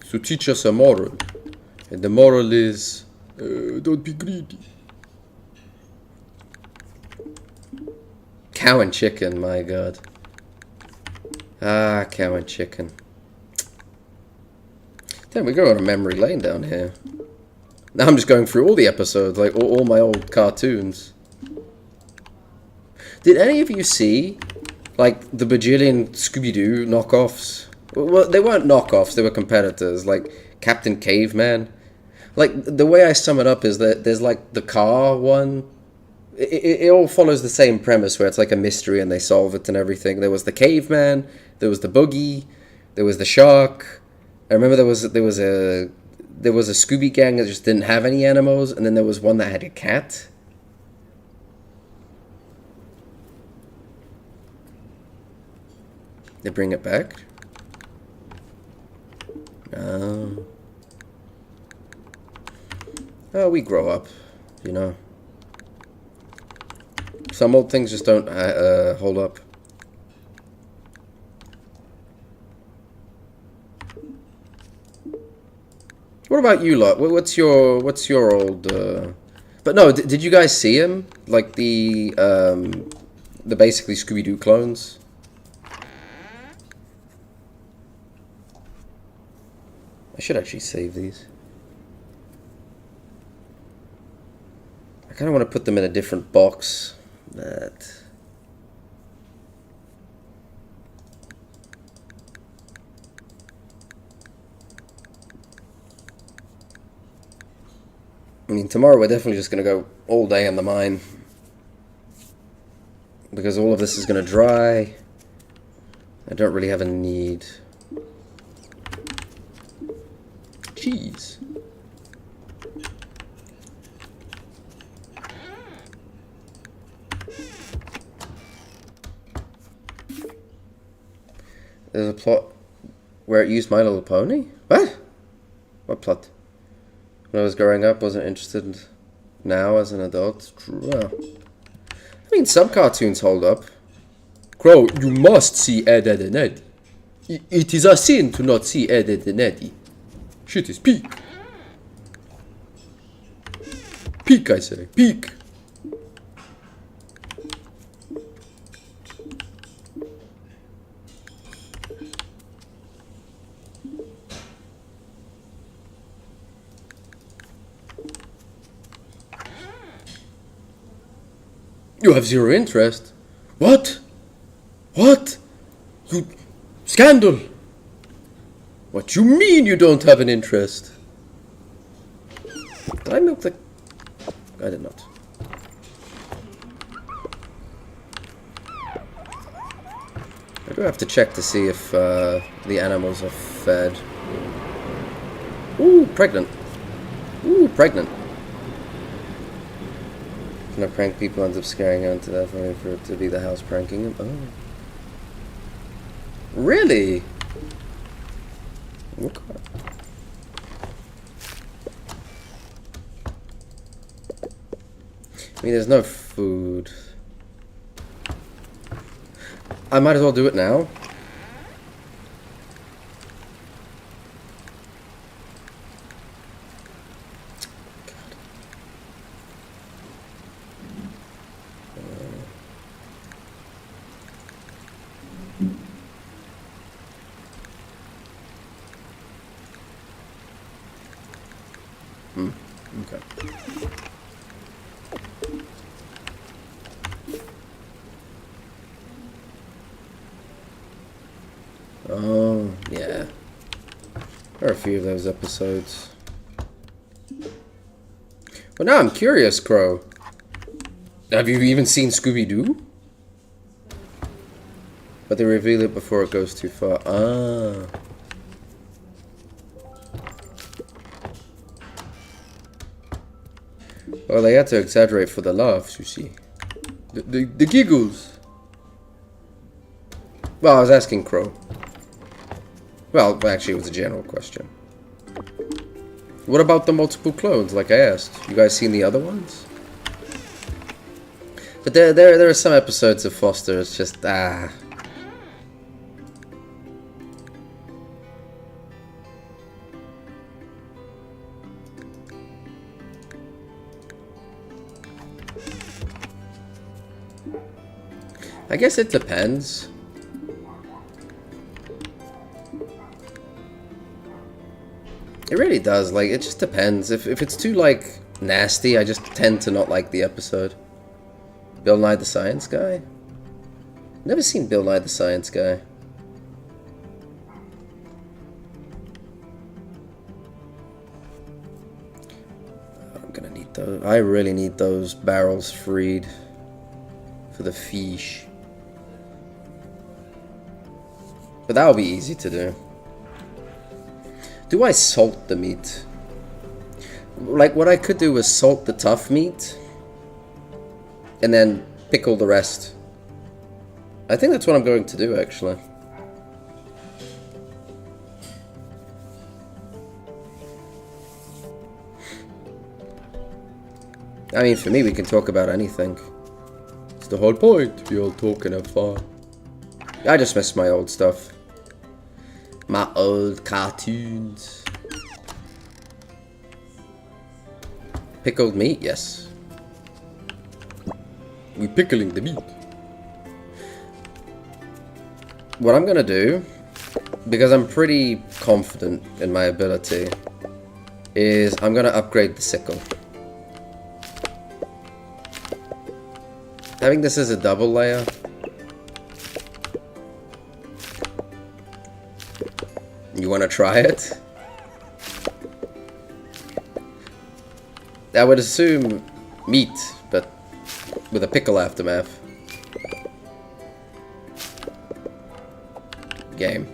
So teach us a moral. And the moral is, don't be greedy. Cow and chicken, my god. Ah, cow and chicken. Damn, we go on a memory lane down here. Now I'm just going through all the episodes, like all my old cartoons. Did any of you see, like, the bajillion Scooby-Doo knockoffs? Well, they weren't knockoffs, they were competitors, like Captain Caveman. Like, the way I sum it up is that there's, like, the car one. It all follows the same premise where it's like a mystery and they solve it and everything. There was the caveman, there was the boogie, there was the shark. I remember there was a Scooby gang that just didn't have any animals, and then there was one that had a cat. They bring it back? No. Oh, we grow up, you know. Some old things just don't hold up. What about you lot? What's your old? But no, did you guys see him? Like the basically Scooby-Doo clones. I should actually save these. I kind of want to put them in a different box. That. I mean, tomorrow we're definitely just going to go all day in the mine. Because all of this is going to dry. I don't really have a need. Cheese. There's a plot where it used My Little Pony? What? What plot? When I was growing up, wasn't interested. Now, as an adult, well, I mean, some cartoons hold up. Crow, you must see Ed, Edd and Eddy. It is a sin to not see Ed, Edd and Eddy. Shit is peak. Peak, I say. Peak. You have zero interest. What? What? You... Scandal! What you mean you don't have an interest? Did I milk the... I did not. I do have to check to see if the animals are fed. Ooh, pregnant. Ooh, pregnant. When I prank people, ends up scaring them to death, only for it to be the house pranking them. Oh. Really? Okay. I mean, there's no food. I might as well do it now. Okay. Oh, yeah. There are a few of those episodes. Well, now I'm curious, Crow. Have you even seen Scooby-Doo? But they reveal it before it goes too far. Ah. Well, they had to exaggerate for the laughs, you see. The giggles. Well, I was asking Crow. Well, actually, it was a general question. What about the multiple clones, like I asked? You guys seen the other ones? But there are some episodes of Foster, it's just, I guess it depends. It really does, like, it just depends. If it's too, like, nasty, I just tend to not like the episode. Bill Nye the Science Guy? Never seen Bill Nye the Science Guy. I'm gonna need those. I really need those barrels freed for the fish. But that'll be easy to do. Do I salt the meat? Like, what I could do is salt the tough meat and then pickle the rest. I think that's what I'm going to do, actually. I mean, for me, we can talk about anything. It's the whole point. We all talk and have fun. I just miss my old stuff. My old cartoons. Pickled meat, yes. We pickling the meat. What I'm gonna do, because I'm pretty confident in my ability, is I'm gonna upgrade the sickle. Having this as a double layer. You wanna try it? I would assume meat, but with a pickle aftermath. Game.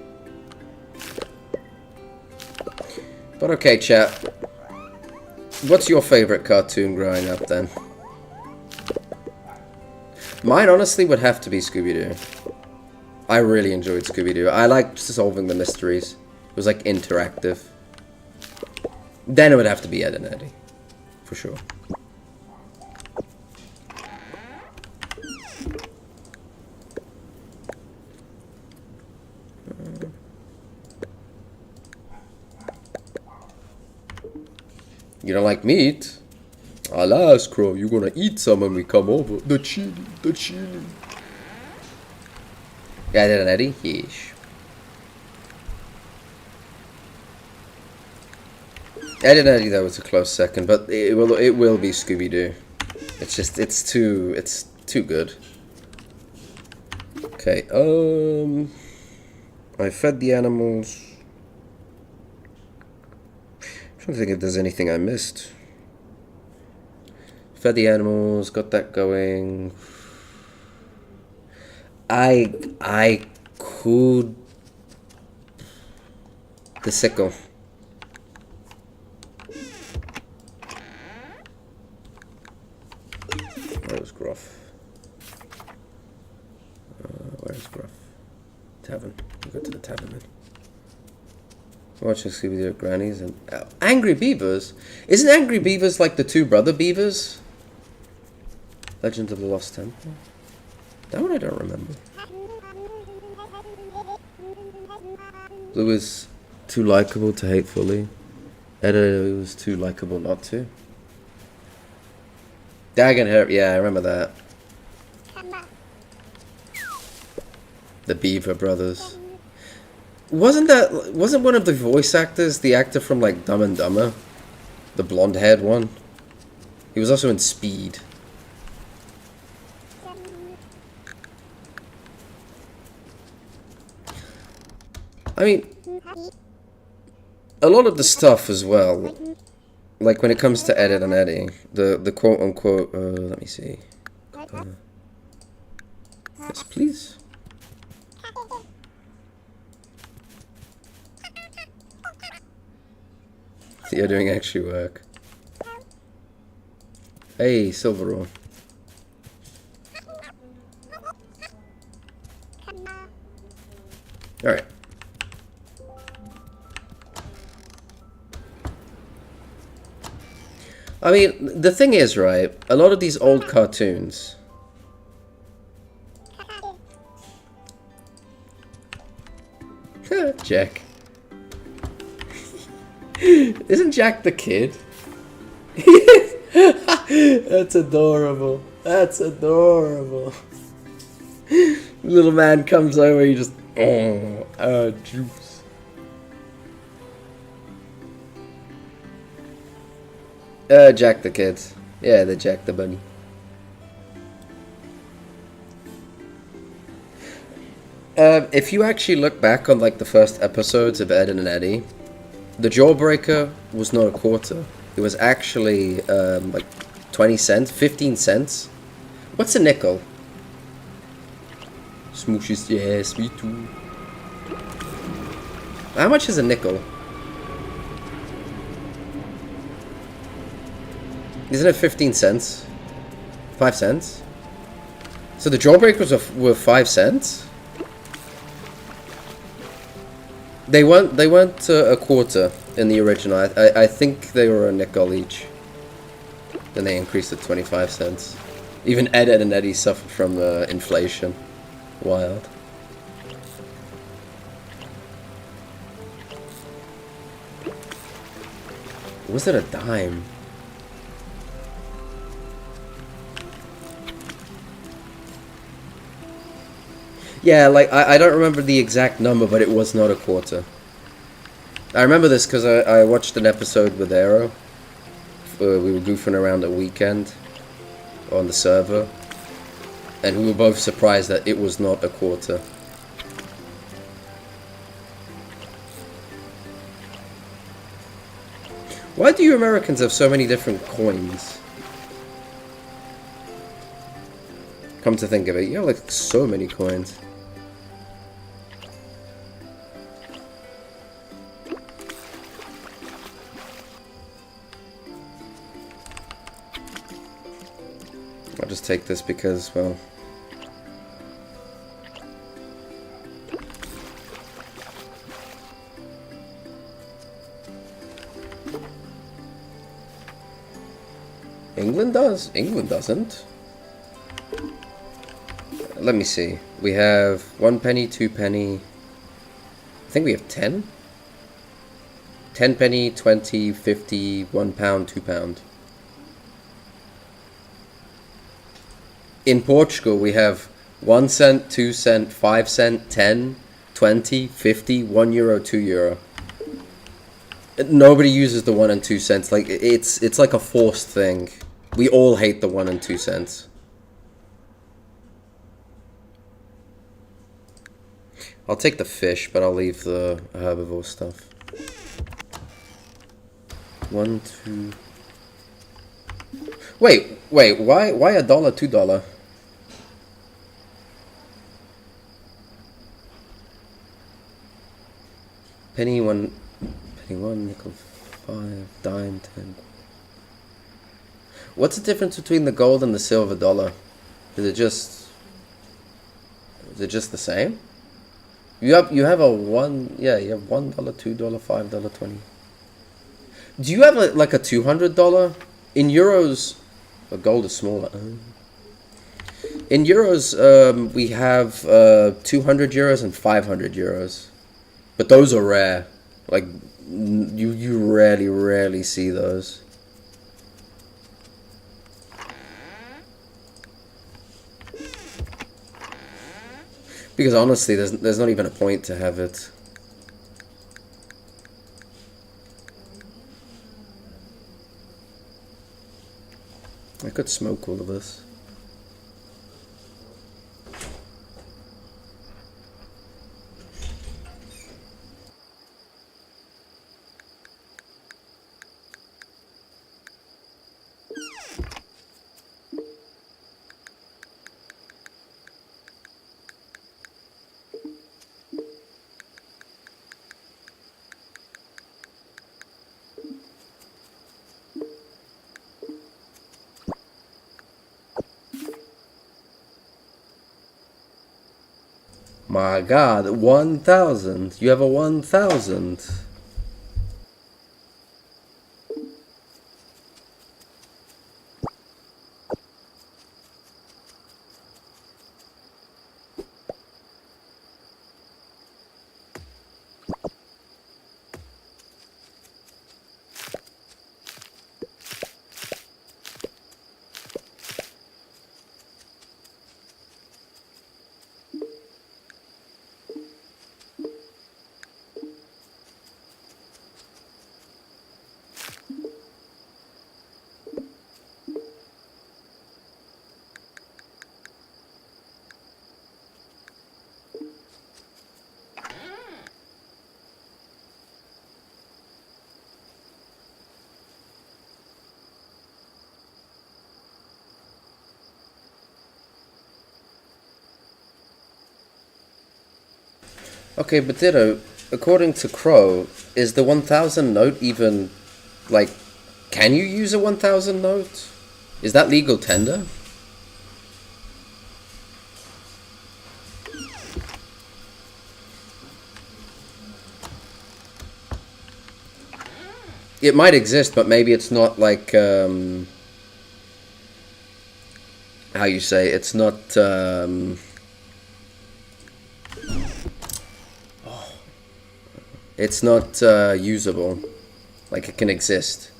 But okay, chat. What's your favorite cartoon growing up then? Mine honestly would have to be Scooby-Doo. I really enjoyed Scooby-Doo. I liked solving the mysteries. It was like interactive. Then it would have to be Ed and Eddie. For sure. You don't like meat? Alas, Crow, you're gonna eat some when we come over. The chili, the chili. Yeah, Ed and Eddie? Yes. Ed and Eddie, though, was a close second, but it will be Scooby-Doo. It's just, it's too good. Okay, I fed the animals. I'm trying to think if there's anything I missed. Fed the animals, got that going. I could... The sickle. Where's Gruff? Where's Gruff? Tavern. We'll go to the tavern then. Watching Scooby-Doo at Granny's and... Angry Beavers? Isn't Angry Beavers like the two brother beavers? Legend of the Lost Temple? That one I don't remember. Blue is too likable to hate fully. Eddie was too likable not to. Dag and Her, yeah, I remember that. The Beaver Brothers. Wasn't one of the voice actors the actor from like Dumb and Dumber? The blonde-haired one? He was also in Speed. I mean, a lot of the stuff as well, like when it comes to Ed and Eddie, the quote-unquote, let me see. Yes, please. You're doing actually work. Hey, Silverroll. Alright. I mean, the thing is, right, a lot of these old cartoons... Jack. Isn't Jack the kid? That's adorable. That's adorable. Little man comes over, he just... Oh, juice. Jack the kid. Yeah, the Jack the bunny. If you actually look back on like the first episodes of Ed and Eddie, the Jawbreaker was not a quarter. It was actually like 20 cents, 15 cents. What's a nickel? Smooshes, yes, me too. How much is a nickel? Isn't it 15 cents? 5 cents? So the Jawbreakers were 5 cents? They weren't a quarter in the original. I think they were a nickel each. Then they increased to 25 cents. Even Ed and Eddie suffered from inflation. Wild. Was it a dime? Yeah, like, I don't remember the exact number, but it was not a quarter. I remember this because I watched an episode with Arrow. We were goofing around a weekend on the server. And we were both surprised that it was not a quarter. Why do you Americans have so many different coins? Come to think of it, you have like so many coins. I'll just take this because, well... England does? England doesn't. Let me see. We have 1 penny, 2 penny. I think we have 10. 10 penny, 20, 50, 1 pound, 2 pound. In Portugal, we have 1 cent, 2 cent, 5 cent, 10, 20, 50, 1 euro, 2 euro. Nobody uses the 1 and 2 cents. Like it's like a forced thing. We all hate the 1 and 2 cents. I'll take the fish, but I'll leave the herbivore stuff. 1, 2. Wait, why $1, $2? Penny 1, nickel 5, dime 10. What's the difference between the gold and the silver dollar? Is it just the same? You have a one, yeah, you have $1, $2, $5, 20. Do you have like a $200? In euros, gold is smaller. In euros, we have 200 euros and 500 euros, but those are rare. Like you rarely see those. Because honestly, there's not even a point to have it. I could smoke all of this. My god, 1,000. You have a 1,000. Okay, but Ditto, according to Crow, is the 1,000 note even, like, can you use a 1,000 note? Is that legal tender? It might exist, but maybe it's not like, how you say, it's not, it's not, usable. Like, it can exist.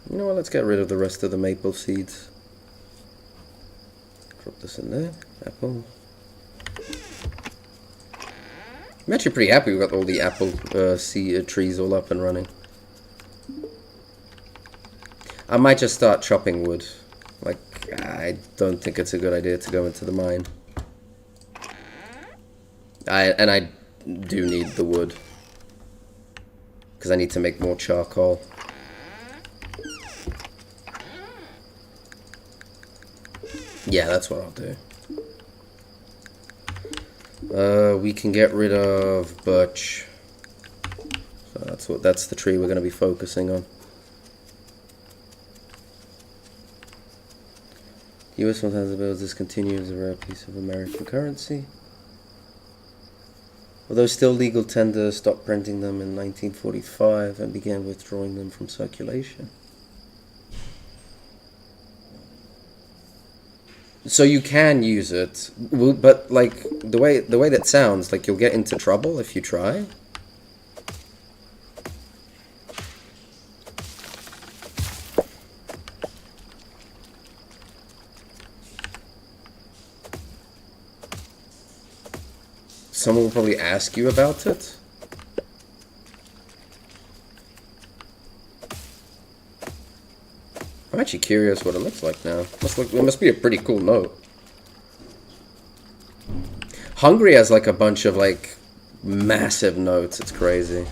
You know what, let's get rid of the rest of the maple seeds. Drop this in there. Apple. I'm actually pretty happy we got all the apple seed trees all up and running. I might just start chopping wood. Like, I don't think it's a good idea to go into the mine. I do need the wood. Because I need to make more charcoal. Yeah, that's what I'll do. We can get rid of birch. So that's the tree we're going to be focusing on. The US sometimes bills discontinue as a rare piece of American currency. Although still legal tender stopped printing them in 1945 and began withdrawing them from circulation. So you can use it, but like the way that sounds, like you'll get into trouble if you try. Someone will probably ask you about it. I'm actually curious what it looks like now. It must be a pretty cool note. Hungary has like a bunch of like massive notes. It's crazy.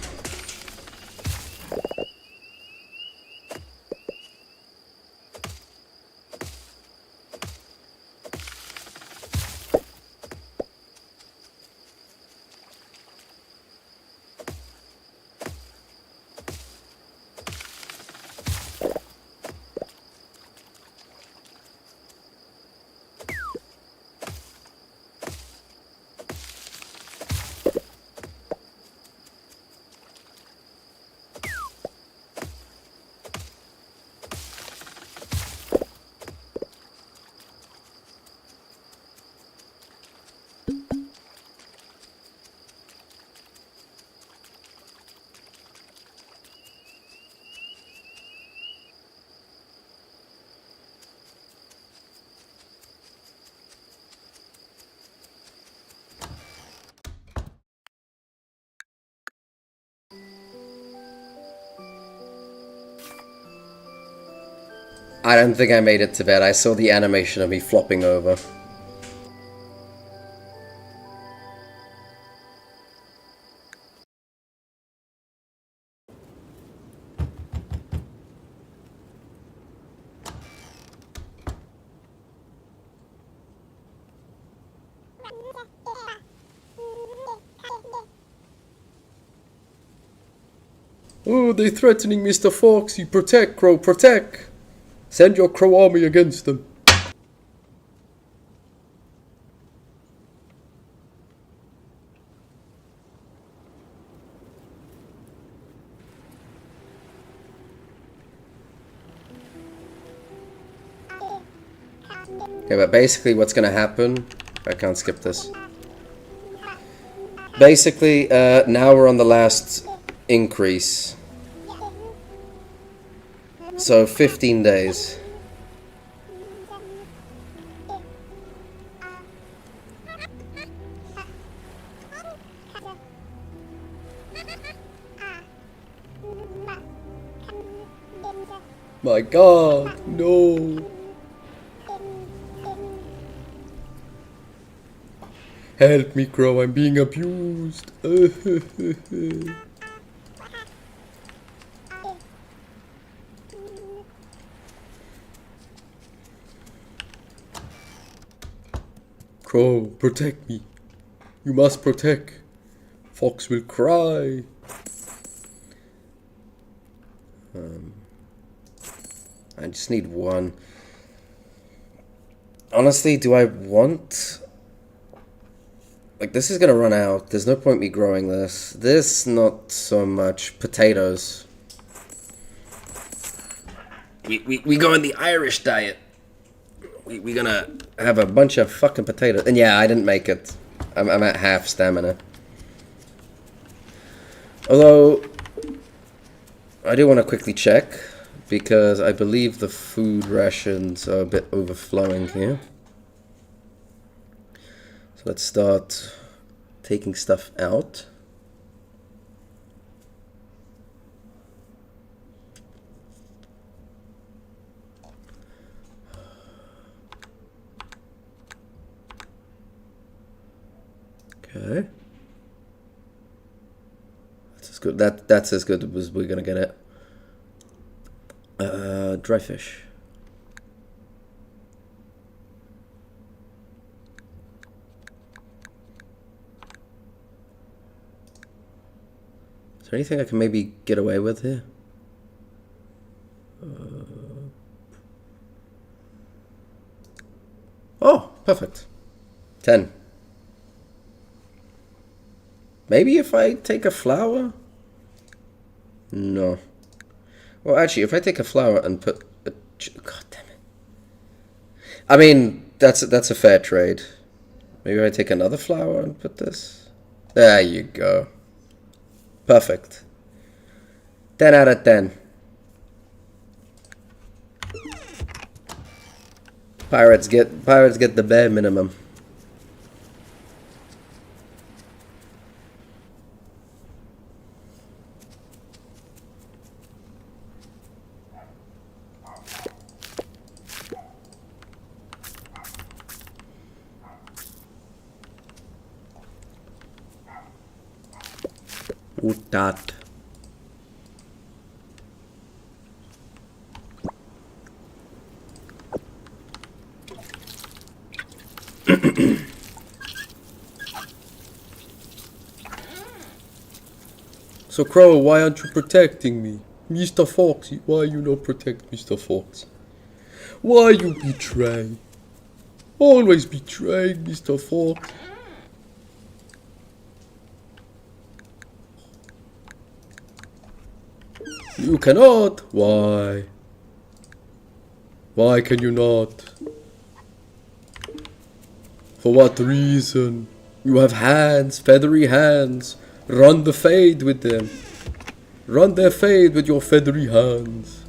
I don't think I made it to bed. I saw the animation of me flopping over. Oh, they're threatening Mr. Foxy. Protect, Crow, protect. Send your crow army against them. Okay, but basically what's gonna happen... I can't skip this. Basically, now we're on the last increase. So, 15 days. My God, no. Help me, Crow, I'm being abused. Crow, protect me. You must protect. Fox will cry. I just need one. Honestly, do I want... Like, this is gonna run out. There's no point me growing this. This, not so much. Potatoes. We go in the Irish diet. We gonna have a bunch of fucking potatoes. And yeah, I didn't make it. I'm at half stamina. Although, I do want to quickly check, because I believe the food rations are a bit overflowing here. So let's start taking stuff out. Okay. That's as good. That's as good as we're gonna get it. Dry fish. Is there anything I can maybe get away with here? Oh, perfect. 10. Maybe if I take a flower? No. Well, actually, if I take a flower and put a... God damn it. I mean, that's a fair trade. Maybe I take another flower and put this. There you go. Perfect. 10 out of 10. Pirates get the bare minimum. Utat. So Crow, why aren't you protecting me? Mr. Foxy, why you not protect Mr. Fox? Why you betray? Always betraying Mr. Fox. You cannot. Why? Why can you not? For what reason? You have hands, feathery hands. Run the fade with them. Run their fade with your feathery hands.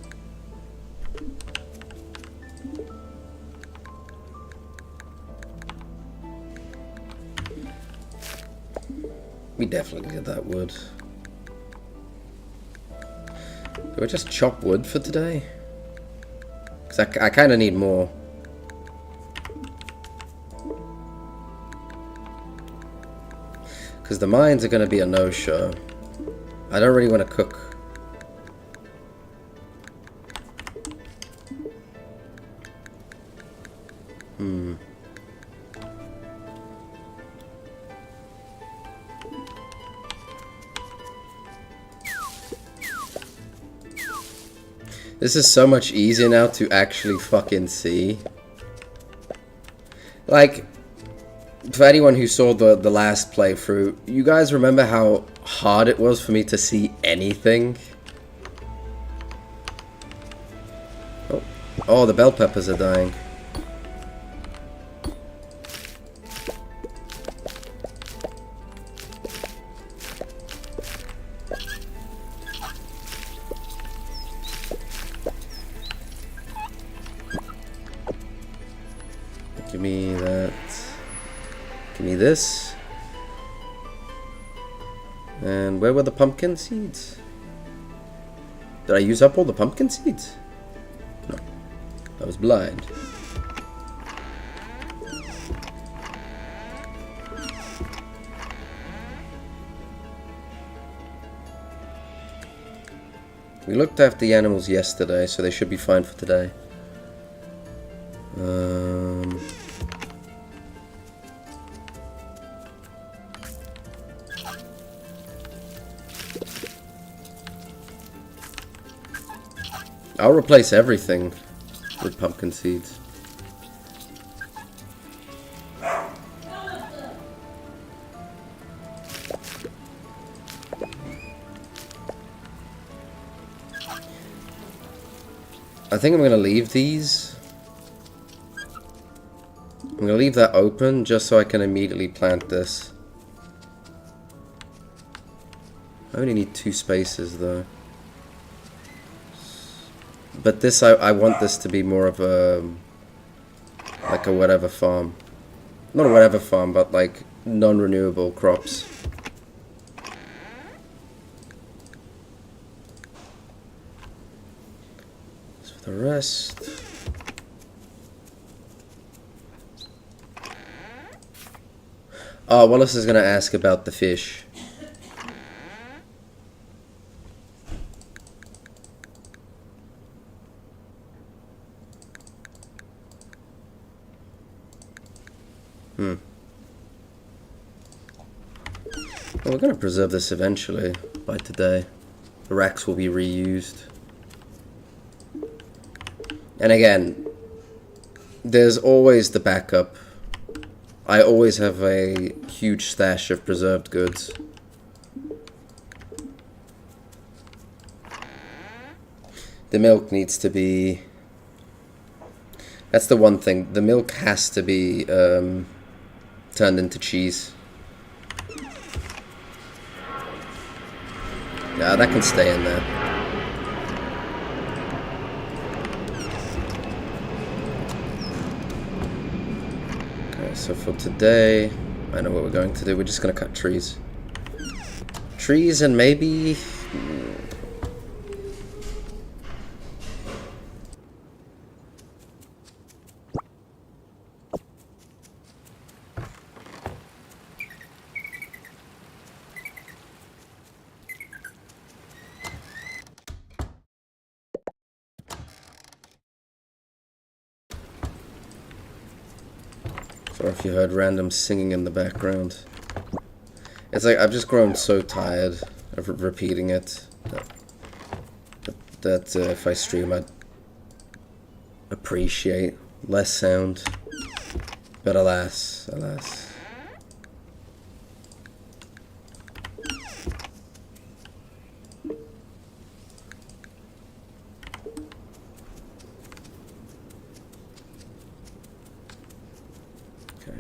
We definitely get that wood. Do I just chop wood for today? Because I kind of need more. Because the mines are going to be a no-show. I don't really want to cook. This is so much easier now to actually fucking see. Like, for anyone who saw the last playthrough, you guys remember how hard it was for me to see anything? Oh, the bell peppers are dying. Give me that. Give me this. And where were the pumpkin seeds? Did I use up all the pumpkin seeds? No. I was blind. We looked after the animals yesterday, so they should be fine for today. I'll replace everything with pumpkin seeds. I think I'm going to leave these. I'm going to leave that open just so I can immediately plant this. I only need 2 spaces though. But this, I want this to be more of a, like a whatever farm. Not a whatever farm, but like non-renewable crops. As for the rest... Oh, Wallace is going to ask about the fish. Well, we're going to preserve this eventually, by today. The racks will be reused. And again, there's always the backup. I always have a huge stash of preserved goods. The milk needs to be... That's the one thing. The milk has to be turned into cheese. Yeah, that can stay in there. Okay, so for today, I know what we're going to do. We're just going to cut trees. Trees and maybe... Sorry if you heard random singing in the background. It's like I've just grown so tired of repeating it that if I stream I'd appreciate less sound. But alas, alas.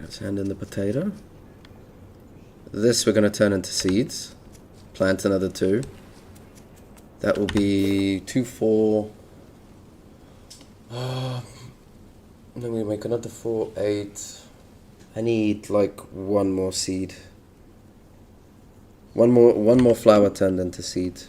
Let's hand in the potato. This we're going to turn into seeds. Plant another 2. That will be 2, 4. Then we make another 4, 8. I need like 1 more seed. One more flower turned into seeds.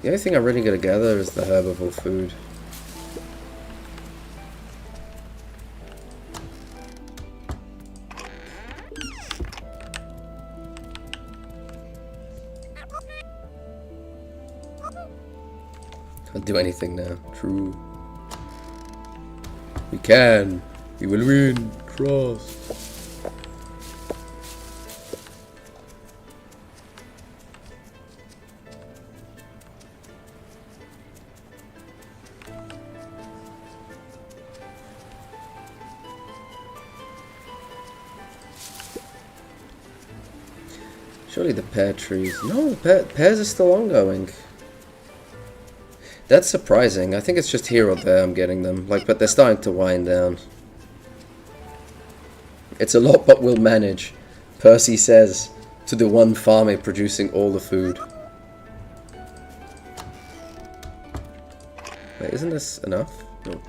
The only thing I'm really going to gather is the herbivore food. Can't do anything now. True. We can. We will win. Trust. Surely the pear trees. No, the pears are still ongoing. That's surprising. I think it's just here or there I'm getting them. Like, but they're starting to wind down. It's a lot, but we'll manage. Percy says to the one farmer producing all the food. Wait, isn't this enough? No.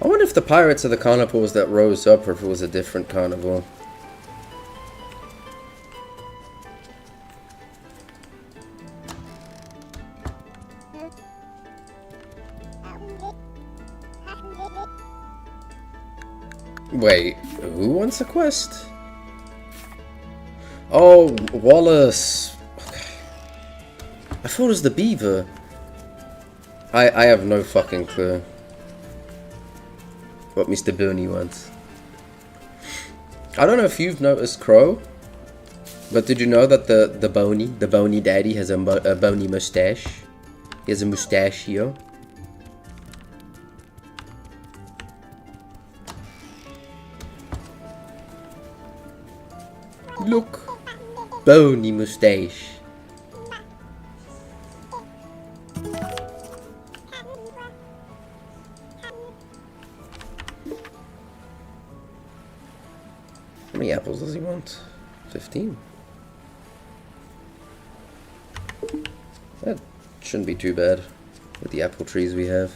I wonder if the pirates are the carnivores that rose up, or if it was a different carnivore. Wait, who wants a quest? Oh, Wallace. Okay. I thought it was the beaver. I have no fucking clue what Mr. Bernie wants. I don't know if you've noticed Crow, but did you know that the bony daddy has a bony mustache? He has a mustachio. Look, bony mustache. How many apples does he want? 15. That shouldn't be too bad with the apple trees we have.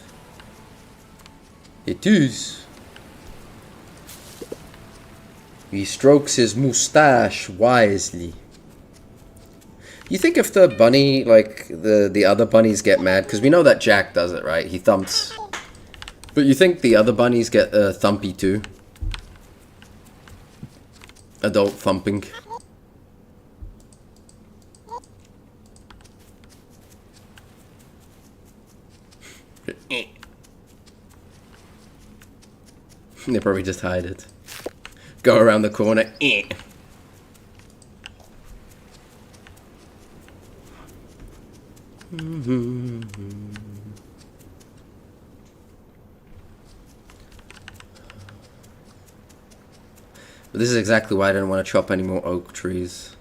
It is. He strokes his moustache wisely. You think if the bunny, like the other bunnies get mad, because we know that Jack does it, right? He thumps. But you think the other bunnies get thumpy too? Adult thumping. They probably just hide it. Go around the corner. But this is exactly why I don't want to chop any more oak trees.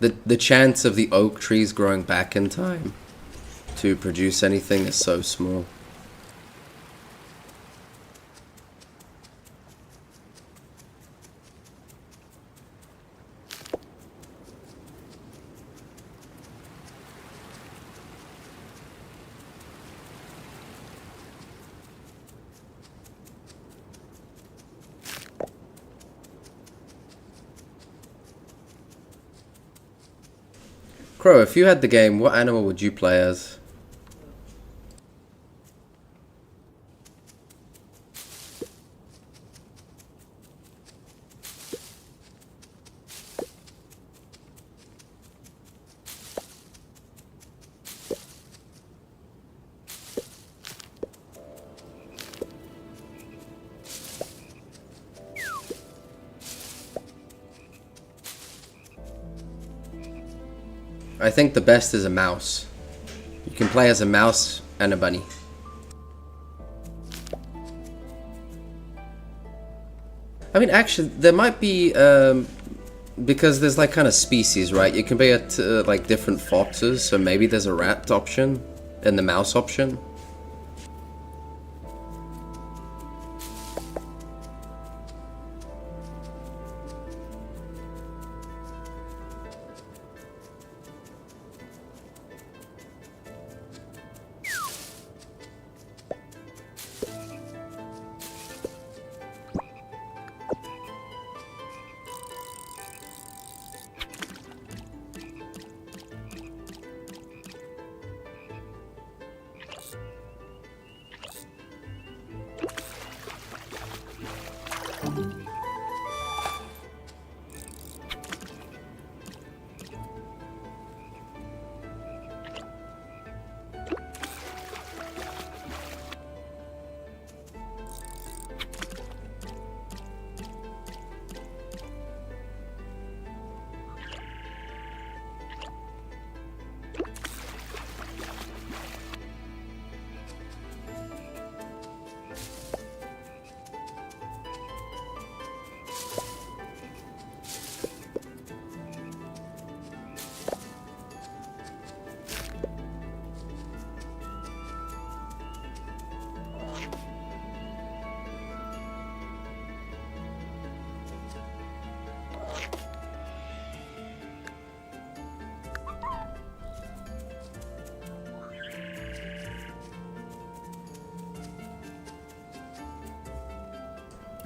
The chance of the oak trees growing back in time to produce anything is so small. Crow, if you had the game, what animal would you play as? I think the best is a mouse. You can play as a mouse and a bunny. I mean, actually, there might be, because there's like kind of species, right? You can be at like different foxes, so maybe there's a rat option and the mouse option.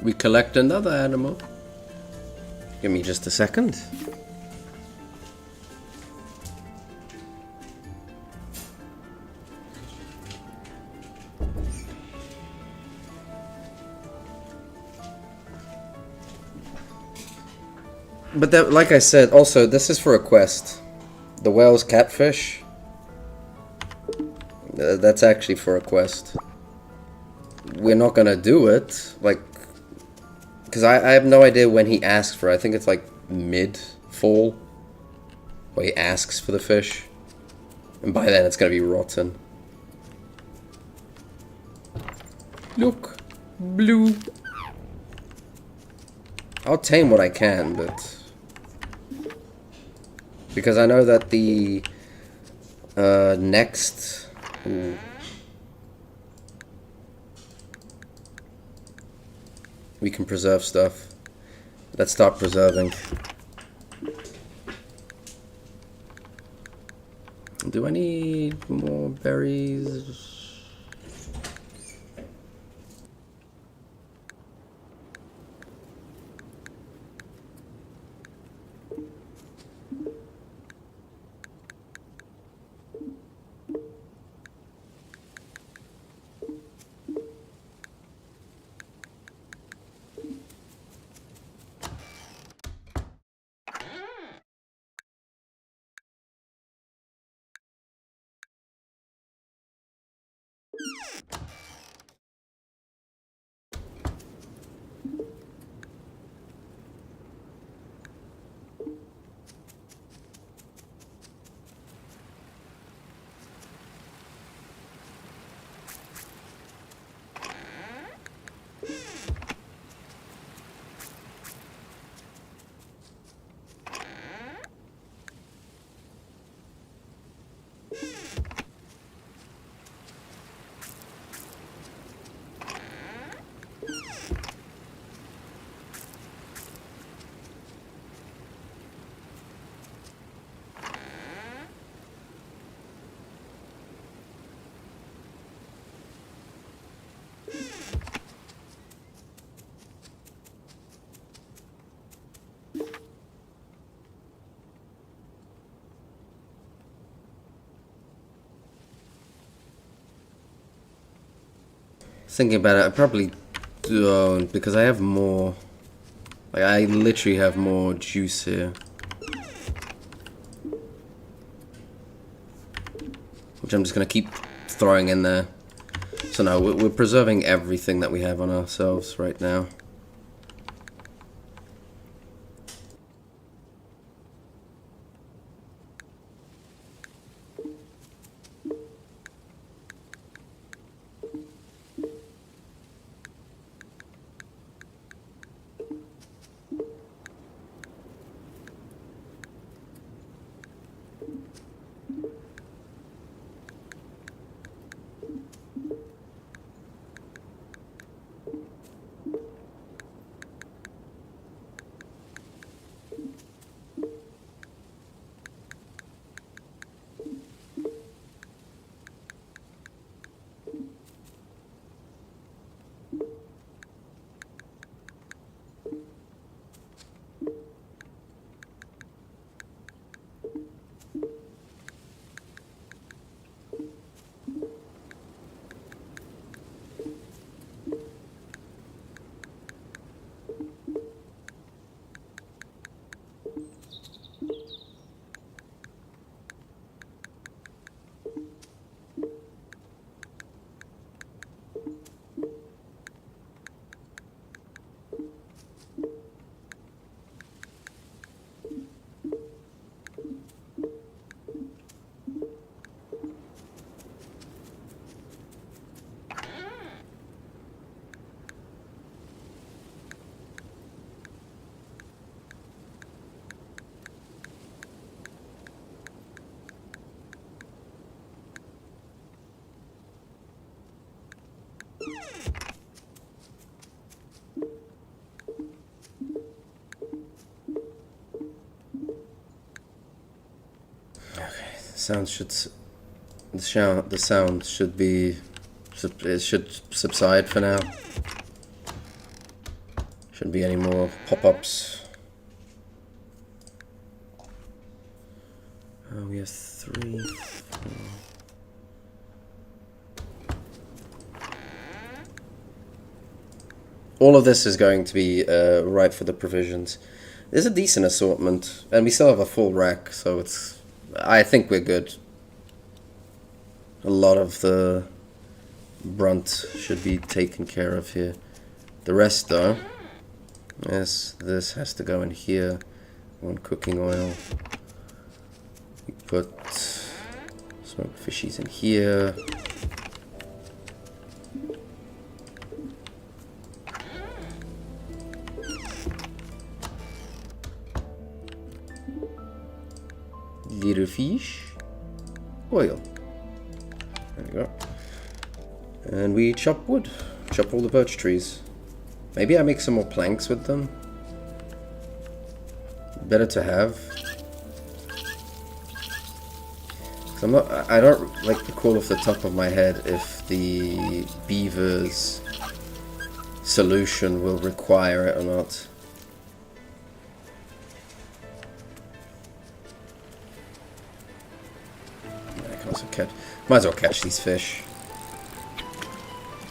we collect another animal. Give me just a second. But that, like I said, also this is for a quest. The whale's catfish. That's actually for a quest. We're not gonna do it, like, because I have no idea when he asks for it. I think it's like mid-fall, where he asks for the fish, and by then it's gonna be rotten. Look, blue. I'll tame what I can, but because I know that the next. Ooh. We can preserve stuff. Let's start preserving. Do I need more berries? Thinking about it, I probably don't, because I have more. Like, I literally have more juice here. Which I'm just gonna keep throwing in there. So no, we're preserving everything that we have on ourselves right now. Sound should the sound should be it should subside for now. Shouldn't be any more pop-ups. We have 3, 4. All of this is going to be right for the provisions. There's a decent assortment, and we still have a full rack, so it's. I think we're good. A lot of the brunt should be taken care of here. The rest, though, yes, this has to go in here. On cooking oil. We put smoked fishies in here. Little fish, oil. There we go. And we chop wood. Chop all the birch trees. Maybe I make some more planks with them. Better to have. I don't like recall off the top of my head if the beaver's solution will require it or not. I can also catch. Might as well catch these fish.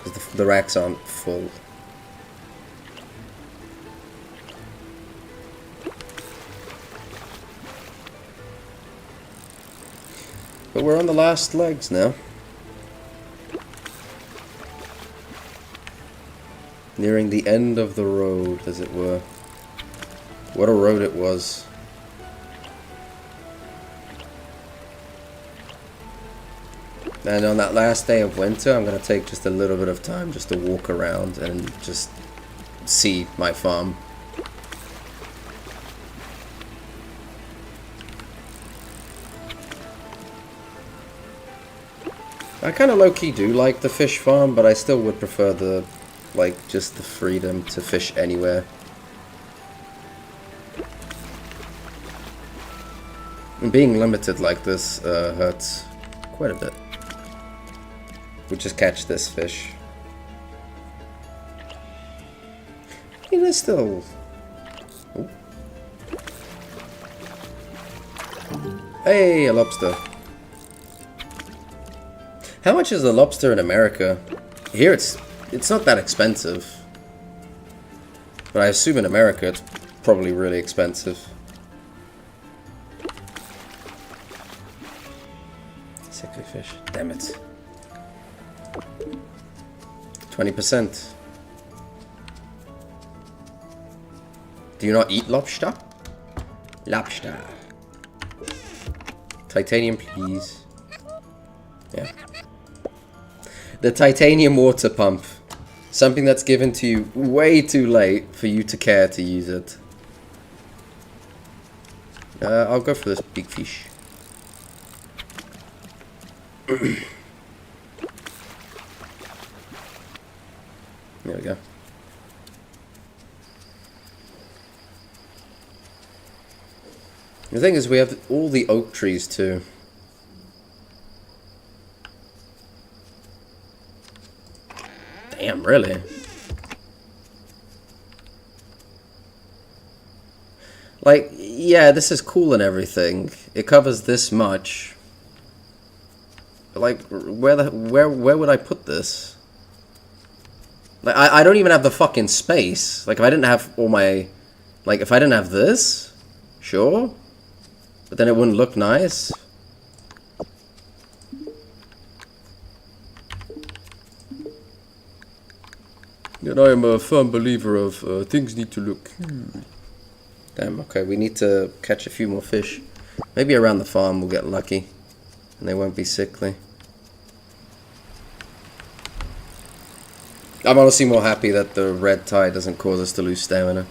Because the racks aren't full. But we're on the last legs now. Nearing the end of the road, as it were. What a road it was. And on that last day of winter, I'm going to take just a little bit of time just to walk around and just see my farm. I kind of low-key do like the fish farm, but I still would prefer the, like, just the freedom to fish anywhere. And being limited like this hurts quite a bit. We just catch this fish. I mean, there's still... Ooh. Hey, a lobster. How much is a lobster in America? Here it's not that expensive. But I assume in America it's probably really expensive. Sickly fish. Damn it. 20%. Do you not eat lobster? Lobster. Titanium, please. Yeah. The titanium water pump. Something that's given to you way too late for you to care to use it. I'll go for this big fish. There we go. The thing is, we have all the oak trees too. Damn, really? Like, yeah, this is cool and everything. It covers this much. But like, where would I put this? Like, I don't even have the fucking space. Like, if I didn't have all my... Like, if I didn't have this, sure. But then it wouldn't look nice. And I am a firm believer of things need to look cute. Damn, okay, we need to catch a few more fish. Maybe around the farm we'll get lucky. And they won't be sickly. I'm honestly more happy that the red tide doesn't cause us to lose stamina.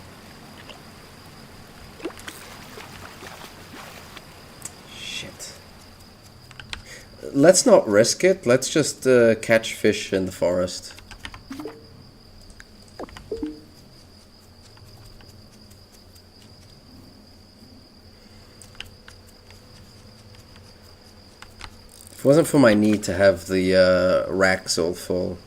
Shit. Let's not risk it. Let's just catch fish in the forest. If it wasn't for my need to have the racks all full.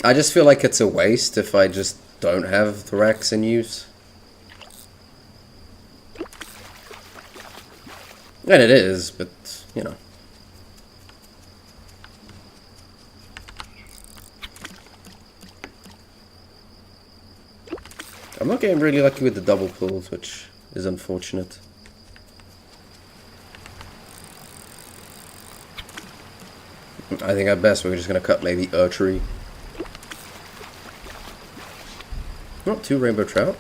I just feel like it's a waste if I just don't have the racks in use. And it is, but, you know. I'm not getting really lucky with the double pulls, which is unfortunate. I think at best we're just going to cut maybe a tree. Not 2 rainbow trout.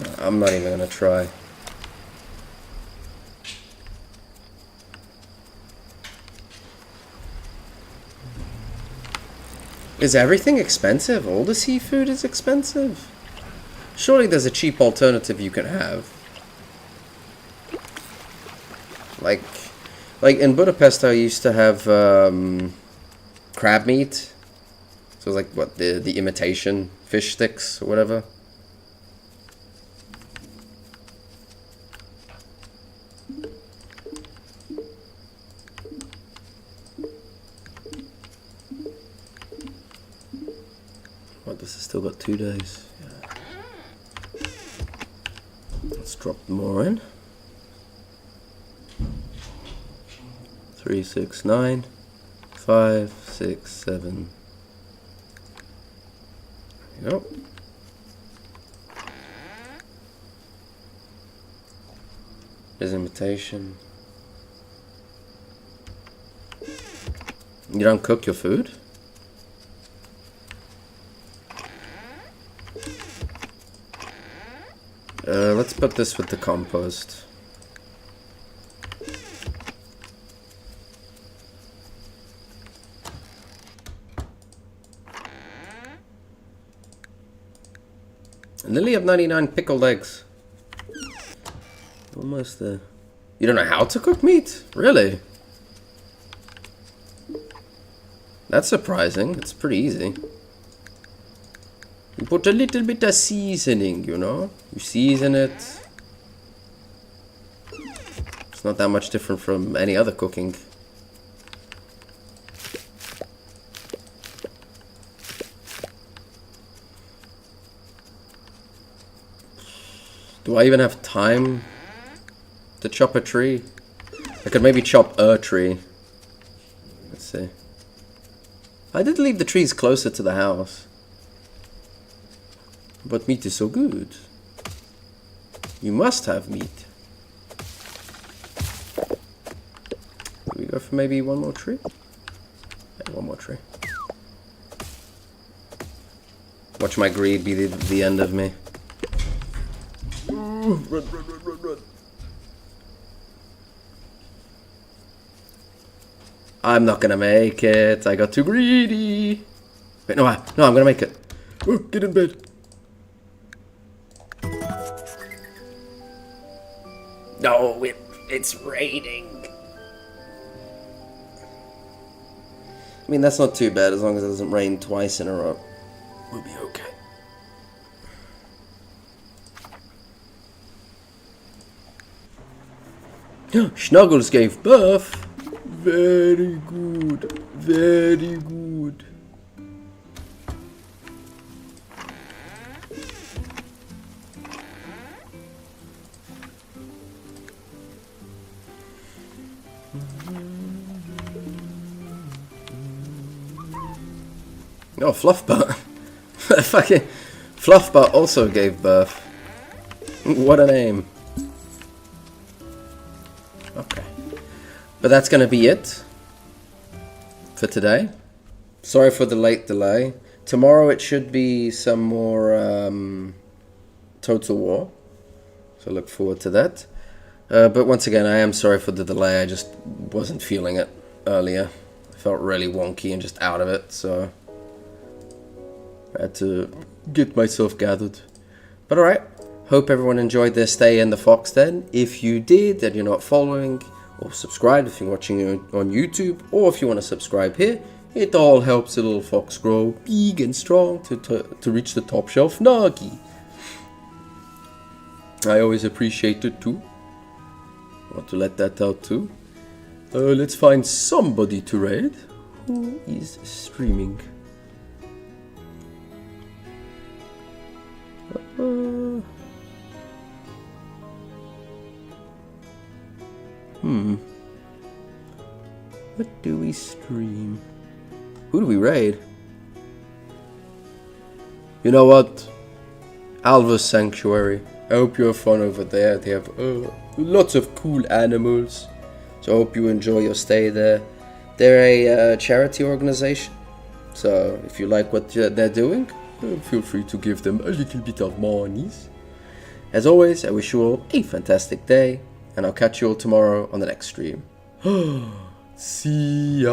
No, I'm not even going to try. Is everything expensive? All the seafood is expensive? Surely there's a cheap alternative you can have. Like in Budapest I used to have crab meat. So it's like what, the imitation fish sticks or whatever. What, this has still got 2 days. Yeah. Let's drop more in. 3, 6, 9, 5, 6, 7. There you go. There's imitation. You don't cook your food? Let's put this with the compost. Lily of 99 pickled eggs. Almost there. You don't know how to cook meat? Really? That's surprising. It's pretty easy. You put a little bit of seasoning, you know? You season it. It's not that much different from any other cooking. Do I even have time to chop a tree? I could maybe chop a tree. Let's see. I did leave the trees closer to the house. But meat is so good. You must have meat. Do we go for maybe one more tree? Yeah, one more tree. Watch my greed be the end of me. Run, run, run, run, run. I'm not gonna make it. I got too greedy. Wait, no, I'm gonna make it. Oh, get in bed. No, it's raining. I mean, that's not too bad as long as it doesn't rain twice in a row. We'll be okay. Snuggles gave birth. Very good. Very good. Oh, Fluffbutt. Fucking Fluffbutt also gave birth. What a name. Okay. But that's going to be it for today. Sorry for the late delay. Tomorrow it should be some more Total War. So look forward to that. But once again, I am sorry for the delay. I just wasn't feeling it earlier. I felt really wonky and just out of it. So I had to get myself gathered. But alright. Hope everyone enjoyed their stay in the Fox Den. If you did and you're not following, or subscribe if you're watching it on YouTube, or if you want to subscribe here, it all helps the little fox grow big and strong to reach the top shelf Nagi. I always appreciate it too. I want to let that out too. Let's find somebody to raid. Who is streaming? What do we stream? Who do we raid? You know what? Alva's Sanctuary. I hope you have fun over there. They have lots of cool animals. So I hope you enjoy your stay there. They're a charity organization. So if you like what they're doing, feel free to give them a little bit of money. As always, I wish you all a fantastic day. And I'll catch you all tomorrow on the next stream. See ya.